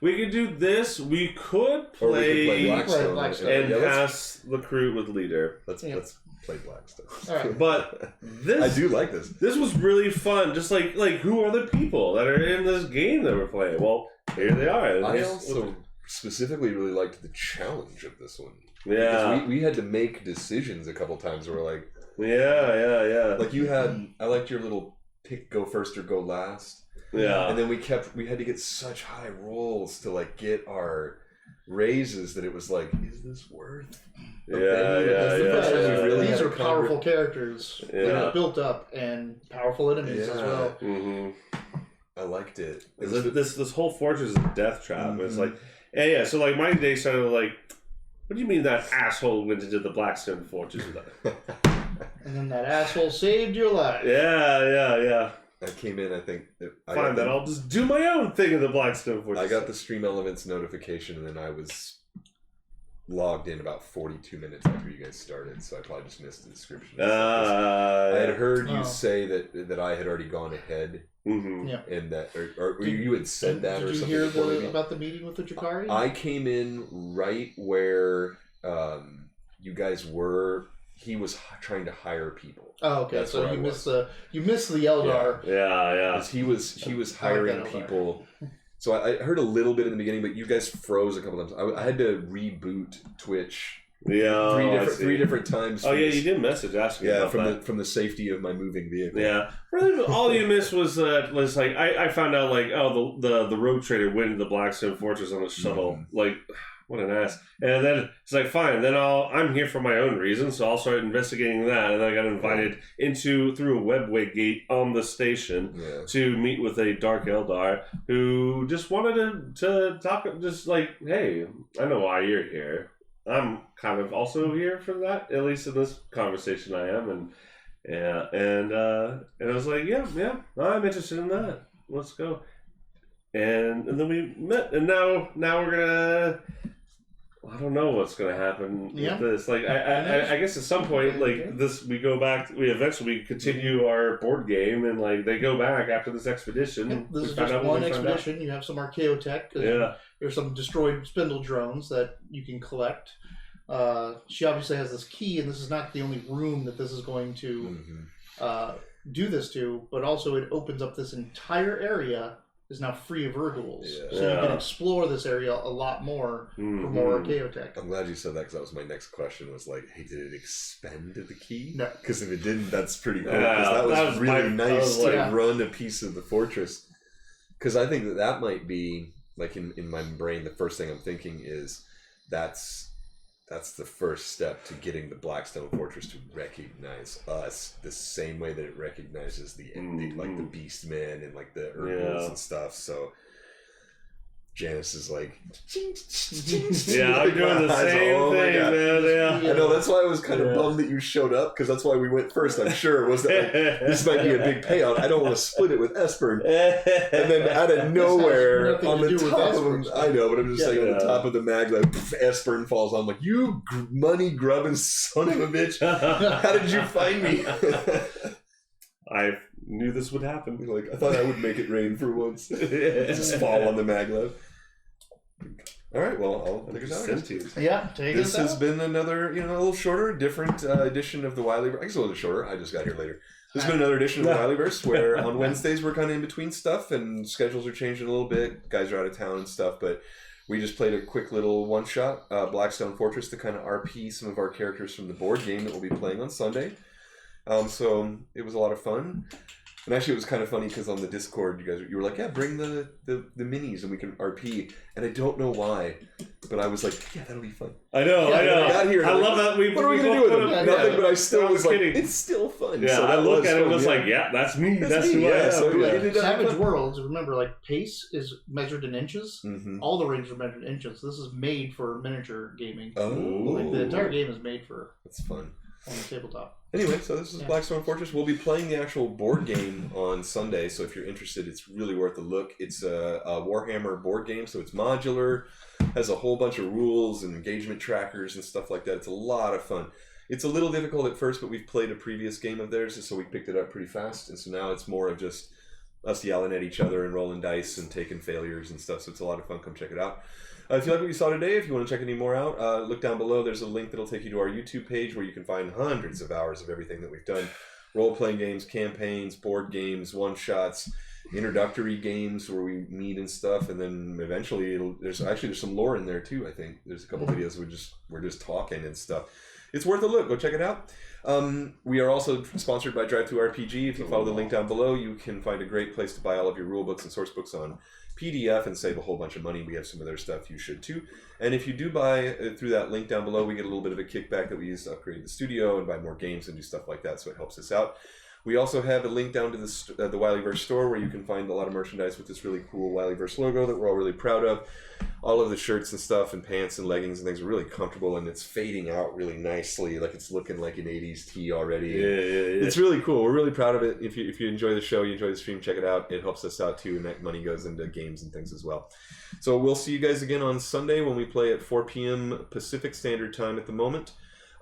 We could do this. We could play, Blackstone. and pass the crew with leader. Let's play Blackstone. All right. But this, I do like this. This was really fun. Just like who are the people that are in this game that we're playing? Well, here they are. I also specifically really liked the challenge of this one. Yeah, because we had to make decisions a couple times where we're like, yeah. Like you had, I liked your little pick, go first or go last. Yeah. And then we had to get such high rolls to like get our raises that it was like, is this worth? These are powerful characters. Yeah. They're built up and powerful enemies as well. Mm-hmm. I liked it. This whole fortress is a death trap. Mm-hmm. It's like, yeah. So like my day started like, what do you mean that asshole went into the Blackstone fortress? And then that asshole saved your life. Yeah. I came in, I think... Fine, then I'll just do my own thing in the Blackstone Fortress. I got the Stream Elements notification, and then I was logged in about 42 minutes after you guys started, so I probably just missed the description. I had heard you say that I had already gone ahead, and that, or you had said that or something. Did you hear about the meeting with the Drakari? I came in right where you guys were... He was trying to hire people. Oh, okay. That's so you missed the Eldar. Yeah. He was hiring people. So I heard a little bit in the beginning, but you guys froze a couple times. I had to reboot Twitch. Yeah, three different times. Oh yeah, you did message asking. Yeah, about from the safety of my moving vehicle. Yeah, really, all you missed was like I found out like the rogue trader went into the Blackstone Fortress on a shuttle. Like, what an ass. And then it's like, fine, then I'm here for my own reasons, so I'll start investigating that. And then I got invited through a Webway gate on the station to meet with a Dark Eldar who just wanted to talk, just like, hey, I know why you're here. I'm kind of also here for that, at least in this conversation I am. And I was like, yeah, I'm interested in that. Let's go. And then we met, and now we're gonna... I don't know what's going to happen with this. Like, I guess at some point, like this, we go back. We eventually continue our board game, and like they go back after this expedition. Yep, this is just one expedition. You have some archaeotech. There's some destroyed spindle drones that you can collect. She obviously has this key, and this is not the only room that this is going to do this to, but also it opens up this entire area. Is now free of Ghouls, so you can explore this area a lot more for more archaeotech. I'm glad you said that because that was my next question. Was like, hey, did it expend the key? No, because if it didn't, that's pretty cool. Because that was really nice to run a piece of the fortress. Because I think that might be like in my brain, the first thing I'm thinking is that's that's the first step to getting the Blackstone Fortress to recognize us the same way that it recognizes the like the Beastmen and like the Herbals and stuff. So Janice is like, yeah, I'm doing the same thing, man. Yeah. I know, that's why I was kind of bummed that you showed up, because that's why we went first. I'm sure was that like, this might be a big payout. I don't want to split it with Esper, and then out of nowhere on the top of him, I know, but I'm just saying on the top of the mag, like Espern falls on. I'm like, you money grubbing son of a bitch! How did you find me? I knew this would happen. Like, I thought I would make it rain for once. Just fall on the maglev. All right, well, I'll take us out. Yeah, take this us out. has been another, a little shorter, different edition of the Wilyverse. I guess a little shorter. I just got here later. This has been another edition of the Wilyverse, where on Wednesdays we're kind of in between stuff, and schedules are changing a little bit. Guys are out of town and stuff, but we just played a quick little one-shot, Blackstone Fortress, to kind of RP some of our characters from the board game that we'll be playing on Sunday. So it was a lot of fun. And actually, it was kind of funny because on the Discord, you were like, "Yeah, bring the minis and we can RP." And I don't know why, but I was like, "Yeah, that'll be fun." I know. I got here. I love that. What are we gonna do with them? Nothing. But I still was like, "It's still fun." Yeah, so I look at it and was like, "Yeah, that's me. That's who I am." So Savage Worlds. Remember, like pace is measured in inches. Mm-hmm. All the rings are measured in inches. This is made for miniature gaming. Oh, like the entire game is made for. That's fun. On the tabletop. Anyway, so this is Blackstone Fortress. We'll be playing the actual board game on Sunday, so if you're interested, it's really worth a look. It's a Warhammer board game, so it's modular, has a whole bunch of rules and engagement trackers and stuff like that. It's a lot of fun. It's a little difficult at first, but we've played a previous game of theirs, so we picked it up pretty fast, and so now it's more of just us yelling at each other and rolling dice and taking failures and stuff, so it's a lot of fun. Come check it out. If you like what you saw today, if you want to check any more out, look down below. There's a link that'll take you to our YouTube page where you can find hundreds of hours of everything that we've done. Role-playing games, campaigns, board games, one-shots, introductory games where we meet and stuff, and then eventually there's some lore in there too, I think. There's a couple videos we're just talking and stuff. It's worth a look. Go check it out. We are also sponsored by Drive-Thru-RPG. If you follow the link down below, you can find a great place to buy all of your rule books and source books on PDF and save a whole bunch of money. We have some of their stuff. You should too. And if you do buy through that link down below, we get a little bit of a kickback that we use to upgrade the studio and buy more games and do stuff like that, so it helps us out. We also have a link down to the Wilyverse store where you can find a lot of merchandise with this really cool Wilyverse logo that we're all really proud of. All of the shirts and stuff and pants and leggings and things are really comfortable, and it's fading out really nicely. Like it's looking like an 80s tee already. Yeah. It's really cool. We're really proud of it. If you enjoy the show, you enjoy the stream, check it out. It helps us out too, and that money goes into games and things as well. So we'll see you guys again on Sunday when we play at 4 p.m. Pacific Standard Time at the moment.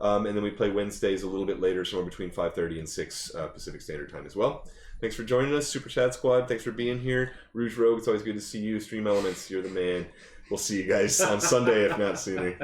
And then we play Wednesdays a little bit later, somewhere between 5:30 and 6 Pacific Standard Time as well. Thanks for joining us, Super Chat Squad. Thanks for being here. Rouge Rogue, it's always good to see you. Stream Elements, you're the man. We'll see you guys on Sunday, if not sooner.